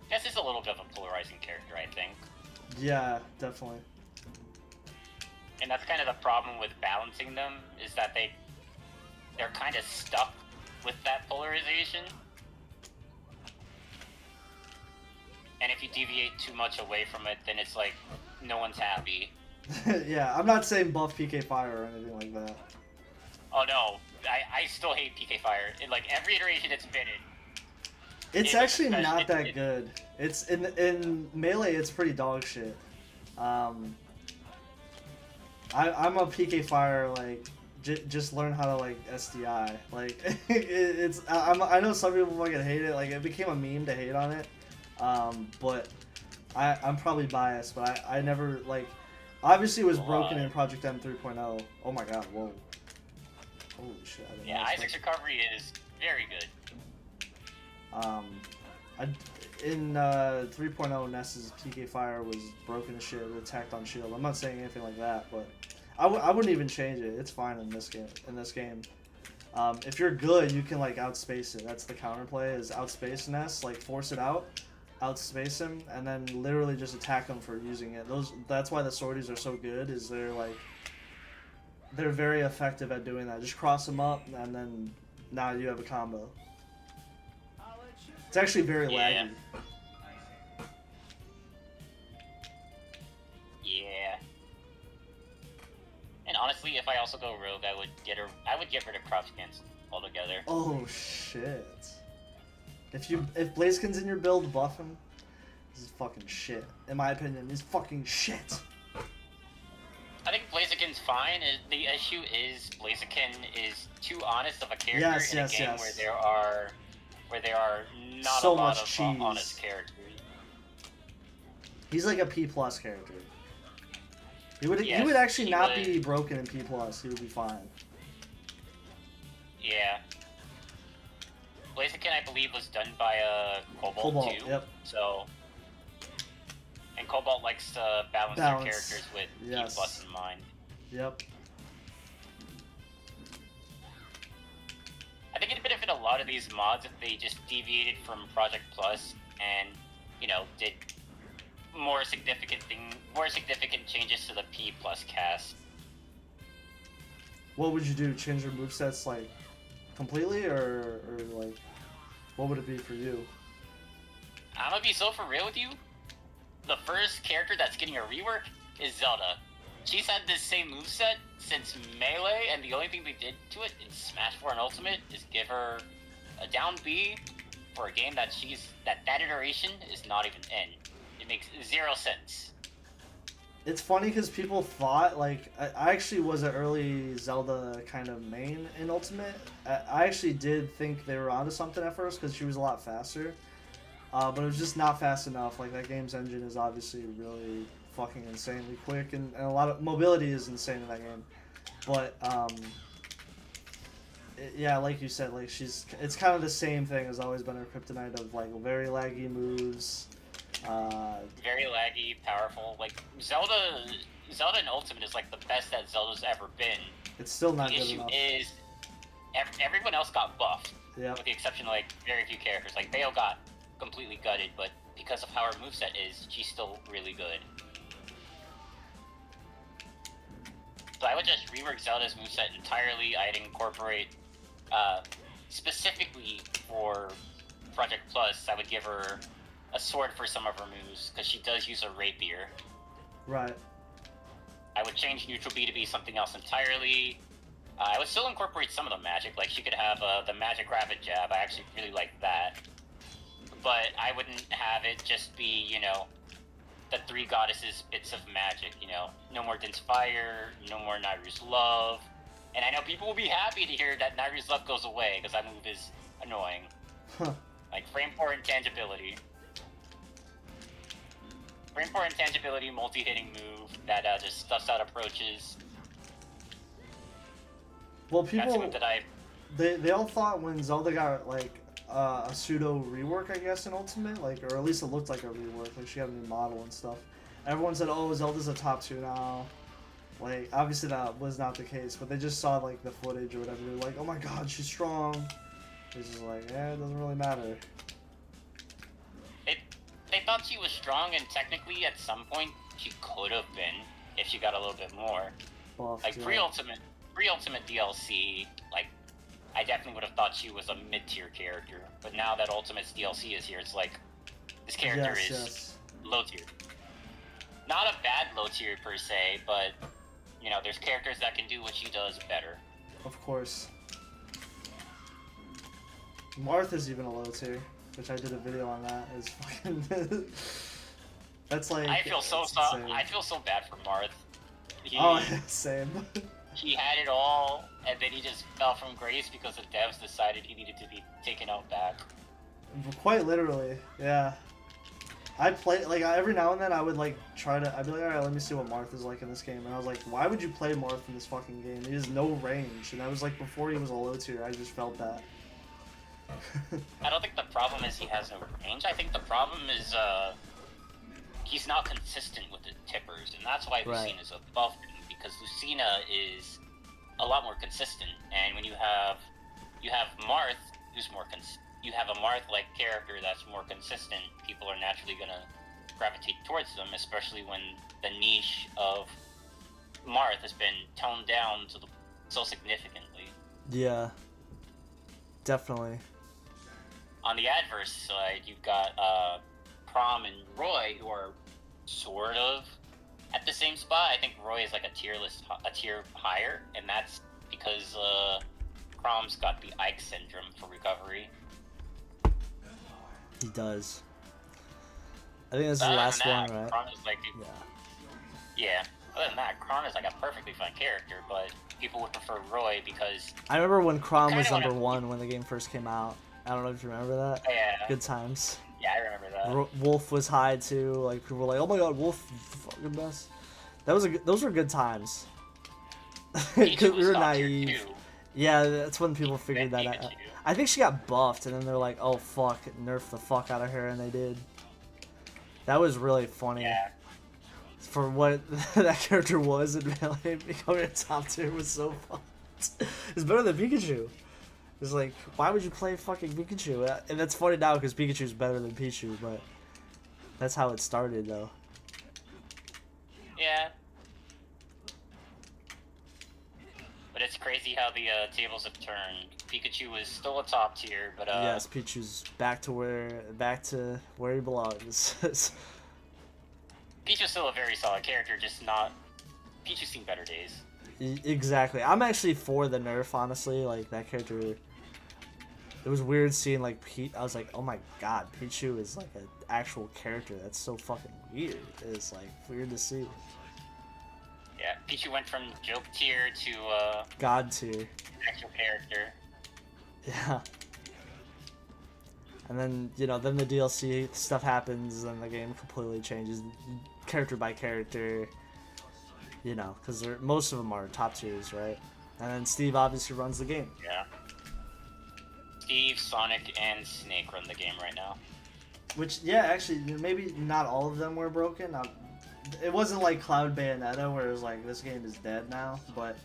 Ness is a little bit of a polarizing character, I think. Yeah, definitely. And that's kind of the problem with balancing them, is that they're kind of stuck with that polarization. And if you deviate too much away from it, then it's like, no one's happy. Yeah, I'm not saying buff PK Fire or anything like that. Oh no, I still hate PK Fire. In like every iteration it's been in. It's actually not that good. It's in Melee, it's pretty dog shit. I'm a PK Fire, like, just learn how to, like, SDI. Like, I know some people fucking hate it, like, it became a meme to hate on it. But I'm probably biased, but I never, like, obviously it was broken in Project M 3.0. Oh my god, whoa. Holy shit. Yeah, Isaac's recovery is very good. In 3.0, Ness's PK Fire was broken as shit, attacked on shield. I'm not saying anything like that, but I wouldn't even change it. It's fine in this game. If you're good, you can like outspace it. That's the counterplay, is outspace Ness, like force it out, outspace him, and then literally just attack him for using it. That's why the sorties are so good, is they're very effective at doing that. Just cross them up, and then now you have a combo. It's actually very laggy. Yeah. And honestly, if I also go rogue, I would get rid of crouch cancel altogether. Oh shit! If Blaziken's in your build, buff him. This is fucking shit. In my opinion, he's fucking shit. I think Blaziken's fine. The issue is Blaziken is too honest of a character in a game where there are not so a lot much of cheese. honest characters. He's like a P+ character. He would actually not be broken in P+. He would be fine. Yeah. Blaziken, I believe, was done by Cobalt too. Yep. So, and Cobalt likes to balance their characters with P+ in mind. Yep. I think it'd benefit a lot of these mods if they just deviated from Project Plus and, you know, did more significant changes to the P Plus cast. What would you do? Change your movesets like completely, or like what would it be for you? I'm gonna be so for real with you. The first character that's getting a rework is Zelda. She's had this same moveset since Melee, and the only thing they did to it in Smash 4 and Ultimate is give her a down B for a game that that iteration is not even in. It makes zero sense. It's funny because people thought, like, I actually was an early Zelda kind of main in Ultimate. I actually did think they were onto something at first because she was a lot faster. But it was just not fast enough. Like, that game's engine is obviously really fucking insanely quick, and a lot of mobility is insane in that game. But, yeah, like you said, like, it's kind of the same thing as always been her kryptonite of, like, very laggy moves. Very laggy, powerful. Like, Zelda in Ultimate is, like, the best that Zelda's ever been. It's still not good enough. The issue is, everyone else got buffed. Yeah. With the exception of, like, very few characters. Like, Bayo got completely gutted, but because of how her moveset is, she's still really good. So I would just rework Zelda's moveset entirely. I'd incorporate, specifically for Project Plus, I would give her a sword for some of her moves, because she does use a rapier. Right. I would change neutral B to be something else entirely. I would still incorporate some of the magic, like she could have the magic rapid jab. I actually really like that. But I wouldn't have it just be, you know, the three goddesses bits of magic, you know. No more Din's Fire, no more Nairu's Love. And I know people will be happy to hear that Nairu's Love goes away, because that move is annoying. Huh. Like, frame 4 intangibility. Frame 4 intangibility, multi-hitting move that just stuffs out approaches. Well, people, that's that they all thought when Zelda got, like, a pseudo rework, I guess, in Ultimate, like, or at least it looked like a rework, like she had a new model and stuff. Everyone said, "Oh, Zelda's a top 2 now." Like, obviously that was not the case, but they just saw, like, the footage or whatever. They were like, "Oh my God, she's strong." It's just like, it doesn't really matter. They thought she was strong, and technically, at some point, she could have been if she got a little bit more. Buffed, like pre-Ultimate DLC, like, I definitely would have thought she was a mid-tier character, but now that Ultimate's DLC is here, it's like, this character is low tier. Not a bad low tier per se, but, you know, there's characters that can do what she does better. Of course. Martha's even a low tier, which I did a video on that. Is fucking that's like I feel so bad for Marth. Same. He had it all, and then he just fell from grace because the devs decided he needed to be taken out back. Quite literally, yeah. I play, like, every now and then I would, like, I'd be like, alright, let me see what Marth is like in this game. And I was like, why would you play Marth in this fucking game? He has no range. And that was, like, before he was a low tier. I just felt that. I don't think the problem is he has no range. I think the problem is, he's not consistent with the tippers. And that's why Lucina's above him. Because Lucina is a lot more consistent, and when you have Marth, who's more you have a Marth-like character that's more consistent, people are naturally gonna gravitate towards them, especially when the niche of Marth has been toned down so significantly. Yeah, definitely. On the adverse side, you've got Prom and Roy, who are sort of at the same spot. I think Roy is like a tier higher, and that's because Crom's got the Ike syndrome for recovery. He does. I think that's the last one, right? Crom is like yeah. Other than that, Crom is like a perfectly fine character, but people would prefer Roy because I remember when Crom was number 1 when the game first came out. I don't know if you remember that. Yeah. Good times. Yeah, I remember that. Wolf was high too. Like, people were like, "Oh my God, Wolf, fucking best." Those were good times. Because we were naive. Yeah, that's when people figured that out. I think she got buffed, and then they're like, "Oh fuck, nerf the fuck out of her," and they did. That was really funny. Yeah. For what that character was in Melee, becoming a top tier was so fun. It's better than Pikachu. It's like, why would you play fucking Pikachu? And that's funny now because Pikachu's better than Pichu, but that's how it started, though. Yeah. But it's crazy how the tables have turned. Pikachu is still a top tier, but yes, Pichu's back to where he belongs. Pichu's still a very solid character, just not. Pichu's seen better days. Exactly. I'm actually for the nerf, honestly. Like, that character, it was weird seeing, like, I was like, oh my god, Pichu is, like, an actual character. That's so fucking weird. It's, like, weird to see. Yeah, Pichu went from joke tier to, God tier. actual character. Yeah. And then, you know, then the DLC stuff happens, and the game completely changes, character by character. You know, because most of them are top tiers, right? And then Steve obviously runs the game. Yeah. Steve, Sonic, and Snake run the game right now. Which, yeah, actually, maybe not all of them were broken. It wasn't like Cloud Bayonetta, where it was like, this game is dead now, but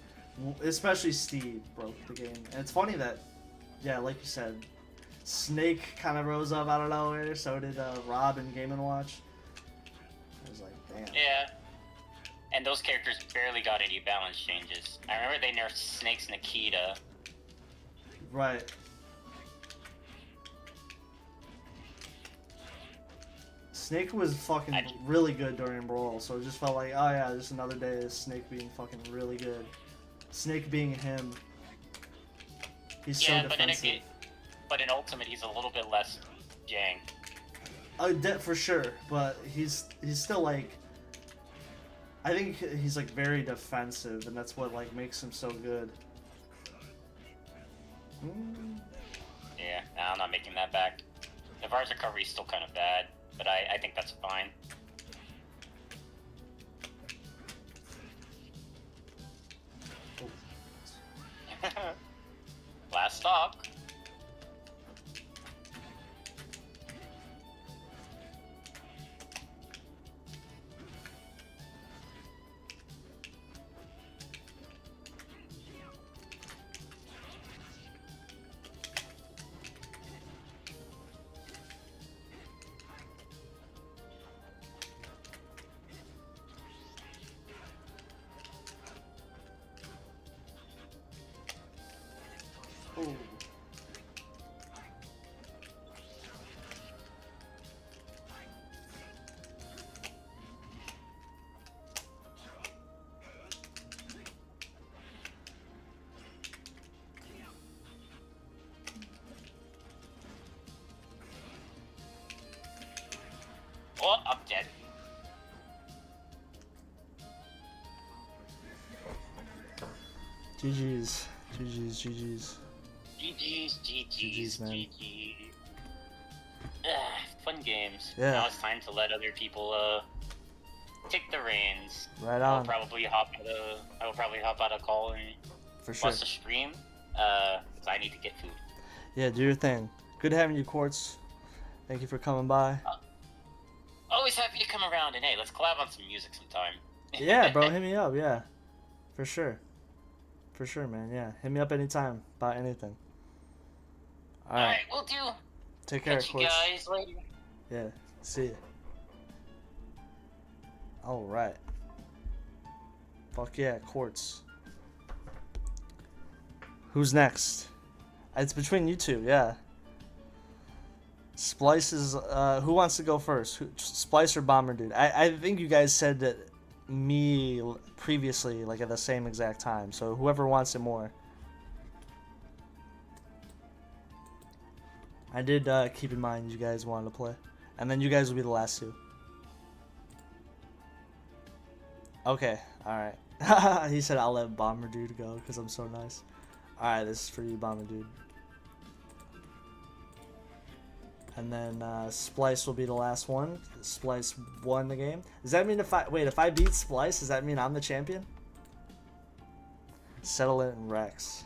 especially Steve broke the game. And it's funny that, yeah, like you said, Snake kind of rose up out of nowhere, so did Rob in Game & Watch. I was like, damn. Yeah. And those characters barely got any balance changes. I remember they nerfed Snake's Nikita. Right. Snake was fucking really good during Brawl, so it just felt like, oh yeah, just another day of Snake being fucking really good. Snake being him. He's so defensive. But in Ultimate, he's a little bit less Jang. For sure, but he's still like, I think he's like very defensive, and that's what like makes him so good. Yeah, I'm not making that back. Navarre's recovery is still kind of bad, but I think that's fine. Last stock. Ooh. Oh, I'm dead. GG's. GG's. GG's. GG's, man. GG. Fun games. Yeah. Now it's time to let other people take the reins. Right I on. will probably hop out of call and For sure. watch the stream. So I need to get food. Yeah, do your thing. Good having you, Quartz. Thank you for coming by. Always happy to come around, and hey, let's collab on some music sometime. Yeah, bro, hit me up. Yeah, for sure. For sure, man. Yeah, hit me up anytime about anything. All right, we'll do. Take care, Catch you Quartz. guys later. Yeah, see ya. All right. Fuck yeah, Quartz. Who's next? It's between you two, yeah. Splice is, who wants to go first? Splice or Bomber Dude? I think you guys said that me previously, like at the same exact time, so whoever wants it more. I did keep in mind you guys wanted to play. And then you guys will be the last two. Okay, alright. He said I'll let Bomber Dude go because I'm so nice. Alright, this is for you, Bomber Dude. And then Splice will be the last one. Splice won the game. Does that mean if I beat Splice, does that mean I'm the champion? Settle it in Rex.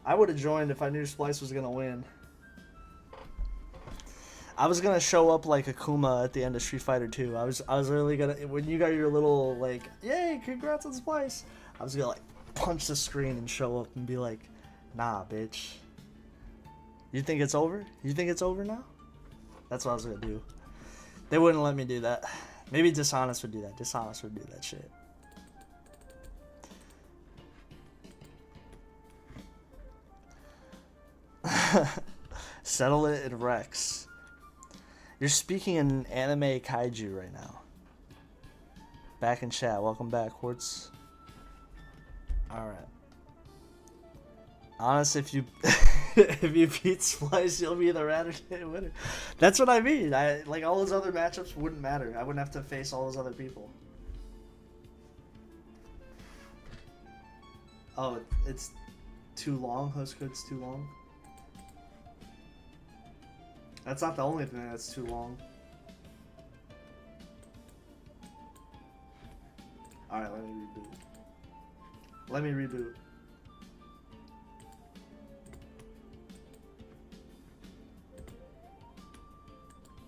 I would have joined if I knew Splice was gonna win. I was gonna show up like Akuma at the end of Street Fighter 2. I was really gonna, when you got your little like, yay, congrats on Splice, I was gonna like punch the screen and show up and be like, Nah, bitch. You think it's over? You think it's over now? That's what I was gonna do. They wouldn't let me do that. Maybe Dishonest would do that. Dishonest would do that shit. Settle it in Rex. You're speaking in anime kaiju right now. Back in chat. Welcome back, Quartz. Alright. Honest, if you if you beat Splice, you'll be the Rattata winner. That's what I mean. Like all those other matchups wouldn't matter. I wouldn't have to face all those other people. Oh, it's too long. Host code's too long. That's not the only thing that's too long. Alright, let me reboot. Let me reboot.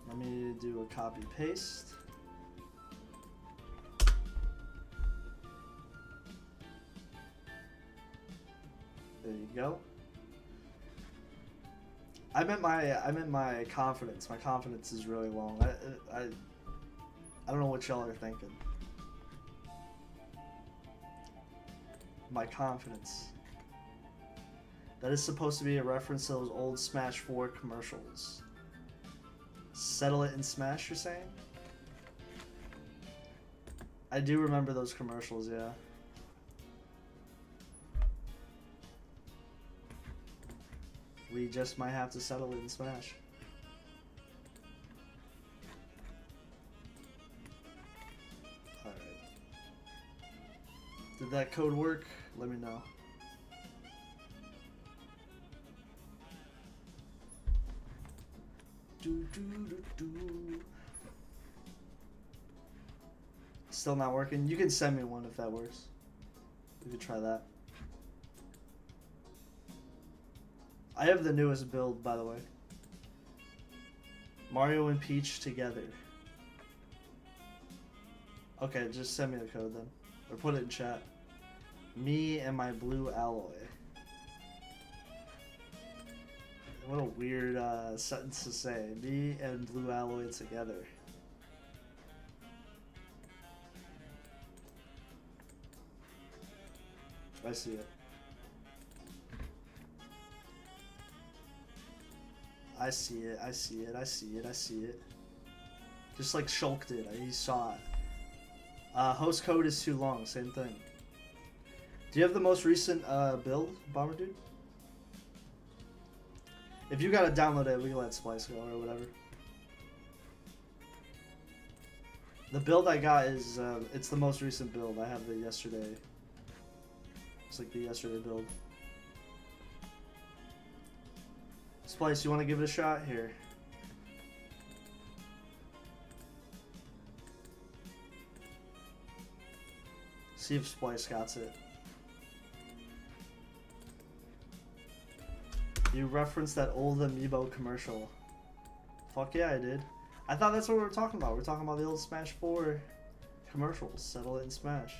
Let me do a copy paste. There you go. I meant my confidence. My confidence is really long. I don't know what y'all are thinking. My confidence. That is supposed to be a reference to those old Smash 4 commercials. Settle it in Smash, you're saying? I do remember those commercials, yeah. We just might have to settle it in Smash. Alright. Did that code work? Let me know. Still not working? You can send me one if that works. We could try that. I have the newest build, by the way. Mario and Peach together. Okay, just send me the code then. Or put it in chat. Me and my blue alloy. What a weird sentence to say. Me and blue alloy together. I see it. I see it, I see it, I see it, I see it. Just like Shulk did, he saw it. Host code is too long, same thing. Do you have the most recent build, Bomber Dude? If you gotta download it, we can let Splice go or whatever. The build I got is, it's the most recent build. I have the yesterday. It's like the yesterday build. Splice, you want to give it a shot? Here. See if Splice got it. You referenced that old Amiibo commercial. Fuck yeah, I did. I thought that's what we were talking about. We're talking about the old Smash 4 commercials. Settle it in Smash.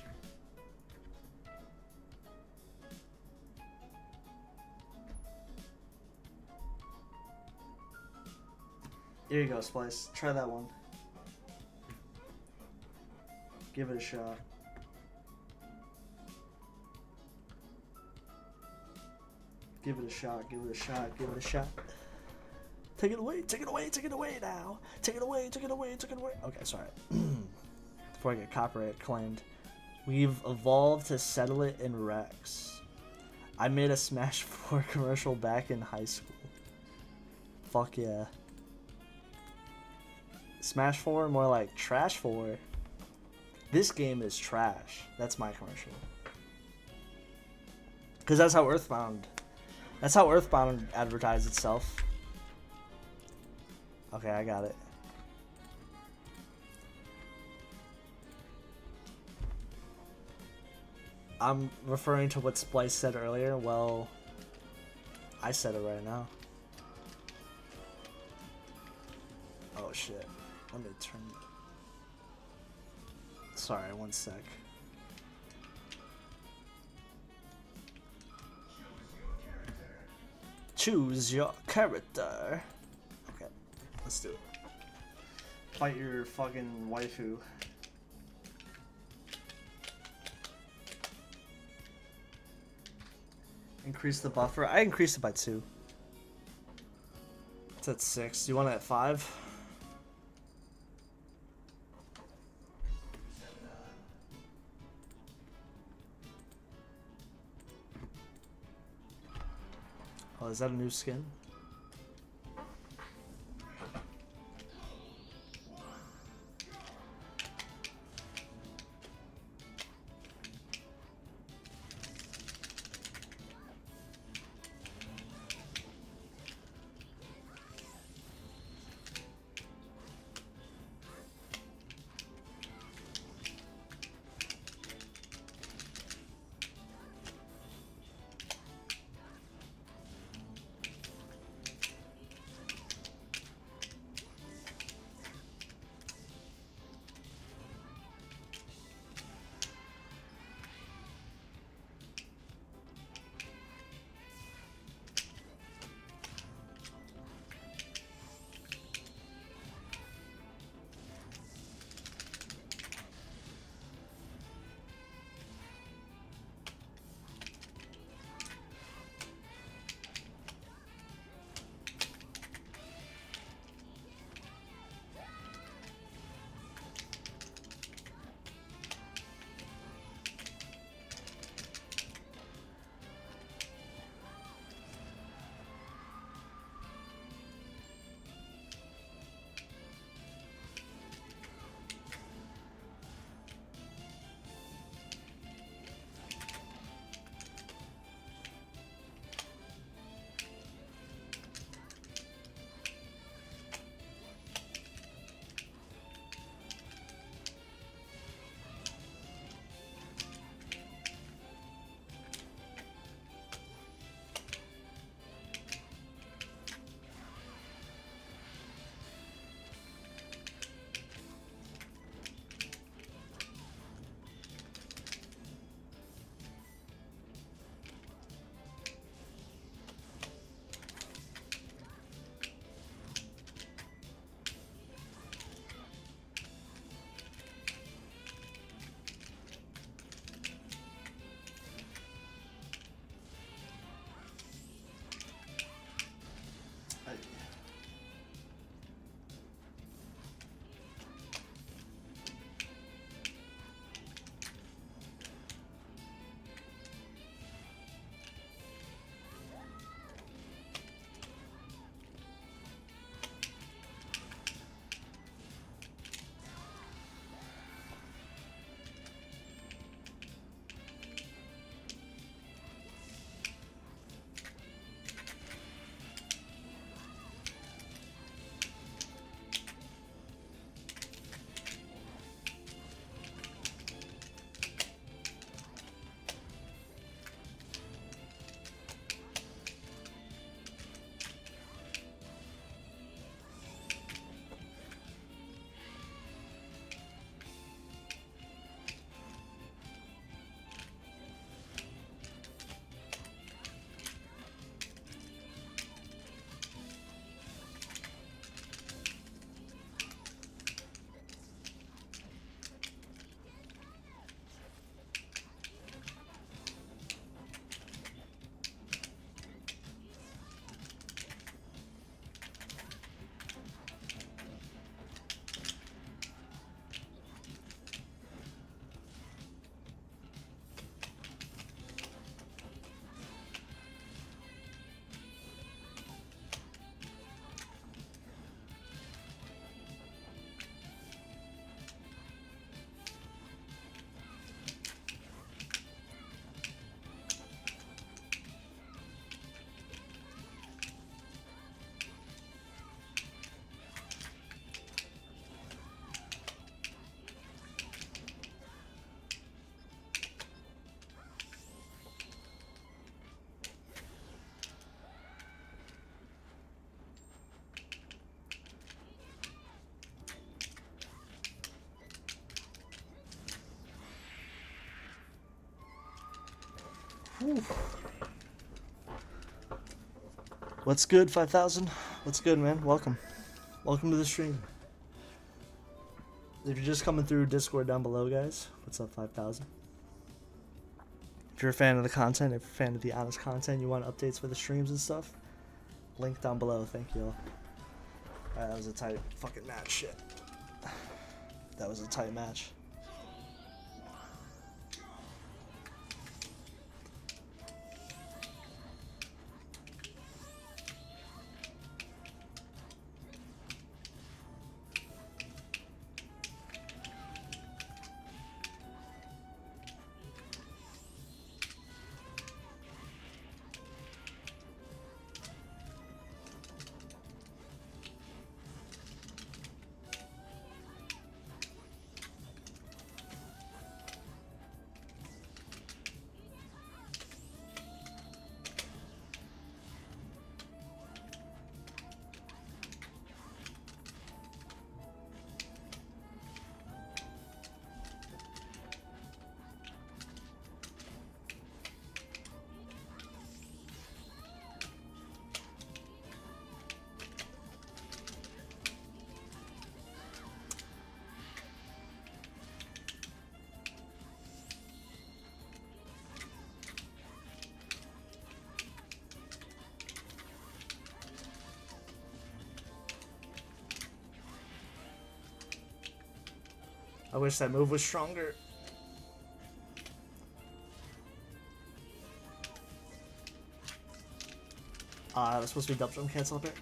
Here you go, Splice. Try that one. Give it a shot. Give it a shot, give it a shot, give it a shot. Take it away, take it away, take it away now. Take it away, take it away, take it away. Okay, sorry. Before I get copyright claimed. We've evolved to settle it in Rex. I made a Smash 4 commercial back in high school. Fuck yeah. Smash 4, more like Trash 4. This game is trash. That's my commercial. Because that's how Earthbound advertised itself. Okay, I got it. I'm referring to what Splice said earlier. Well, I said it right now. Oh shit. Let me turn. Sorry, one sec. Choose your character. Okay, let's do it. Fight your fucking waifu. Increase the buffer. I increased it by 2. It's at 6. Do you want it at 5? Oh, is that a new skin? Whew. What's good, 5,000? What's good, man? Welcome. Welcome to the stream. If you're just coming through, Discord down below, guys. What's up, 5,000? If you're a fan of the content, if you're a fan of the honest content, you want updates for the streams and stuff, link down below. Thank you all. Alright, that was a tight fucking match. Shit. That was a tight match. I wish that move was stronger. That was supposed to be double jump cancel up here.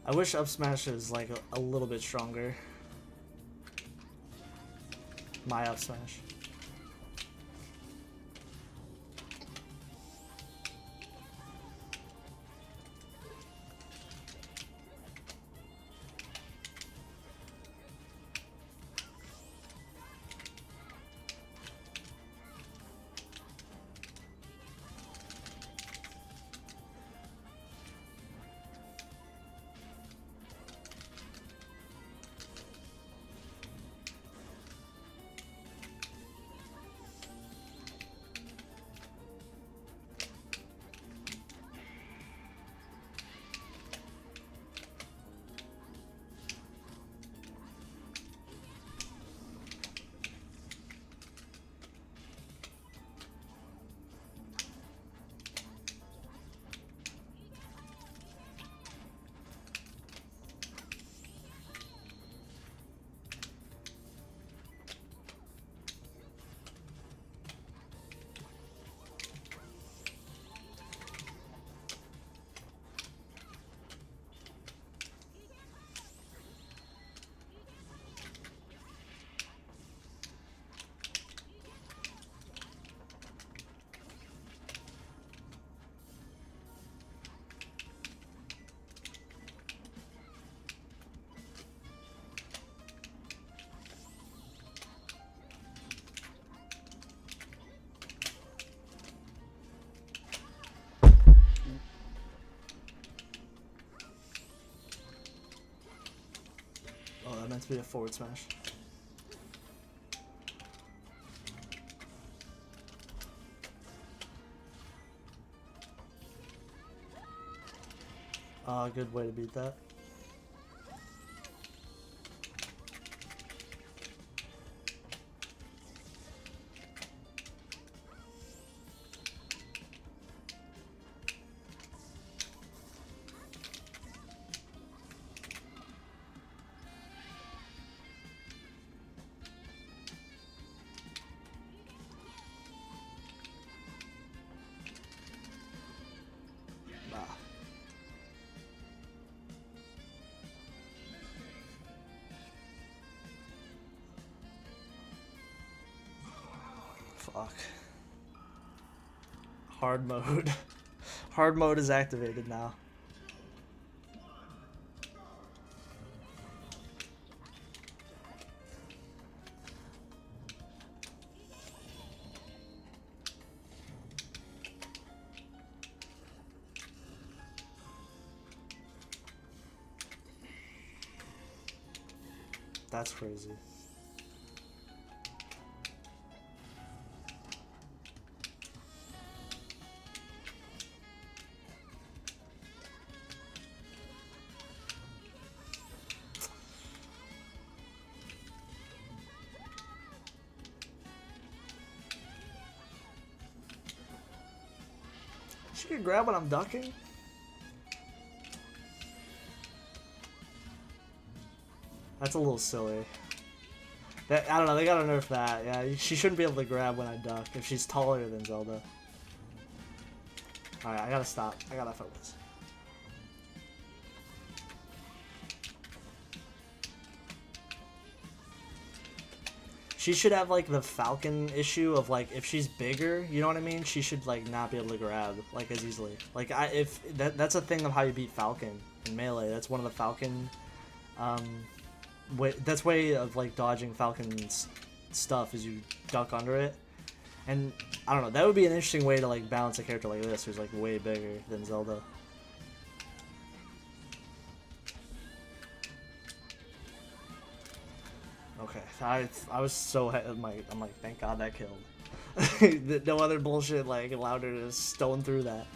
I wish up smash is like a little bit stronger. My up smash. Oh, that meant to be a forward smash. Good way to beat that. Fuck. Hard mode. Hard mode is activated now. That's crazy. She can grab when I'm ducking? That's a little silly. That, I don't know, they gotta nerf that. Yeah, she shouldn't be able to grab when I duck if she's taller than Zelda. Alright, I gotta stop. I gotta focus. She should have like the Falcon issue of like if she's bigger, you know what I mean? She should like not be able to grab like as easily. Like if that's a thing of how you beat Falcon in Melee. That's one of the Falcon that's way of like dodging Falcon's stuff is you duck under it. And I don't know, that would be an interesting way to like balance a character like this who's like way bigger than Zelda. Okay, I was so I'm like thank God that killed. No other bullshit like allowed her to stone through that.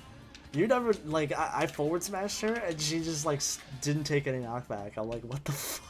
You never like I forward smashed her and she just like didn't take any knockback. I'm like, what the fuck?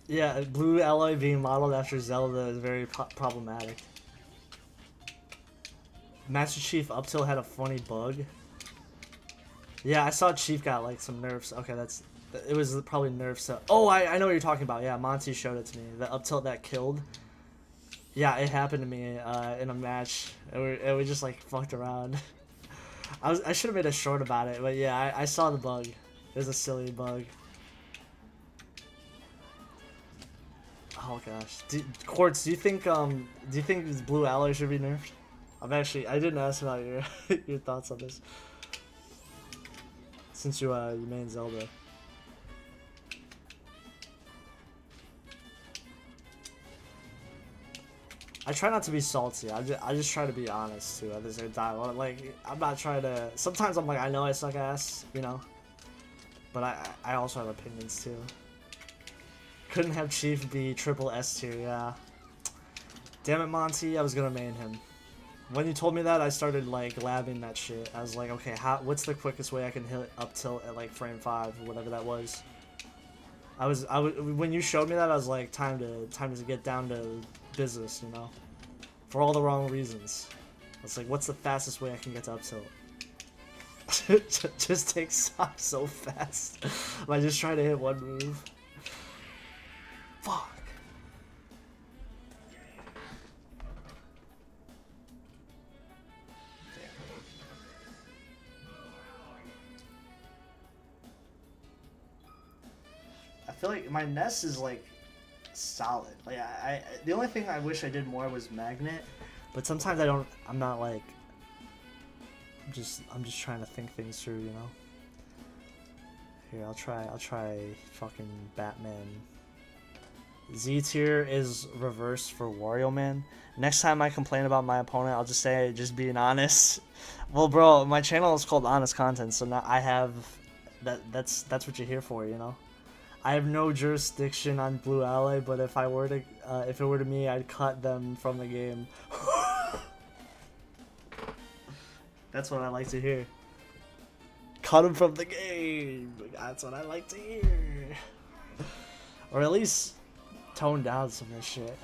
Yeah, blue alloy being modeled after Zelda is very problematic. Master Chief up till had a funny bug. Yeah, I saw Chief got like some nerfs. Okay, it was probably nerfs. Oh, I know what you're talking about. Yeah, Monty showed it to me. The up tilt that killed. Yeah, it happened to me in a match. And we just like fucked around. I should have made a short about it, but yeah, I saw the bug. It was a silly bug. Oh gosh, Quartz, do you think this blue alloy should be nerfed? I didn't ask about your your thoughts on this. Since you main Zelda. I try not to be salty. I just try to be honest too at the same time. Like I'm not trying to. Sometimes I'm like I know I suck ass, you know. But I also have opinions too. Couldn't have Chief be triple S tier, yeah. Damn it, Monty, I was gonna main him. When you told me that, I started like labbing that shit. I was like, okay, what's the quickest way I can hit up tilt at like frame 5 or whatever that was. When you showed me that, I was like, time to get down to business, you know. For all the wrong reasons. I was like, what's the fastest way I can get to up tilt? Just takes off so fast. I just try to hit one move. Fuck. Damn. I feel like my Ness is like solid. Like the only thing I wish I did more was magnet, but sometimes I'm not like I'm just trying to think things through, you know. Here, I'll try fucking Batman. Z tier is reverse for Wario Man. Next time I complain about my opponent, I'll just say just being honest. Well, bro, my channel is called Honest Content, so now I have that's what you're here for, you know. I have no jurisdiction on Blue Ally, but if it were to me, I'd cut them from the game. That's what I like to hear. Cut them from the game. That's what I like to hear. Or at least tone down some of this shit.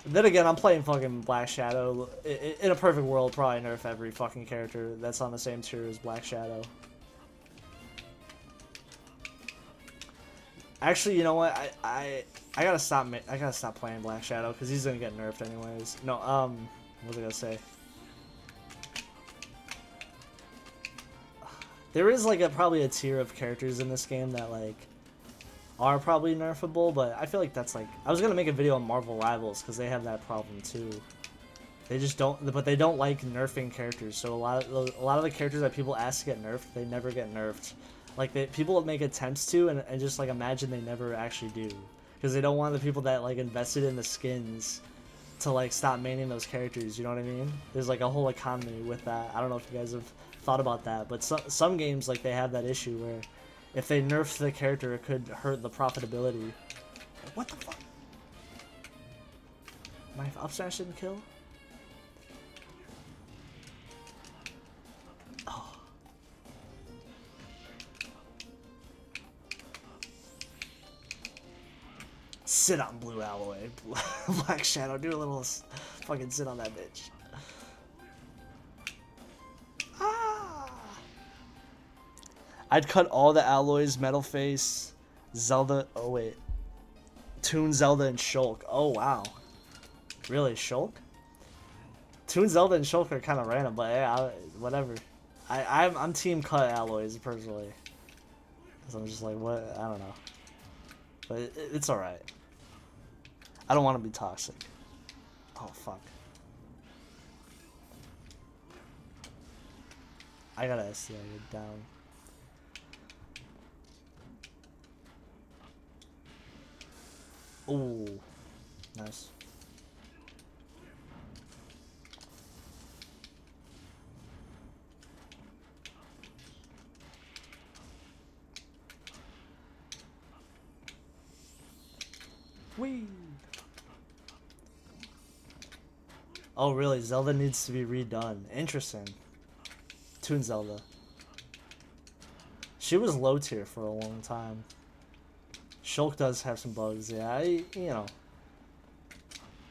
Then again, I'm playing fucking Black Shadow. In a perfect world, probably nerf every fucking character that's on the same tier as Black Shadow. Actually, you know what? I gotta stop. I gotta stop playing Black Shadow because he's gonna get nerfed anyways. No, what was I gonna say? There is like probably a tier of characters in this game that like are probably nerfable, but I feel like that's like I was gonna make a video on Marvel Rivals because they have that problem too. They just don't, but they don't like nerfing characters. So a lot of the characters that people ask to get nerfed, they never get nerfed. Like people make attempts to, and just like imagine they never actually do, because they don't want the people that like invested in the skins to like stop maining those characters. You know what I mean? There's like a whole economy with that. I don't know if you guys have thought about that, but some games like they have that issue where if they nerf the character, it could hurt the profitability. What the fuck? My up smash didn't kill? Oh. Sit on blue alloy. Black Shadow, do a little fucking sit on that bitch. I'd cut all the alloys, Metal Face, Zelda. Oh wait, Toon, Zelda, and Shulk. Oh wow, really Shulk? Toon, Zelda, and Shulk are kind of random, but yeah, whatever. I'm team cut alloys personally, so I'm just like what, I don't know, but it's all right. I don't want to be toxic. Oh fuck. I gotta SCI it down. Ooh, nice. Whee! Oh, really? Zelda needs to be redone. Interesting. Toon Zelda. She was low tier for a long time. Shulk does have some bugs, yeah. You know,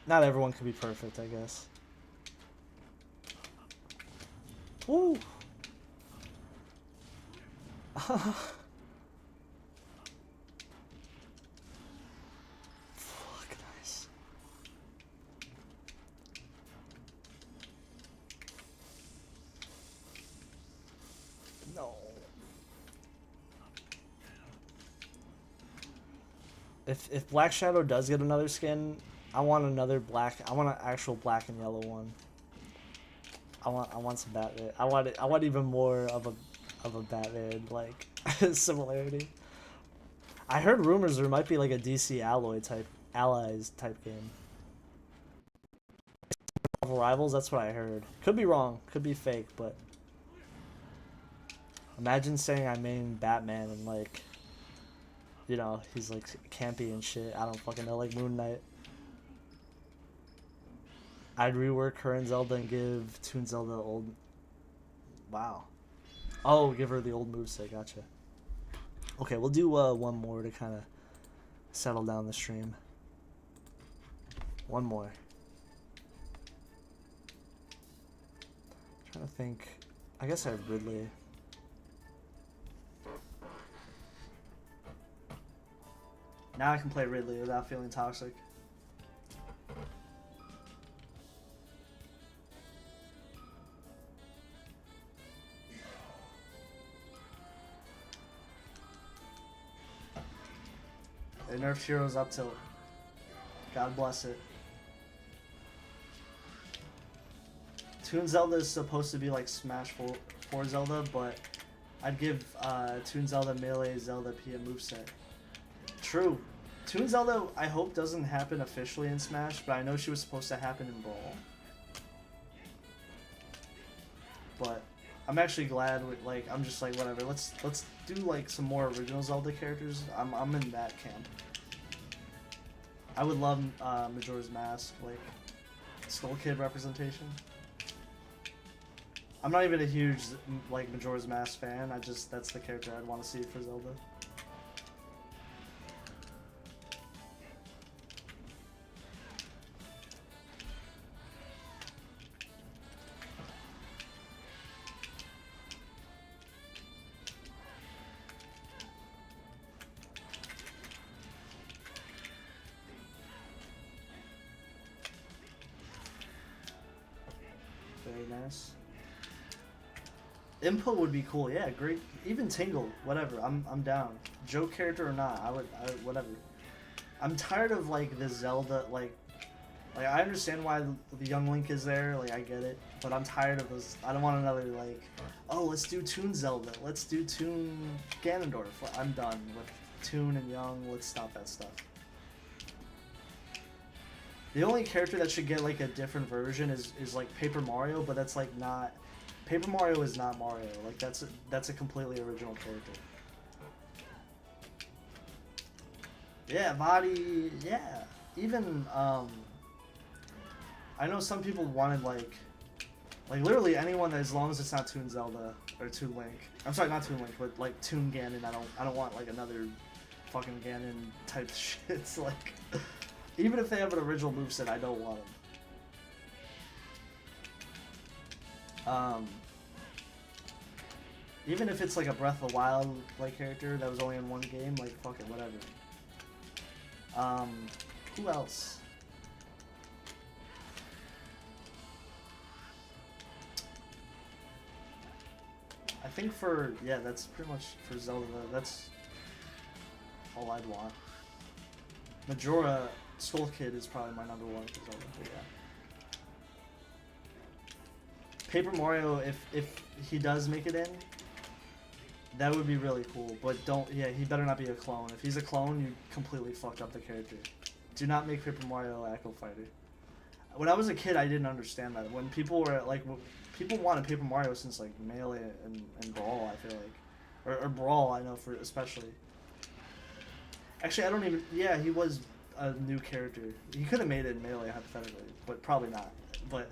not everyone can be perfect, I guess. Woo! Fuck, nice. No. If Black Shadow does get another skin, I want another black. I want an actual black and yellow one. I want some Batman. I want even more of a Batman like similarity. I heard rumors there might be like a DC allies type game. Marvel Rivals, that's what I heard. Could be wrong, could be fake, but imagine saying I main Batman and like, you know, he's like campy and shit. I don't fucking know, like Moon Knight. I'd rework current Zelda and give Toon Zelda the old. Wow. Oh, give her the old moveset. Gotcha. Okay, we'll do one more to kind of settle down the stream. One more. I'm trying to think. I guess I have Ridley. Now I can play Ridley without feeling toxic. They nerfed heroes up tilt. God bless it. Toon Zelda is supposed to be like Smash 4 Zelda, but I'd give Toon Zelda melee Zelda PM moveset. True. Toon Zelda, I hope, doesn't happen officially in Smash, but I know she was supposed to happen in Brawl. But I'm actually glad with, like, I'm just like, whatever, let's do like some more original Zelda characters. I'm in that camp. I would love Majora's Mask, like Skull Kid representation. I'm not even a huge like Majora's Mask fan. That's the character I'd want to see for Zelda. nice. Input would be cool. Yeah, great. Even Tingle, whatever. I'm down. Joke character or not, I whatever. I'm tired of like the Zelda like I understand why the young Link is there. Like I get it, but I'm tired of those. I don't want another like, oh let's do Toon Zelda. Let's do Toon Ganondorf. I'm done with Toon and Young. Let's stop that stuff. The only character that should get like a different version is like Paper Mario, but that's like not. Paper Mario is not Mario. Like that's a completely original character. Yeah, body. Yeah, even I know some people wanted like literally anyone that, as long as it's not Toon Zelda or Toon Link. I'm sorry, not Toon Link, but like Toon Ganon. I don't want like another fucking Ganon type shit. It's like even if they have an original moveset, I don't want them. Even if it's like a Breath of the Wild like character that was only in one game, like fuck it, whatever. Who else? I think for yeah, that's pretty much for Zelda. That's all I'd want. Majora Skull Kid is probably my number one for Zelda. But yeah. Paper Mario, if he does make it in, that would be really cool. But don't, yeah, he better not be a clone. If he's a clone, you completely fucked up the character. Do not make Paper Mario Echo Fighter. When I was a kid, I didn't understand that. When people were like, people wanted Paper Mario since like Melee and Brawl, I feel like, or Brawl, I know for especially. Actually, I don't even. Yeah, he was a new character. He could have made it in Melee hypothetically, but probably not. But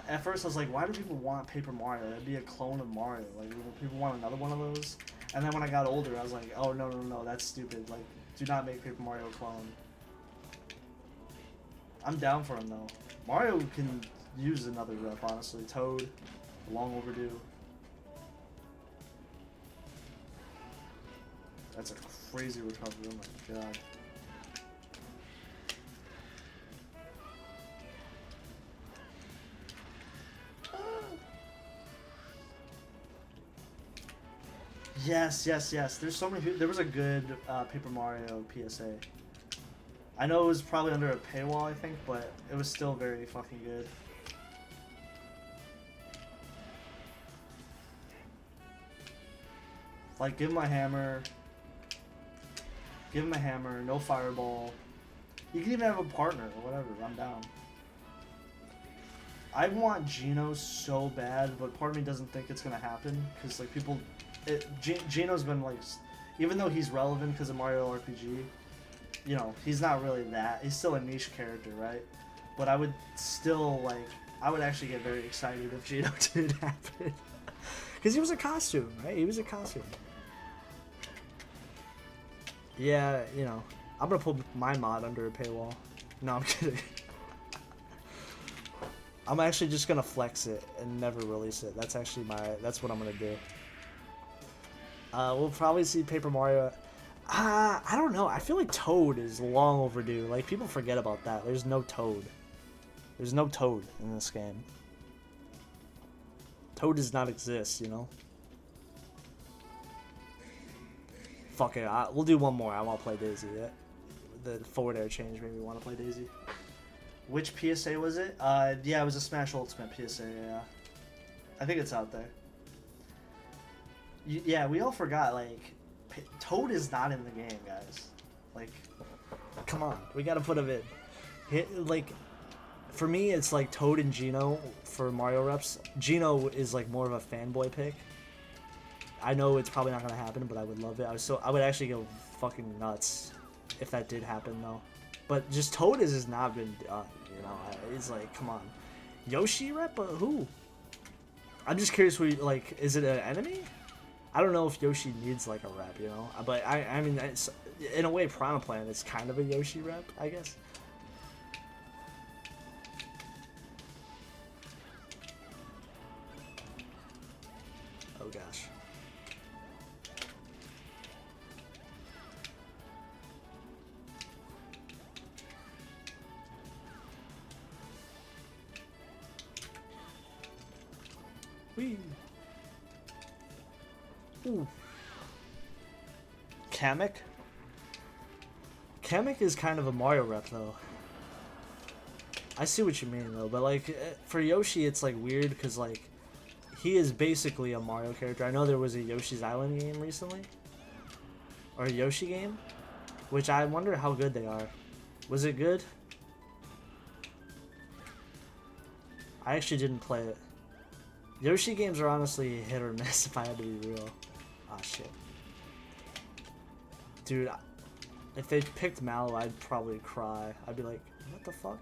at first I was like, why do people want Paper Mario? That'd be a clone of Mario. Like, people want another one of those. And then when I got older, I was like, oh no, that's stupid. Like, do not make Paper Mario a clone. I'm down for him though. Mario can use another rep, honestly. Toad, long overdue. That's a crazy recovery. Oh my god. Yes. There's so many. There was a good Paper Mario PSA. I know it was probably under a paywall, I think, but it was still very fucking good. Like, give him a hammer. Give him a hammer. No fireball. You can even have a partner or whatever. I'm down. I want Geno so bad, but part of me doesn't think it's gonna happen because like people. Geno's been like, even though he's relevant because of Mario RPG, you know, he's not really that. He's still a niche character, right? But I would still like, I would actually get very excited if Geno did happen, because he was a costume, right? He was a costume. Yeah, you know, I'm gonna put my mod under a paywall. No, I'm kidding. I'm actually just gonna flex it and never release it. That's actually that's what I'm gonna do. We'll probably see Paper Mario. I don't know. I feel like Toad is long overdue. Like, people forget about that. There's no Toad. There's no Toad in this game. Toad does not exist, you know? Fuck it. We'll do one more. I want to play Daisy. Yeah? The forward air change made me want to play Daisy. Which PSA was it? Yeah, it was a Smash Ultimate PSA, yeah. I think it's out there. Yeah, we all forgot, like, Toad is not in the game, guys. Like, come on, we gotta put him in. Like, for me, it's like Toad and Geno for Mario reps. Geno is like more of a fanboy pick. I know it's probably not gonna happen, but I would love it. I would actually go fucking nuts if that did happen, though. But just Toad has not been done, you know. It's like, come on, Yoshi rep, who? I'm just curious. Like, is it an enemy? I don't know if Yoshi needs like a rep, you know, but I mean, it's, in a way, Piranha Plant is kind of a Yoshi rep, I guess. Oh gosh. Whee! Ooh. Kamek? Kamek is kind of a Mario rep, though. I see what you mean, though, but, like, for Yoshi, it's, like, weird, because, like, he is basically a Mario character. I know there was a Yoshi's Island game recently. Or a Yoshi game. Which I wonder how good they are. Was it good? I actually didn't play it. Yoshi games are honestly hit or miss, if I had to be real. Ah, shit. Dude, if they picked Mallow, I'd probably cry. I'd be like, what the fuck?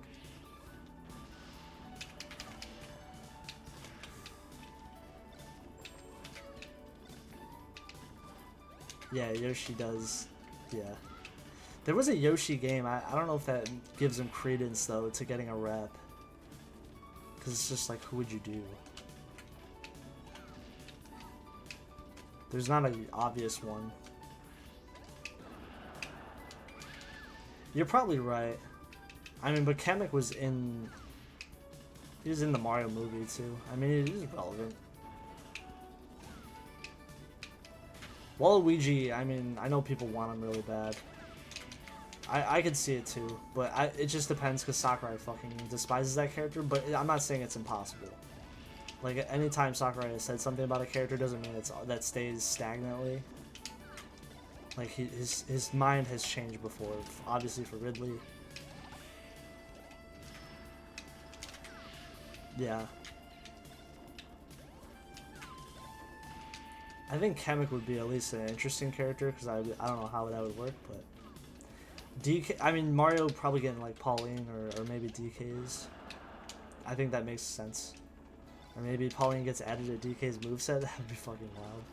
Yeah, Yoshi does. Yeah. There was a Yoshi game. I don't know if that gives him credence, though, to getting a rep. Because it's just like, who would you do? There's not an obvious one. You're probably right. I mean, but Kamek was in... He was in the Mario movie, too. I mean, it is relevant. Waluigi, I mean, I know people want him really bad. I could see it too, but it just depends because Sakurai fucking despises that character, but I'm not saying it's impossible. Like, anytime Sakurai has said something about a character doesn't mean that stays stagnantly. Like, his mind has changed before, obviously for Ridley. Yeah. I think Kamek would be at least an interesting character, because I don't know how that would work, but... DK, I mean, Mario probably getting, like, Pauline, or maybe DK's. I think that makes sense. Or maybe Pauline gets added to DK's moveset, that would be fucking wild.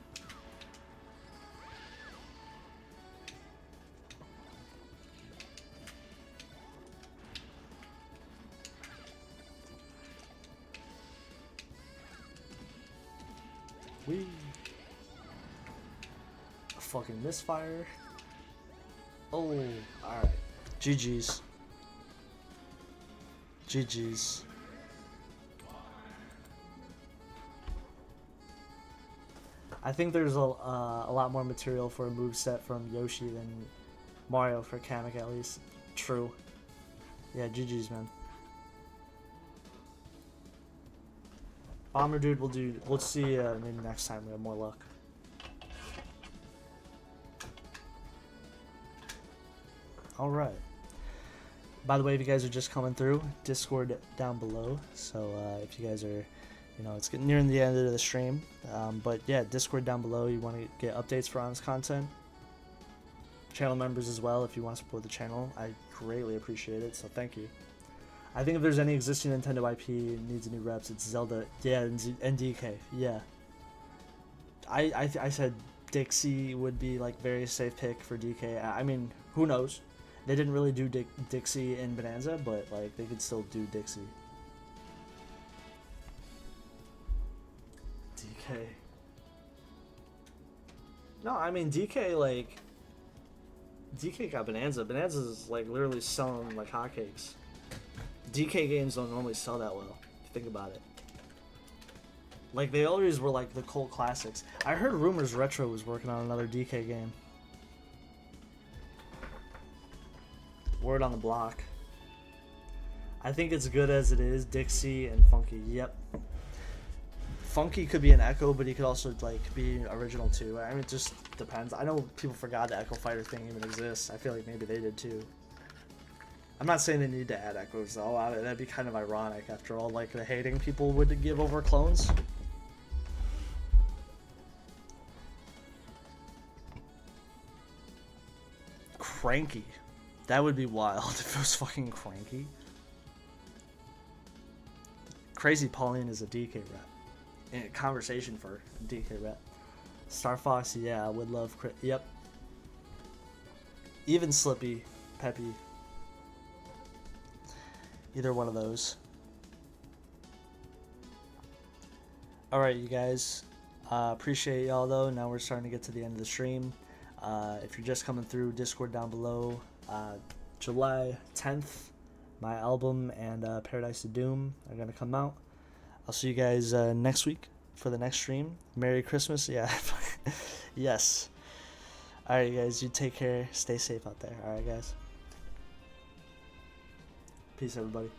Whee! A fucking misfire. Oh, alright. GG's. GG's. I think there's a lot more material for a moveset from Yoshi than Mario for Kamek, at least. True. Yeah, GG's, man. Bomber Dude, we'll see maybe next time we have more luck. Alright. By the way, if you guys are just coming through, Discord down below. So if you guys are, you know, it's getting nearing the end of the stream. But yeah, Discord down below. You want to get updates for honest content. Channel members as well, if you want to support the channel. I greatly appreciate it, so thank you. I think if there's any existing Nintendo IP needs new reps, it's Zelda. Yeah, and DK. Yeah. I said Dixie would be like very safe pick for DK. I mean, who knows? They didn't really do Dixie in Bonanza, but like they could still do Dixie. DK. No, I mean DK like DK got Bonanza. Bonanza's like literally selling like hotcakes. DK games don't normally sell that well, if you think about it. Like they always were like the cult classics. I heard rumors Retro was working on another DK game. Word on the block. I think it's good as it is. Dixie and Funky. Yep. Funky could be an Echo, but he could also like be original too. I mean, it just depends. I know people forgot the Echo Fighter thing even exists. I feel like maybe they did too. I'm not saying they need to add Echoes though. That'd be kind of ironic after all like the hating people would give over clones. Cranky. That would be wild if it was fucking Cranky. Crazy Pauline is a DK rep. In conversation for DK rep. Star Fox, yeah, I would love. Yep. Even Slippy, Peppy. Either one of those. Alright, you guys. Appreciate y'all though. Now we're starting to get to the end of the stream. If you're just coming through, Discord down below. July 10th, my album and Paradise to Doom are going to come out. I'll see you guys next week. for the next stream. Merry Christmas. Yeah. Yes. All right, guys. You take care. Stay safe out there. All right, guys. Peace, everybody.